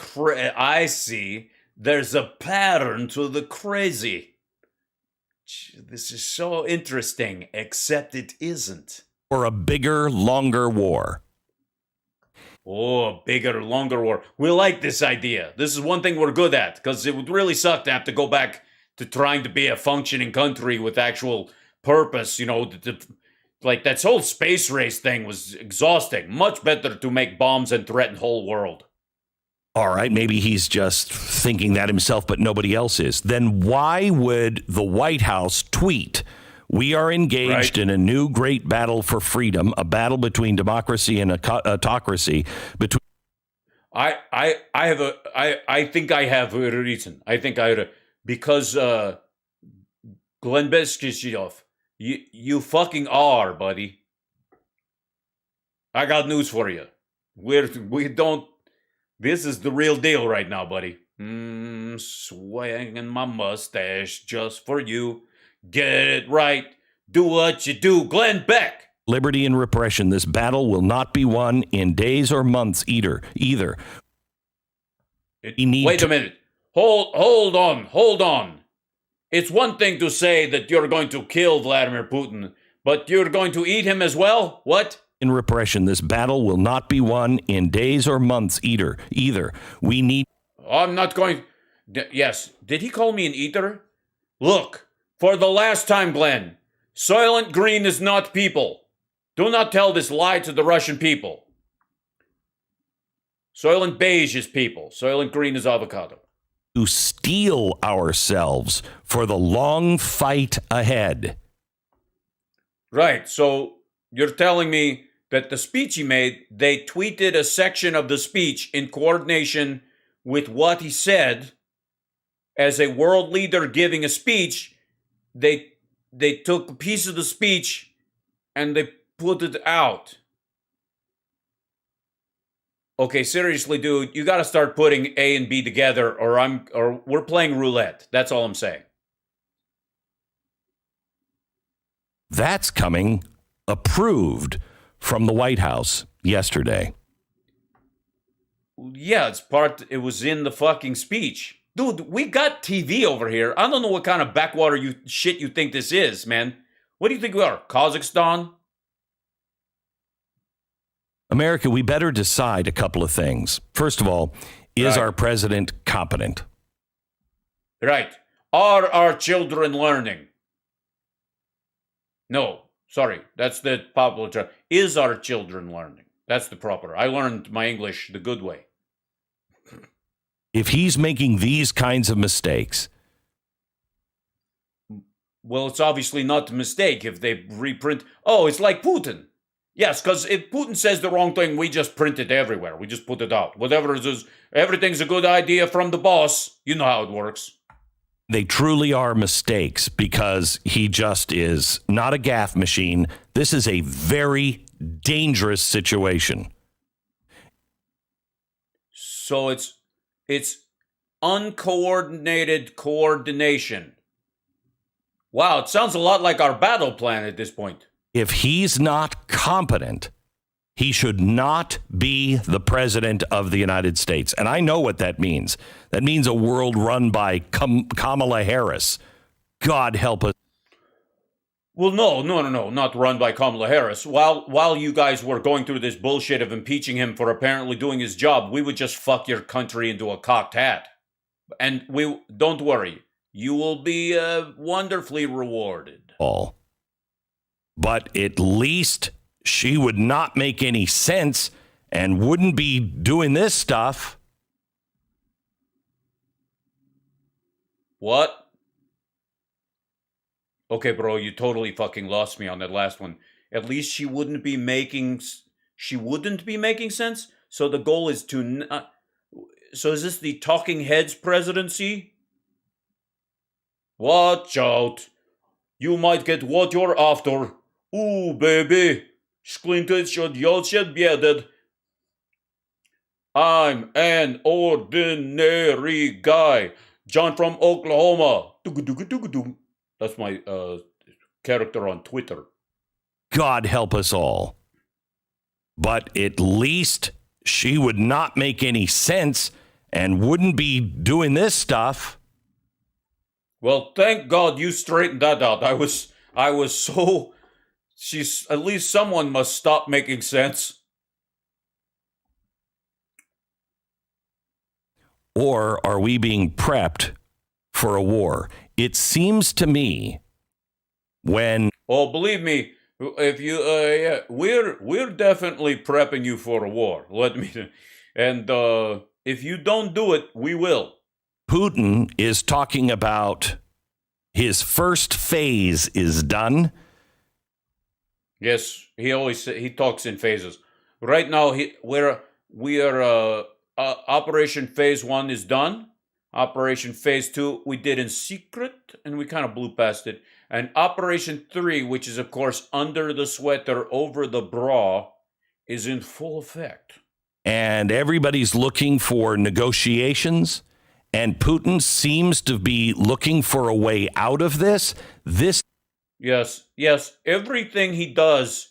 I see. There's a pattern to the crazy. This is so interesting, except it isn't. Or a bigger, longer war. Oh, a bigger, longer war. We like this idea. This is one thing we're good at, because it would really suck to have to go back to trying to be a functioning country with actual purpose. You know, like that whole space race thing was exhausting. Much better to make bombs and threaten the whole world. All right, maybe he's just thinking that himself, but nobody else is. Then why would the White House tweet, "We are engaged in a new great battle for freedom, a battle between democracy and autocracy"? I think I have a reason. I think because Glenn Beskishov, you fucking are, buddy. I got news for you. We don't. This is the real deal right now, buddy. I'm swinging my mustache just for you. Get it right. Do what you do. Glenn Beck. Liberty and repression. This battle will not be won in days or months either. Wait a minute. Hold on. It's one thing to say that you're going to kill Vladimir Putin, but you're going to eat him as well? What? In repression, this battle will not be won in days or months either. We need... I'm not going... Yes. Did he call me an eater? Look, for the last time, Glenn, Soylent Green is not people. Do not tell this lie to the Russian people. Soylent Beige is people. Soylent Green is avocado. To steel ourselves for the long fight ahead. Right. So you're telling me that the speech he made, they tweeted a section of the speech in coordination with what he said as a world leader giving a speech. They took a piece of the speech and they put it out. Okay, seriously, dude, you got to start putting A and B together, or we're playing roulette. That's all I'm saying. That's coming approved from the White House yesterday. Yeah, it was in the fucking speech. Dude, we got TV over here. I don't know what kind of backwater shit you think this is, man. What do you think we are, Kazakhstan? America, we better decide a couple of things. First of all, is our president competent? Right. Are our children learning? No, sorry. That's the popular term. Is our children learning? That's the proper. I learned my English the good way. If he's making these kinds of mistakes. Well, it's obviously not a mistake if they reprint. Oh, it's like Putin. Yes, because if Putin says the wrong thing, we just print it everywhere. We just put it out. Whatever it is, everything's a good idea from the boss. You know how it works. They truly are mistakes because he just is not a gaffe machine. This is a very dangerous situation. So it's uncoordinated coordination. Wow, it sounds a lot like our battle plan at this point. If he's not competent, he should not be the president of the United States. And I know what that means. That means a world run by Kamala Harris. God help us. Well, no, not run by Kamala Harris. While you guys were going through this bullshit of impeaching him for apparently doing his job, we would just fuck your country into a cocked hat. And don't worry, you will be wonderfully rewarded. But at least she would not make any sense and wouldn't be doing this stuff. What? Okay, bro, you totally fucking lost me on that last one. At least she wouldn't be making sense? So the goal is to... so is this the talking heads presidency? Watch out. You might get what you're after. Ooh, baby. Sklintet should y'all should be dead. I'm an ordinary guy. John from Oklahoma. That's my character on Twitter. God help us all. But at least she would not make any sense and wouldn't be doing this stuff. Well, thank God you straightened that out. I was so... at least someone must stop making sense. Or are we being prepped for a war? It seems to me when... Oh, believe me, if you... yeah, we're definitely prepping you for a war. Let me... And if you don't do it, we will. Putin is talking about his first phase is done. Yes, he talks in phases. Right now, we are Operation Phase 1 is done. Operation Phase 2 we did in secret, and we kind of blew past it. And Operation 3, which is of course under the sweater, over the bra, is in full effect. And everybody's looking for negotiations and Putin seems to be looking for a way out of this. Yes. Everything he does,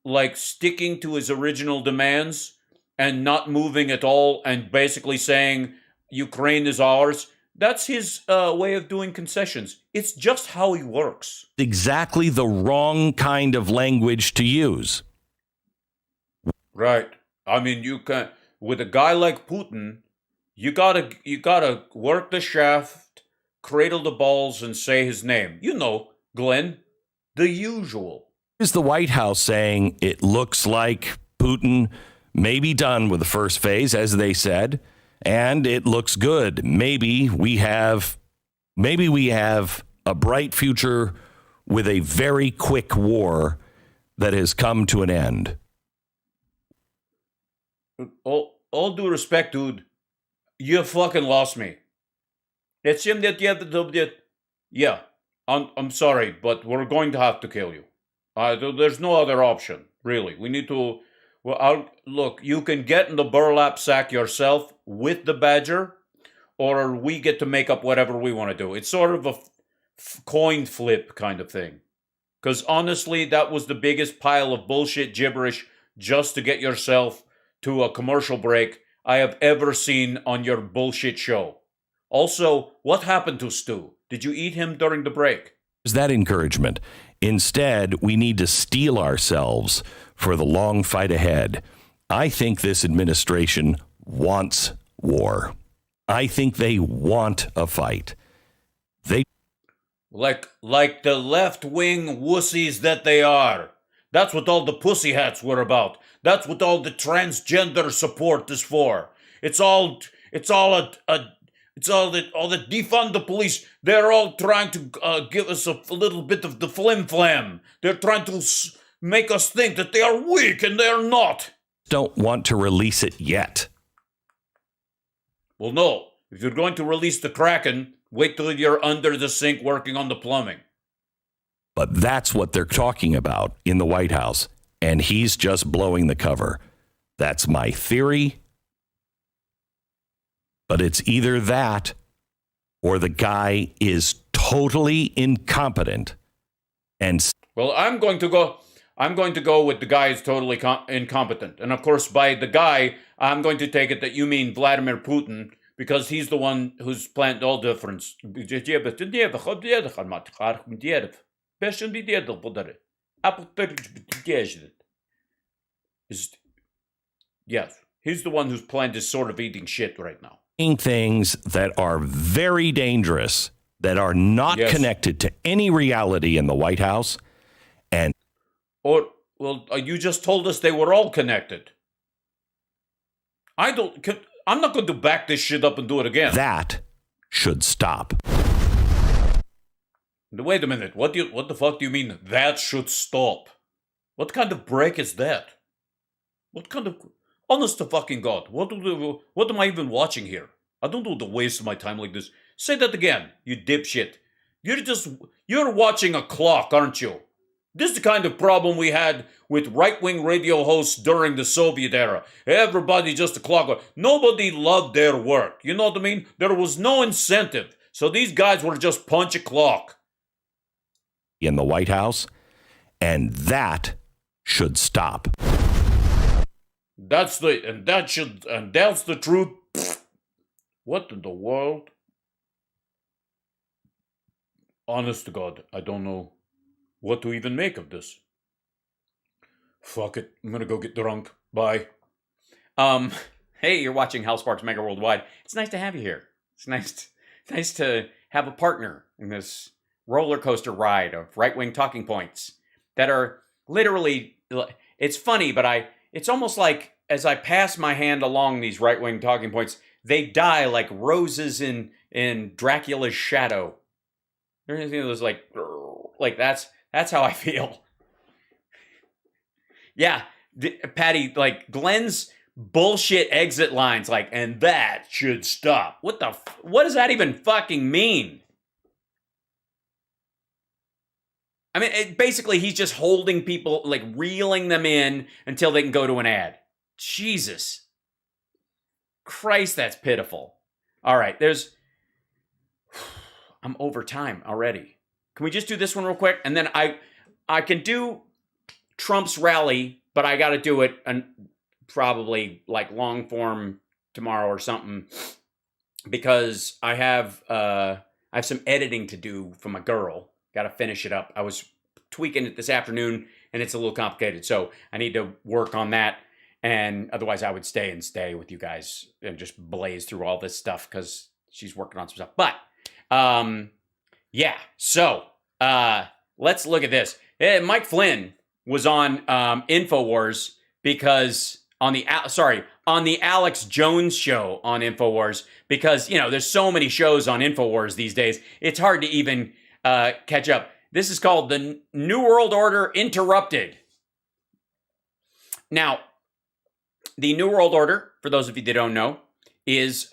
like sticking to his original demands and not moving at all and basically saying Ukraine is ours, that's his way of doing concessions. It's just how he works. Exactly the wrong kind of language to use. Right. I mean, you can, with a guy like Putin, you gotta work the shaft, cradle the balls, and say his name. You know, Glenn, the usual. Is the White House saying it looks like Putin may be done with the first phase, as they said, and it looks good. Maybe we have a bright future with a very quick war that has come to an end. All due respect, dude, you fucking lost me. Yeah, I'm sorry, but we're going to have to kill you. There's no other option, really. We need to. Well, look, you can get in the burlap sack yourself with the badger, or we get to make up whatever we want to do. It's sort of a coin flip kind of thing. Because honestly, that was the biggest pile of bullshit gibberish just to get yourself to a commercial break I have ever seen on your bullshit show. Also, what happened to Stu? Did you eat him during the break? Is that encouragement? Instead, we need to steel ourselves for the long fight ahead. I think this administration wants war. I think they want a fight. They like the left-wing wussies that they are. That's what all the pussy hats were about. That's what all the transgender support is for. It's all the defund the police. They're all trying to give us a little bit of the flim-flam. They're trying to make us think that they are weak, and they're not. Don't want to release it yet. Well, no. If you're going to release the Kraken, wait till you're under the sink working on the plumbing. But that's what they're talking about in the White House, and he's just blowing the cover. That's my theory. But it's either that or the guy is totally incompetent. And well, I'm going to go with the guy is totally incompetent. And of course, by the guy, I'm going to take it that you mean Vladimir Putin, because he's the one who's planned all difference. Yes, he's the one who's planned this sort of eating shit right now. Things that are very dangerous, that are not connected to any reality in the White House. And you just told us they were all connected. I'm not going to back this shit up and do it again. That should stop. Wait a minute. What the fuck do you mean that should stop? What kind of break is that? What kind of... Honest to fucking God, what am I even watching here? I don't want to waste my time like this. Say that again, you dipshit. You're watching a clock, aren't you? This is the kind of problem we had with right-wing radio hosts during the Soviet era. Everybody just a clock. Nobody loved their work. You know what I mean? There was no incentive. So these guys were just punch a clock. In the White House, and that should stop. That's the truth. What in the world? Honest to God, I don't know what to even make of this. Fuck it. I'm gonna go get drunk. Bye. Hey, you're watching HAL SPARKS Mega Worldwide. It's nice to have you here. It's nice to have a partner in this roller coaster ride of right-wing talking points that are literally, it's funny, but it's almost like as I pass my hand along these right-wing talking points, they die like roses in Dracula's shadow. There's like that's how I feel. Yeah, Patty, like Glenn's bullshit exit lines, like, and that should stop. What does that even fucking mean? I mean, basically, he's just holding people, like reeling them in until they can go to an ad. Jesus Christ, that's pitiful. All right, I'm over time already. Can we just do this one real quick? And then I can do Trump's rally, but I got to do it probably like long form tomorrow or something, because I have some editing to do from a girl. Got to finish it up. I was tweaking it this afternoon, and it's a little complicated, so I need to work on that. And otherwise, I would stay with you guys and just blaze through all this stuff because she's working on some stuff. But yeah, so let's look at this. Mike Flynn was on InfoWars because on the Alex Jones show on InfoWars, because there's so many shows on InfoWars these days, it's hard to even catch up. This is called the New World Order Interrupted. Now, the New World Order, for those of you that don't know, is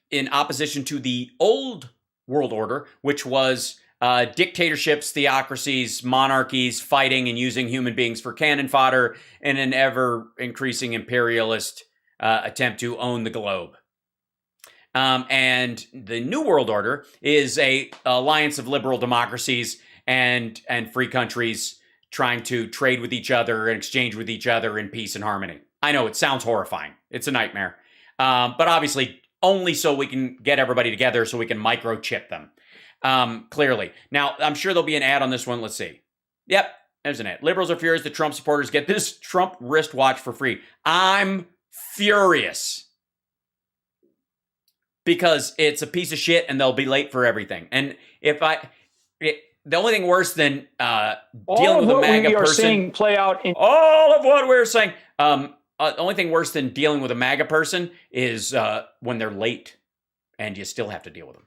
in opposition to the old world order, which was dictatorships, theocracies, monarchies fighting and using human beings for cannon fodder in an ever-increasing imperialist attempt to own the globe. And the New World Order is a alliance of liberal democracies and free countries trying to trade with each other and exchange with each other in peace and harmony. I know it sounds horrifying. It's a nightmare. But obviously only so we can get everybody together so we can microchip them. Clearly. Now, I'm sure there'll be an ad on this one. Let's see. Yep, there's an ad. Liberals are furious that Trump supporters get this Trump wristwatch for free. I'm furious. Because it's a piece of shit and they'll be late for everything. And the only thing worse than dealing with a MAGA person, play out in all of what we're saying. The only thing worse than dealing with a MAGA person is when they're late and you still have to deal with them.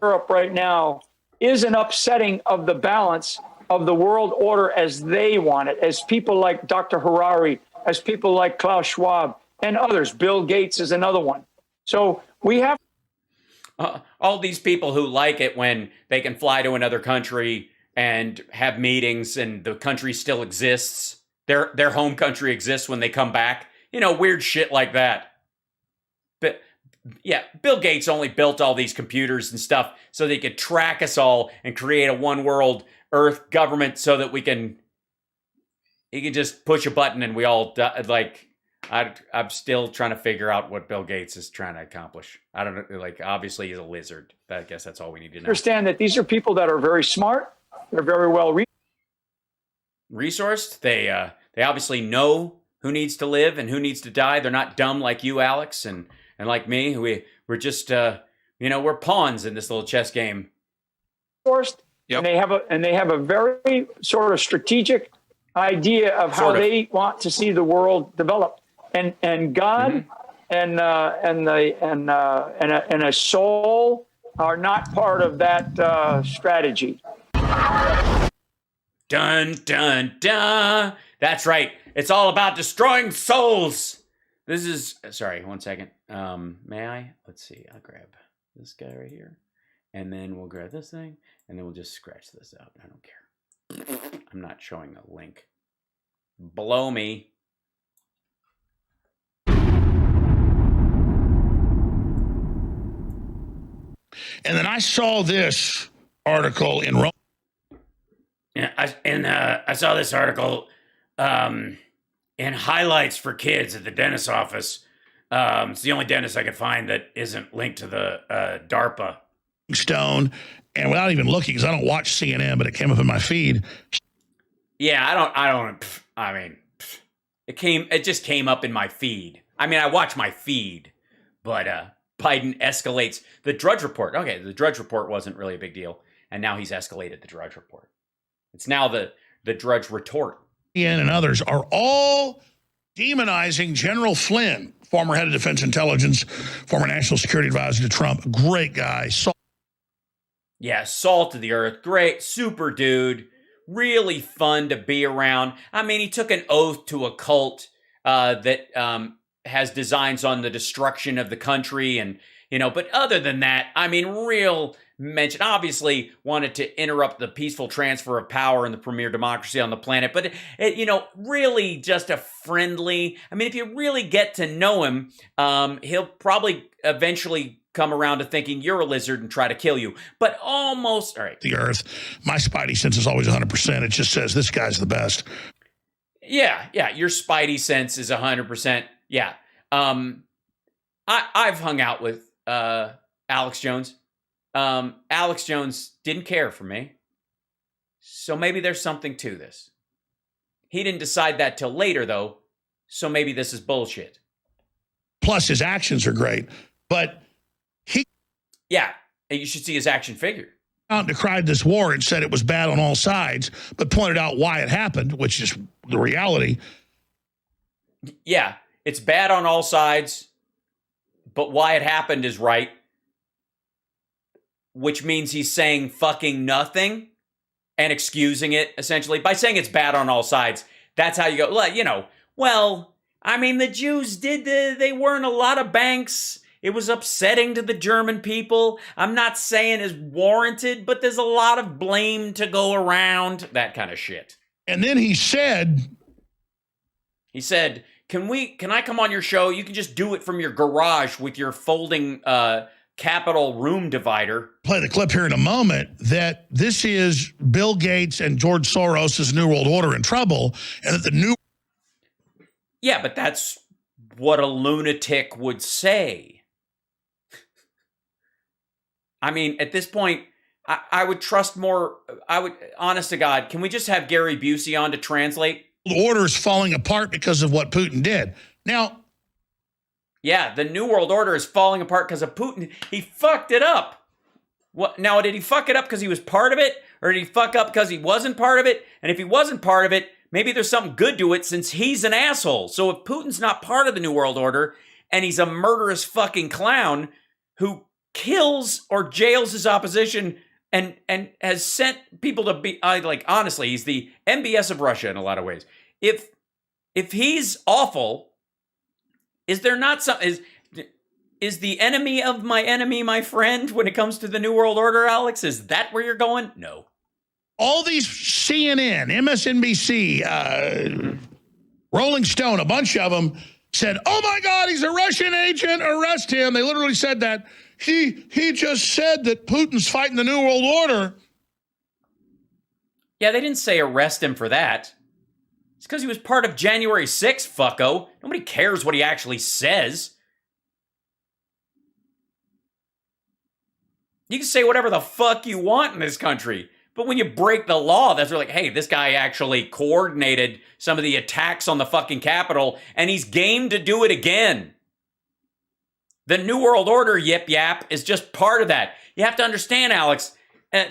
Europe right now is an upsetting of the balance of the world order as they want it, as people like Dr. Harari, as people like Klaus Schwab and others. Bill Gates is another one. So we have all these people who like it when they can fly to another country and have meetings and the country still exists. Their home country exists when they come back. Weird shit like that. But yeah, Bill Gates only built all these computers and stuff so they could track us all and create a one world Earth government so that he can just push a button and we all die. I'm still trying to figure out what Bill Gates is trying to accomplish. I don't know. Obviously he's a lizard. I guess that's all we need to know. Understand that these are people that are very smart. They're very well resourced. They obviously know who needs to live and who needs to die. They're not dumb like you, Alex, and like me. We're just we're pawns in this little chess game. Yep. And they have a very sort of strategic idea of how they want to see the world develop. And God and a soul are not part of that strategy. Dun, dun, dun. That's right. It's all about destroying souls. This is, sorry, one second. May I? Let's see. I'll grab this guy right here. And then we'll grab this thing. And then we'll just scratch this out. I don't care. I'm not showing a link. Blow me. And then I saw this article in Rome. Yeah, I saw this article in highlights for kids at the dentist's office. It's the only dentist I could find that isn't linked to the DARPA. Stone, and without even looking, because I don't watch CNN, but it came up in my feed. Yeah, I mean, it just came up in my feed. I mean, I watch my feed, but Biden escalates the Drudge Report. Okay, the Drudge Report wasn't really a big deal, and now he's escalated the Drudge Report. It's now the Drudge Retort. Ian and others are all demonizing General Flynn, former head of Defense Intelligence, former national security advisor to Trump. Great guy. Yeah, salt of the earth. Great, super dude. Really fun to be around. I mean, he took an oath to a cult that has designs on the destruction of the country. And, but other than that, I mean, real mention, obviously wanted to interrupt the peaceful transfer of power in the premier democracy on the planet, but really just a friendly, I mean, if you really get to know him, he'll probably eventually come around to thinking you're a lizard and try to kill you, but almost, all right. The earth, my spidey sense is always 100%. It just says this guy's the best. Yeah, your spidey sense is 100%. Yeah. I've hung out with Alex Jones. Alex Jones didn't care for me. So maybe there's something to this. He didn't decide that till later, though. So maybe this is bullshit. Plus, his actions are great. But yeah, and you should see his action figure. Decried this war and said it was bad on all sides, but pointed out why it happened, which is the reality. Yeah, it's bad on all sides, but why it happened is right. Which means he's saying fucking nothing and excusing it, essentially. By saying it's bad on all sides, that's how you go, well, I mean, the Jews they were in a lot of banks. It was upsetting to the German people. I'm not saying it's warranted, but there's a lot of blame to go around. That kind of shit. And then he said, can I come on your show? You can just do it from your garage with your folding Capitol room divider. Play the clip here in a moment, that this is Bill Gates and George Soros' New World Order in trouble, and that the new... Yeah, but that's what a lunatic would say. I mean, at this point, I would trust more. Honest to God, can we just have Gary Busey on to translate? The order is falling apart because of what Putin did. Now, yeah, the New World Order is falling apart because of Putin. He fucked it up. What now? Did he fuck it up because he was part of it, or did he fuck up because he wasn't part of it? And if he wasn't part of it, maybe there's something good to it since he's an asshole. So if Putin's not part of the New World Order and he's a murderous fucking clown who kills or jails his opposition and has sent people to be honestly, he's the MBS of Russia in a lot of ways. If he's awful, is there not some is the enemy of my enemy my friend when it comes to the New World Order, Alex? Is that where you're going? No. All these CNN, MSNBC, Rolling Stone, a bunch of them said, "Oh my God, he's a Russian agent, arrest him." They literally said that. He just said that Putin's fighting the New World Order. Yeah, they didn't say arrest him for that. It's because he was part of January 6th, fucko. Nobody cares what he actually says. You can say whatever the fuck you want in this country. But when you break the law, that's like, hey, this guy actually coordinated some of the attacks on the fucking Capitol, and he's game to do it again. The New World Order, yip yap, is just part of that. You have to understand, Alex,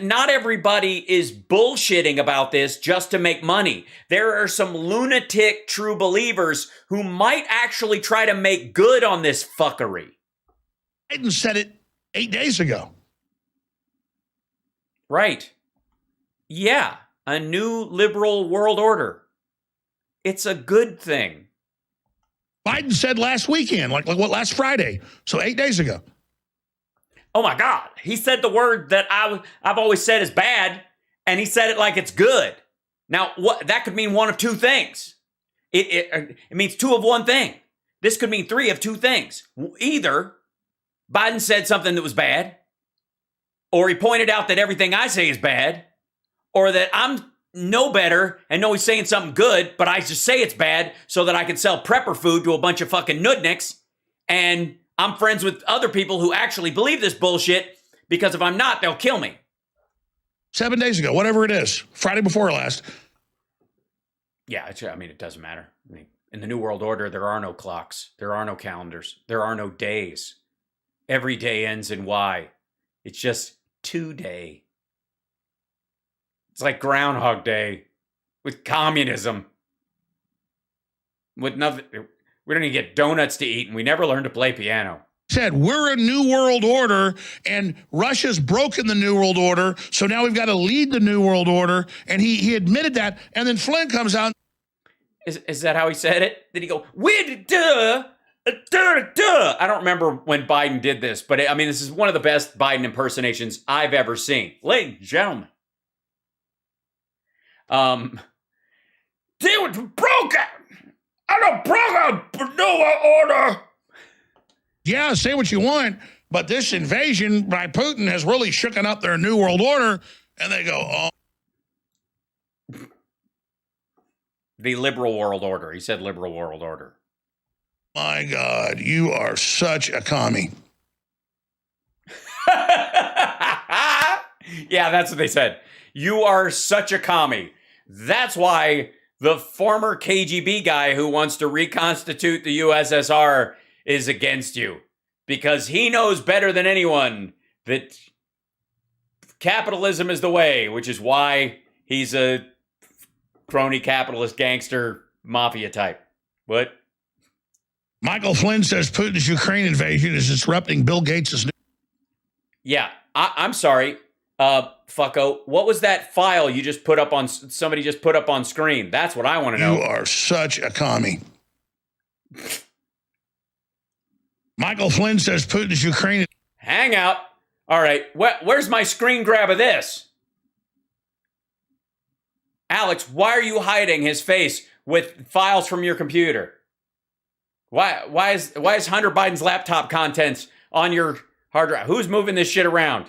not everybody is bullshitting about this just to make money. There are some lunatic true believers who might actually try to make good on this fuckery. Biden said it 8 days ago. Right. Yeah, a new liberal world order. It's a good thing. Biden said last weekend, like what, last Friday, so 8 days ago. Oh my God, he said the word that I've always said is bad, and he said it like it's good. Now, what that could mean one of two things. It means two of one thing. This could mean three of two things. Either Biden said something that was bad, or he pointed out that everything I say is bad, or that I'm know better and know he's saying something good, but I just say it's bad so that I can sell prepper food to a bunch of fucking nudniks, and I'm friends with other people who actually believe this bullshit, because if I'm not, they'll kill me. 7 days ago, whatever it is, Friday before last. Yeah, I mean, it doesn't matter. I mean, in the New World Order, there are no clocks. There are no calendars. There are no days. Every day ends in Y. It's just today. It's like Groundhog Day with communism. With nothing, we don't even get donuts to eat, and we never learn to play piano. Said, we're a new world order, and Russia's broken the new world order, so now we've got to lead the new world order, and he admitted that, and then Flynn comes out. Is that how he said it? Did he go, we're I don't remember when Biden did this, but I mean, this is one of the best Biden impersonations I've ever seen. Ladies and gentlemen. Deal with broken. I don't broke a new order. Yeah, say what you want, but this invasion by Putin has really shooken up their New World Order, and they go, oh. The liberal world order. He said liberal world order. My God, you are such a commie. Yeah, that's what they said. You are such a commie. That's why the former KGB guy who wants to reconstitute the USSR is against you. Because he knows better than anyone that capitalism is the way, which is why he's a crony capitalist gangster mafia type. What? Michael Flynn says Putin's Ukraine invasion is disrupting Bill Gates' new... Yeah, I'm sorry, fucko. What was that file you just put up on, somebody just put up on screen? That's what I want to know. You are such a commie. Michael Flynn says Putin's Ukraine... Hang out. All right, where's my screen grab of this? Alex, why are you hiding his face with files from your computer? Why is Hunter Biden's laptop contents on your hard drive? Who's moving this shit around?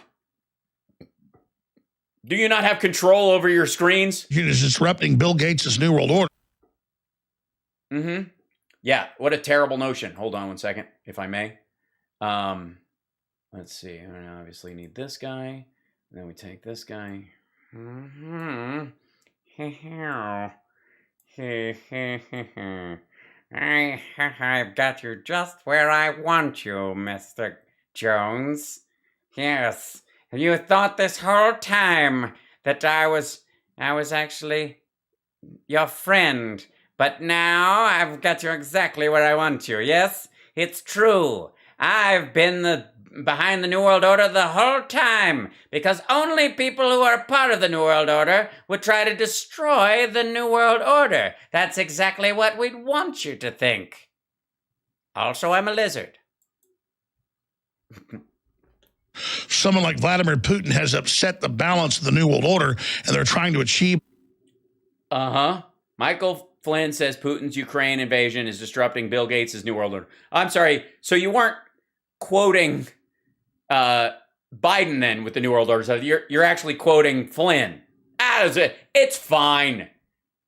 Do you not have control over your screens? It is disrupting Bill Gates' New World Order. Mm-hmm. Yeah, what a terrible notion. Hold on one second, if I may. Let's see. I obviously need this guy. And then we take this guy. Mm-hmm. I've got you just where I want you, Mr. Jones. Yes, you thought this whole time that I was actually your friend, but now I've got you exactly where I want you. Yes, it's true. I've been behind the New World Order the whole time, because only people who are part of the New World Order would try to destroy the New World Order. That's exactly what we'd want you to think. Also, I'm a lizard. Someone like Vladimir Putin has upset the balance of the New World Order, and they're trying to achieve... Uh-huh. Michael Flynn says Putin's Ukraine invasion is disrupting Bill Gates' New World Order. I'm sorry, so you weren't quoting Biden then with the New World Order. So you're actually quoting Flynn. It's fine.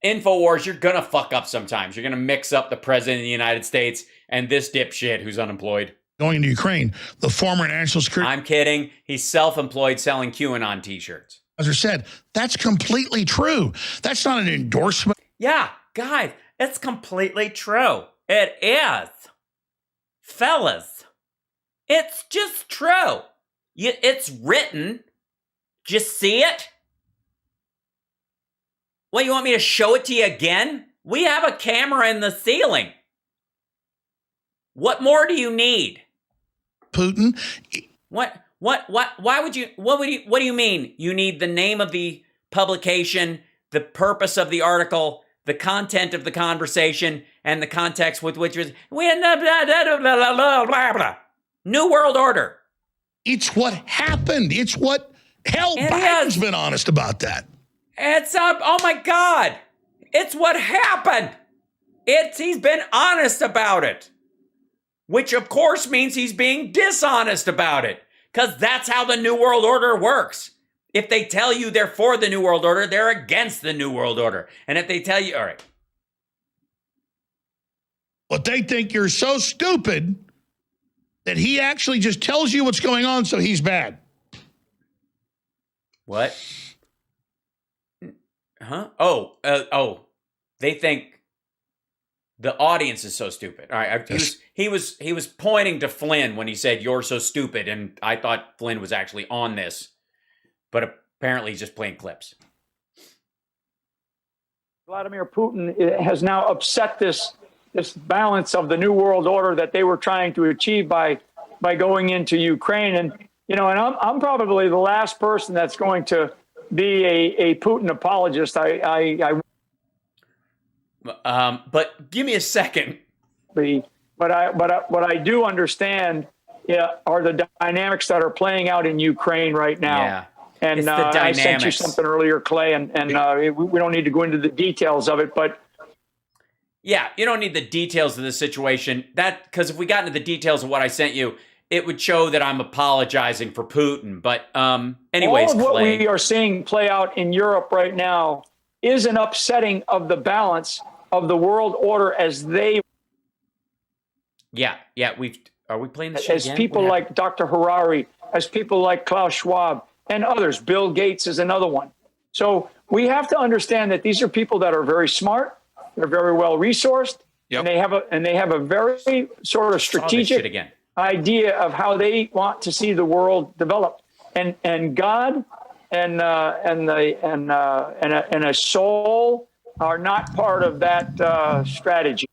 InfoWars, you're gonna fuck up sometimes. You're gonna mix up the president of the United States and this dipshit who's unemployed. Going to Ukraine, the former national security... I'm kidding. He's self-employed selling QAnon t-shirts. As I said, that's completely true. That's not an endorsement. Yeah, guys, it's completely true. It is. Fellas, it's just true. It's written. Just see it? What, you want me to show it to you again? We have a camera in the ceiling. What more do you need? Putin. What do you mean? You need the name of the publication, the purpose of the article, the content of the conversation, and the context with which it was. New World Order. It's what happened. It's what... Hell, Biden's been honest about that. It's oh my God. It's what happened. He's been honest about it. Which of course means he's being dishonest about it. Because that's how the New World Order works. If they tell you they're for the New World Order, they're against the New World Order. And if they tell you, all right. But they think you're so stupid that he actually just tells you what's going on, so he's bad. What? Huh? They think the audience is so stupid. All right, he was pointing to Flynn when he said you're so stupid, and I thought Flynn was actually on this, but apparently he's just playing clips. Vladimir Putin has now upset this balance of the New World Order that they were trying to achieve by going into Ukraine, and I'm probably the last person that's going to be a Putin apologist. But give me a second. The But what I do understand are the dynamics that are playing out in Ukraine right now. Yeah. And It's the I sent you dynamics. something earlier, Clay, and we don't need to go into the details of it, but Yeah, you don't need the details of the situation. Because if we got into the details of what I sent you, it would show that I'm apologizing for Putin. But anyways, all of what Clay, we are seeing play out in Europe right now is an upsetting of the balance of the world order as they yeah, are we playing this shit as again? people like Dr. Harari, as people like Klaus Schwab and others. Bill Gates is another one. So we have to understand that these are people that are very smart, they're very well resourced, and they have a very sort of strategic idea of how they want to see the world develop. And God and a soul are not part of that strategy.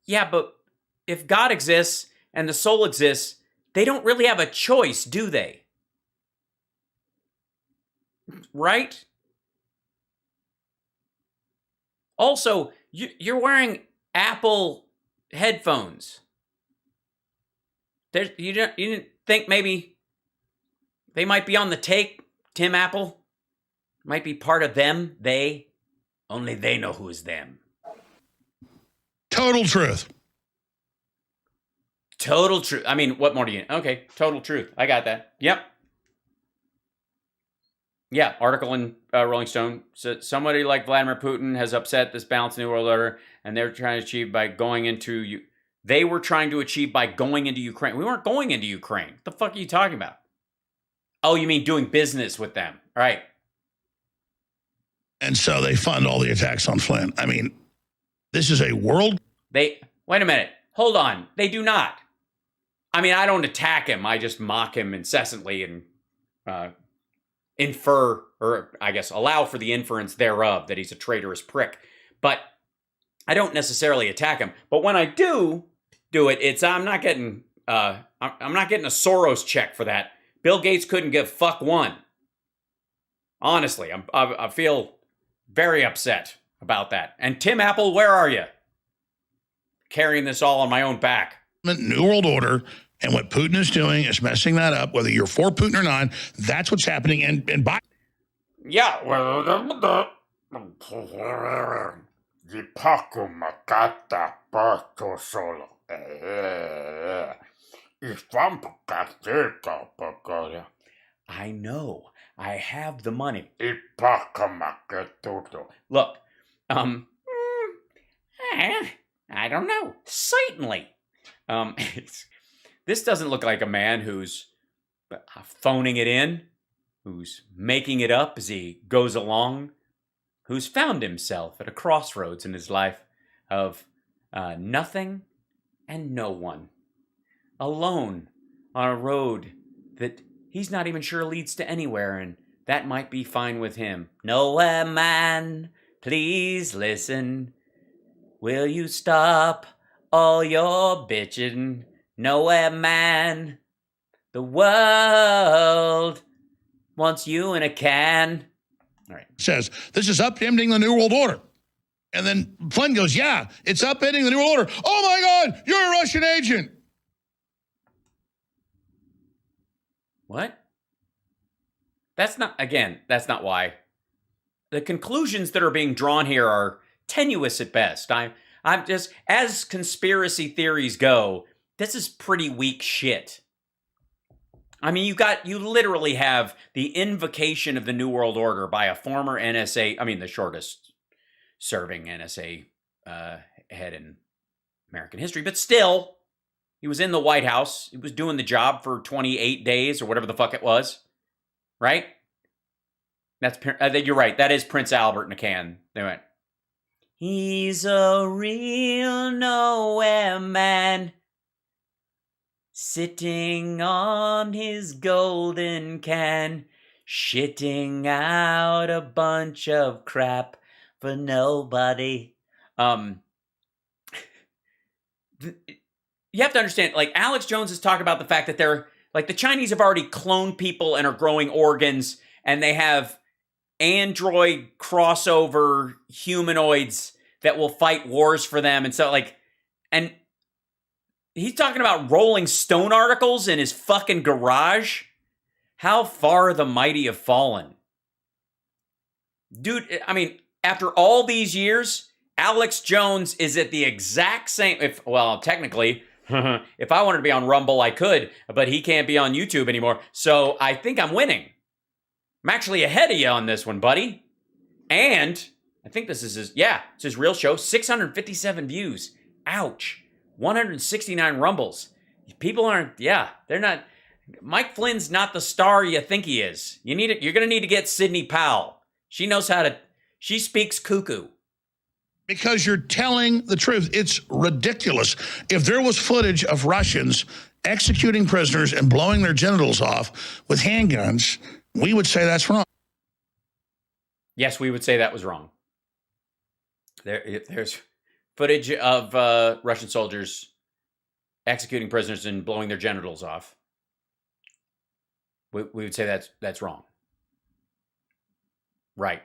Yeah, but if God exists and the soul exists, they don't really have a choice, do they? Right? Also, you're wearing Apple headphones. You didn't think maybe they might be on the take, Tim Apple? Might be part of them, they. Only they know who is them. Total truth. Total truth. I mean, what more do you... Okay, total truth. I got that. Yep. Yeah, article in Rolling Stone. So somebody like Vladimir Putin has upset this balanced new world order, and they're trying to achieve by going into... They were trying to achieve by going into Ukraine. We weren't going into Ukraine. What the fuck are you talking about? Oh, you mean doing business with them. All right. And so they fund all the attacks on Flynn. I mean, this is a world... Wait a minute. Hold on. They do not. I mean, I don't attack him. I just mock him incessantly and infer, or I guess allow for the inference thereof that he's a traitorous prick. But I don't necessarily attack him. But when I do it, I'm not getting a Soros check for that. Bill Gates couldn't give fuck one. Honestly, I feel very upset about that. And Tim Apple, where are you? Carrying this all on my own back. New World Order, and what Putin is doing is messing that up. Whether you're for Putin or not, that's what's happening. And Biden... Yeah, I know. I have the money. Look, I don't know. Certainly. This doesn't look like a man who's phoning it in, who's making it up as he goes along, who's found himself at a crossroads in his life of nothing and no one. Alone on a road that he's not even sure leads to anywhere, and that might be fine with him. Nowhere, man, please listen. Will you stop all your bitching? Nowhere, man. The world wants you in a can. All right. Says, this is upending the New World Order. And then Flynn goes, yeah, it's upending the New World Order. Oh, my God, you're a Russian agent. What? That's not why. The conclusions that are being drawn here are tenuous at best. I'm just, as conspiracy theories go, this is pretty weak shit. I mean, you literally have the invocation of the New World Order by a former NSA, I mean, the shortest serving NSA head in American history, but still, he was in the White House. He was doing the job for 28 days or whatever the fuck it was, right? You're right. That is Prince Albert in a can. They went, he's a real nowhere man, sitting on his golden can, shitting out a bunch of crap for nobody. You have to understand, like, Alex Jones has talked about the fact that they're, like, the Chinese have already cloned people and are growing organs, and they have android crossover humanoids that will fight wars for them. And so, like, And he's talking about Rolling Stone articles in his fucking garage. How far the mighty have fallen. Dude, I mean, after all these years, Alex Jones is at the exact same, technically, if I wanted to be on Rumble, I could, but he can't be on YouTube anymore. So I think I'm winning. I'm actually ahead of you on this one, buddy. And I think this is it's his real show. 657 views. Ouch. 169 rumbles. People aren't, they're not. Mike Flynn's not the star you think he is. You're going to need to get Sidney Powell. She knows she speaks cuckoo. Because you're telling the truth. It's ridiculous. If there was footage of Russians executing prisoners and blowing their genitals off with handguns, we would say that's wrong. Yes, we would say that was wrong. There's footage of Russian soldiers executing prisoners and blowing their genitals off. We would say that's wrong. Right.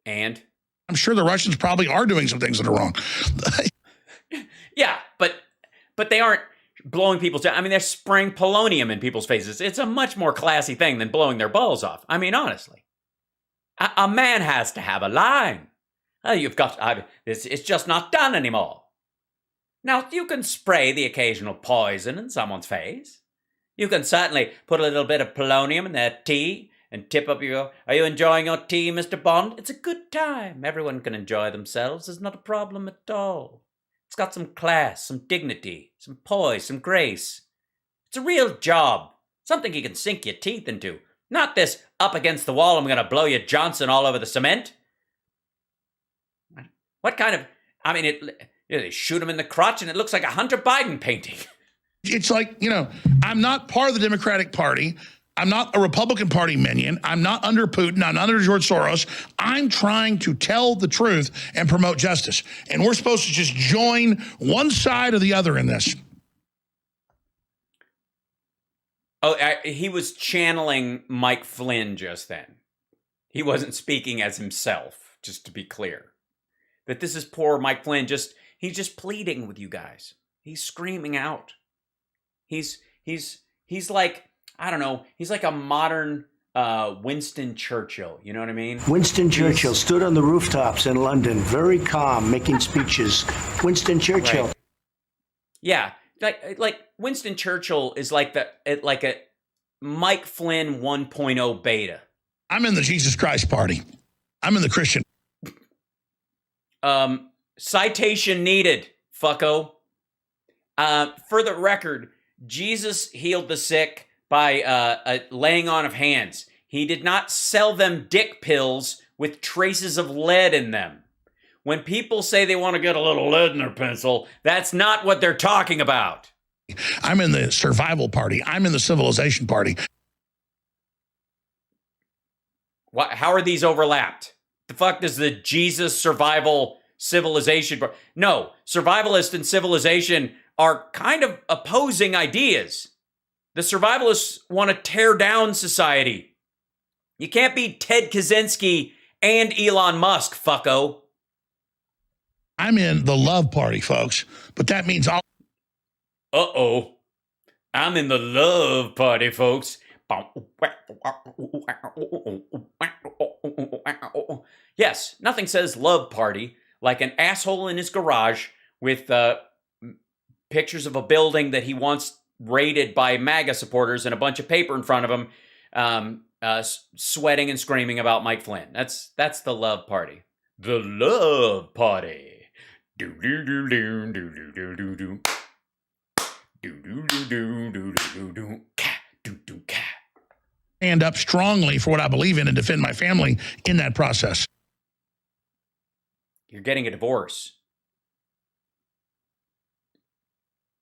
And? I'm sure the Russians probably are doing some things that are wrong. Yeah, but they aren't blowing people's... I mean, they're spraying polonium in people's faces. It's a much more classy thing than blowing their balls off. I mean, honestly. A man has to have a line. It's just not done anymore. Now, you can spray the occasional poison in someone's face. You can certainly put a little bit of polonium in their tea and tip up are you enjoying your tea, Mr. Bond? It's a good time. Everyone can enjoy themselves. There's not a problem at all. It's got some class, some dignity, some poise, some grace. It's a real job. Something you can sink your teeth into. Not this up against the wall, I'm going to blow you Johnson all over the cement. What kind of... I mean, they shoot him in the crotch and it looks like a Hunter Biden painting. It's like, I'm not part of the Democratic Party. I'm not a Republican Party minion. I'm not under Putin. I'm not under George Soros. I'm trying to tell the truth and promote justice. And we're supposed to just join one side or the other in this. Oh, he was channeling Mike Flynn just then. He wasn't speaking as himself, just to be clear. That this is poor Mike Flynn. He's just pleading with you guys. He's screaming out. He's like, I don't know, he's like a modern Winston Churchill, you know what I mean? Winston Churchill stood on the rooftops in London, very calm, making speeches. Winston Churchill. Right. Yeah, like Winston Churchill is like a Mike Flynn 1.0 beta. I'm in the Jesus Christ party. I'm in the Christian. Citation needed, fucko. For the record, Jesus healed the sick by laying on of hands. He did not sell them dick pills with traces of lead in them. When people say they want to get a little lead in their pencil, that's not what they're talking about. I'm in the survival party. I'm in the civilization party. How are these overlapped? The fuck does the Jesus survival civilization... No, survivalist and civilization are kind of opposing ideas. The survivalists want to tear down society. You can't be Ted Kaczynski and Elon Musk, fucko. I'm in the love party, folks, but that means I'll... Uh-oh. I'm in the love party, folks. Yes, nothing says love party like an asshole in his garage with pictures of a building that he wants raided by MAGA supporters and a bunch of paper in front of him, sweating and screaming about Mike Flynn. That's the love party. The love party. Do do do do do do do do do. Do do do do do do do. Do do ca. Stand up strongly for what I believe in and defend my family in that process. You're getting a divorce.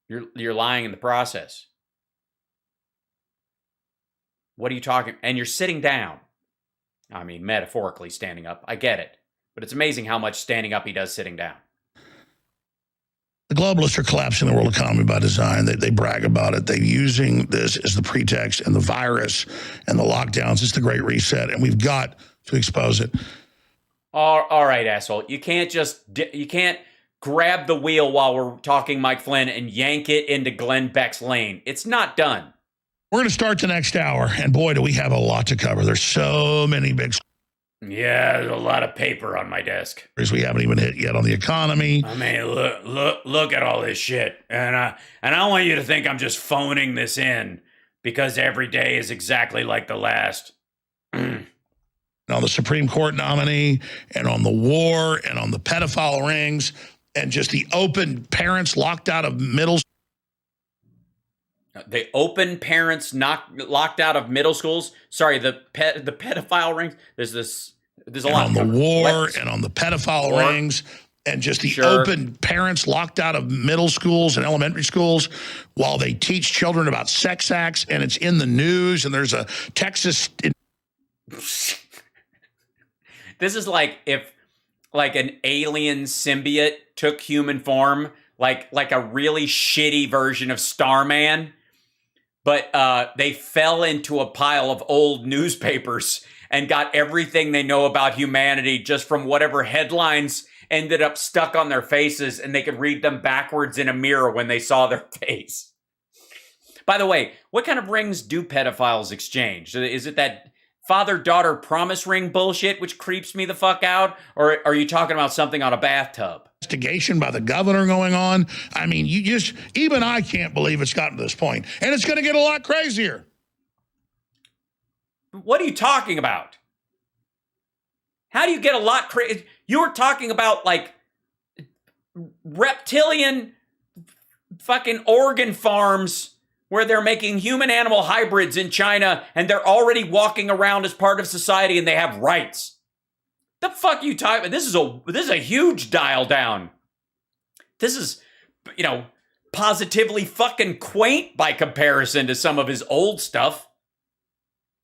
You're lying in the process. What are you talking? And you're sitting down. I mean, metaphorically standing up. I get it. But it's amazing how much standing up he does sitting down. The globalists are collapsing the world economy by design. They brag about it. They're using this as the pretext, and the virus and the lockdowns. It's the Great Reset, and we've got to expose it. All right, asshole. You can't grab the wheel while we're talking Mike Flynn and yank it into Glenn Beck's lane. It's not done. We're going to start the next hour, and boy, do we have a lot to cover. There's so many big Yeah, there's a lot of paper on my desk. we haven't even hit yet on the economy. I mean, look at all this shit. And I don't want you to think I'm just phoning this in because every day is exactly like the last. On the Supreme Court nominee, and on the war, and on the pedophile rings, and just the open parents locked out of middle. The open parents locked out of middle schools. Sorry, the pedophile rings. There's a lot on the war, and on the pedophile rings, and just the open parents locked out of middle schools and elementary schools while they teach children about sex acts, and it's in the news, and there's a Texas. This is like if an alien symbiote took human form, like a really shitty version of Starman, but they fell into a pile of old newspapers and got everything they know about humanity just from whatever headlines ended up stuck on their faces, and they could read them backwards in a mirror when they saw their face. By the way, what kind of rings do pedophiles exchange? Is it that father-daughter promise ring bullshit, which creeps me the fuck out? Or are you talking about something on a bathtub? Investigation by the governor going on. I mean, even I can't believe it's gotten to this point. And it's going to get a lot crazier. What are you talking about? How do you get a lot crazy? You were talking about like reptilian fucking organ farms where they're making human-animal hybrids in China and they're already walking around as part of society and they have rights. The fuck you talking about? This is a huge dial down. This is, positively fucking quaint by comparison to some of his old stuff.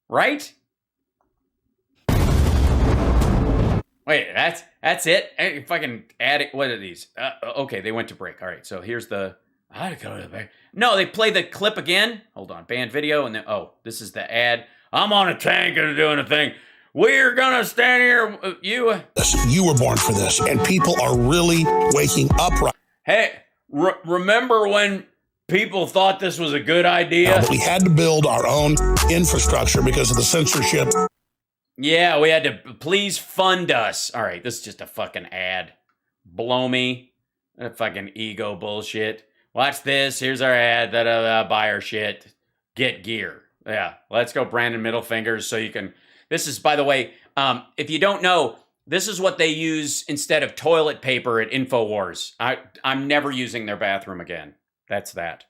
Right? Wait, that's it? Hey, fucking add it. What are these? Okay, they went to break. All right, so here's the... I had to go to the back. No, they play the clip again. Hold on, banned video, and then this is the ad. I'm on a tank and doing a thing. We're gonna stand here. You were born for this, and people are really waking up right. Hey, remember when people thought this was a good idea? But we had to build our own infrastructure because of the censorship. Yeah, we had to. Please fund us. All right, this is just a fucking ad. Blow me. That fucking ego bullshit. Watch this. Here's our ad. Buy our shit. Get gear. Yeah, let's go, Brandon Middle Fingers. So you can. This is, by the way, if you don't know, this is what they use instead of toilet paper at InfoWars. I'm never using their bathroom again. That's that.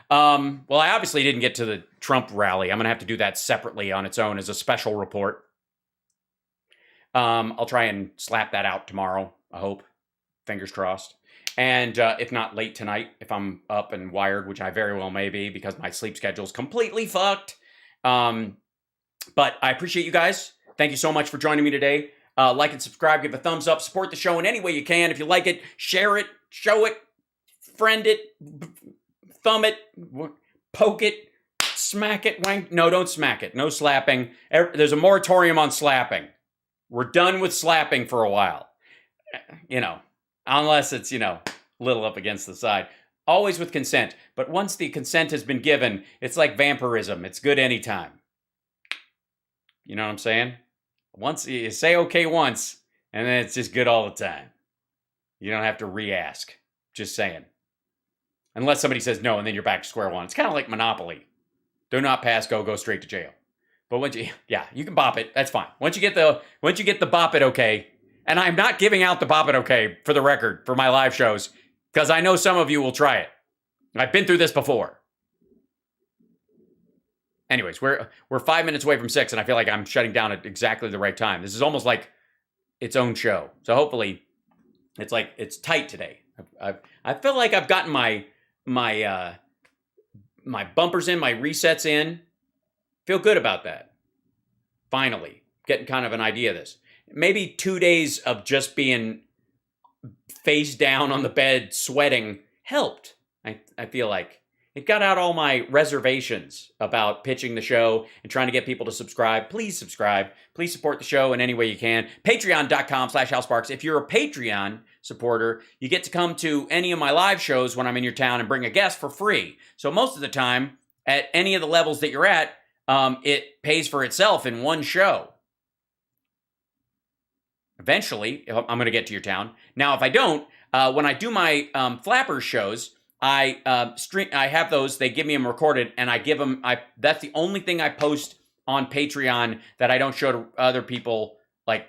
Well, I obviously didn't get to the Trump rally. I'm going to have to do that separately on its own as a special report. I'll try and slap that out tomorrow, I hope. Fingers crossed. And if not late tonight, if I'm up and wired, which I very well may be because my sleep schedule's completely fucked. But I appreciate you guys. Thank you so much for joining me today. Like and subscribe, give a thumbs up, support the show in any way you can. If you like it, share it, show it, friend it, thumb it, poke it, smack it, wank. No, don't smack it. No slapping. There's a moratorium on slapping. We're done with slapping for a while. Unless it's, a little up against the side. Always with consent. But once the consent has been given, it's like vampirism. It's good anytime. You know what I'm saying? Once you say okay once, and then it's just good all the time. You don't have to re-ask. Just saying. Unless somebody says no, and then you're back to square one. It's kind of like Monopoly. Do not pass go, go straight to jail. But once you can bop it. That's fine. Once you get the bop it okay, and I'm not giving out the bop it okay for the record for my live shows, because I know some of you will try it. I've been through this before. Anyways, we're 5 minutes away from 6, and I feel like I'm shutting down at exactly the right time. This is almost like its own show. So hopefully, it's tight today. I feel like I've gotten my bumpers in, my resets in. Feel good about that. Finally, getting kind of an idea of this. Maybe 2 days of just being face down on the bed, sweating, helped. I feel like. It got out all my reservations about pitching the show and trying to get people to subscribe. Please subscribe. Please support the show in any way you can. Patreon.com/HalSparks. If you're a Patreon supporter, you get to come to any of my live shows when I'm in your town and bring a guest for free. So most of the time, at any of the levels that you're at, it pays for itself in one show. Eventually, I'm going to get to your town. Now, if I don't, when I do my Flappers shows, I have those. They give me them recorded, and I give them. That's the only thing I post on Patreon that I don't show to other people, like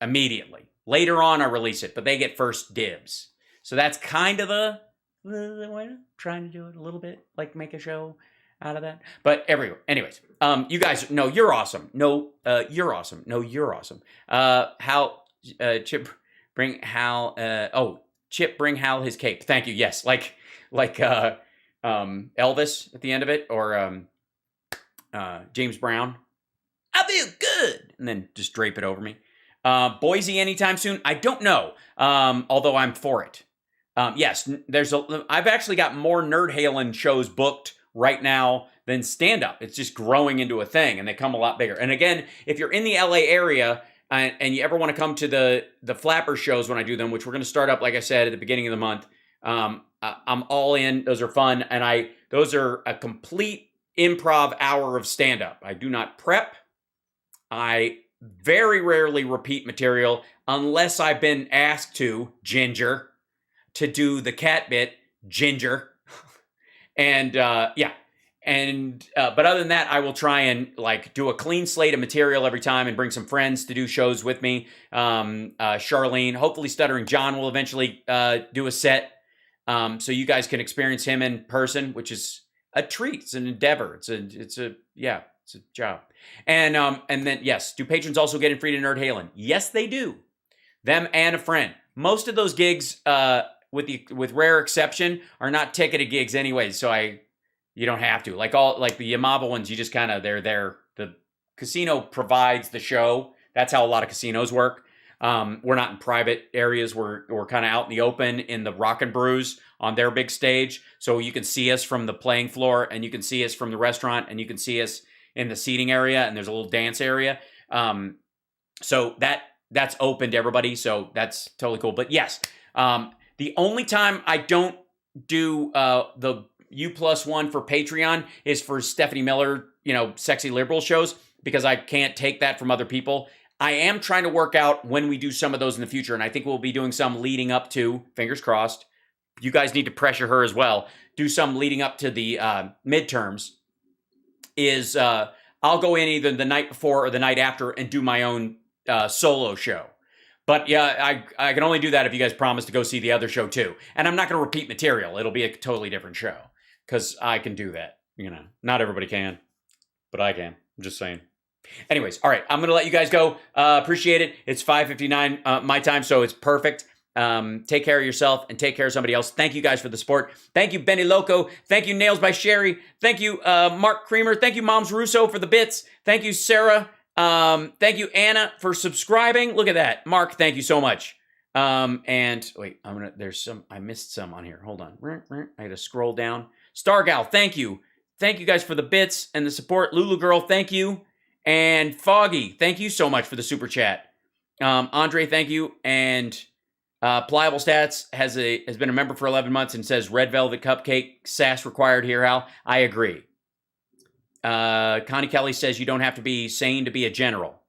immediately. Later on, I release it, but they get first dibs. So that's kind of the way, trying to do it a little bit, like make a show out of that. But anyways, you guys, no, you're awesome. No, you're awesome. No, you're awesome. Chip, bring Hal. Chip, bring Hal his cape. Thank you. Yes, like Elvis at the end of it, or James Brown. I feel good, and then just drape it over me. Boise anytime soon? I don't know. Although I'm for it. Yes, I've actually got more Nerd Halen shows booked right now than stand-up. It's just growing into a thing, and they come a lot bigger. And again, if you're in the LA area and you ever want to come to the Flapper shows when I do them, which we're going to start up, like I said, at the beginning of the month, I'm all in. Those are fun, and those are a complete improv hour of stand-up. I do not prep. I very rarely repeat material unless I've been asked to, Ginger, to do the cat bit, Ginger. And but other than that, I will try and do a clean slate of material every time and bring some friends to do shows with me. Charlene, hopefully Stuttering John will eventually do a set, so you guys can experience him in person, which is a treat. It's an endeavor. It's a job. And then yes, do patrons also get in free to Nerd Halen? Yes, they do. Them and a friend. Most of those gigs, with rare exception, are not ticketed gigs anyways, so you don't have to. Like the Yamava ones, you just kind of, they're there. The casino provides the show. That's how a lot of casinos work. We're not in private areas. We're kind of out in the open in the Rock and Brews on their big stage. So you can see us from the playing floor, and you can see us from the restaurant, and you can see us in the seating area, and there's a little dance area. So that's open to everybody. So that's totally cool. But yes, the only time I don't do the U+1 for Patreon is for Stephanie Miller, sexy liberal shows, because I can't take that from other people. I am trying to work out when we do some of those in the future, and I think we'll be doing some leading up to, fingers crossed, you guys need to pressure her as well, do some leading up to the midterms, I'll go in either the night before or the night after and do my own solo show. But yeah, I can only do that if you guys promise to go see the other show too. And I'm not going to repeat material. It'll be a totally different show because I can do that. Not everybody can, but I can. I'm just saying. Anyways, all right, I'm going to let you guys go. Appreciate it. It's 5:59 my time, so it's perfect. Take care of yourself and take care of somebody else. Thank you guys for the support. Thank you, Benny Loco. Thank you, Nails by Sherry. Thank you, Mark Creamer. Thank you, Moms Russo, for the bits. Thank you, Sarah. Thank you, Anna, for subscribing. Look at that. Mark, thank you so much. And wait, I missed some on here. Hold on. I had to scroll down. Stargal, thank you. Thank you guys for the bits and the support. Lulu Girl, thank you. And Foggy, thank you so much for the super chat. Andre, thank you. And Pliable Stats has been a member for 11 months and says red velvet cupcake, sass required here, Hal. I agree. Connie Kelly says you don't have to be sane to be a general.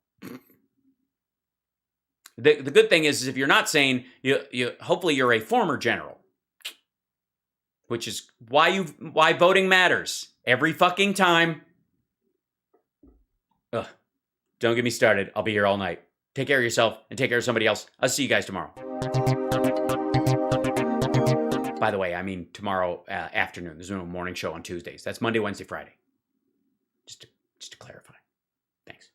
The good thing is if you're not sane, you hopefully you're a former general, which is why voting matters every fucking time. Ugh. Don't get me started. I'll be here all night. Take care of yourself and take care of somebody else. I'll see you guys tomorrow. By the way, I mean tomorrow afternoon. There's no morning show on Tuesdays. That's Monday, Wednesday, Friday. Just to clarify. Thanks.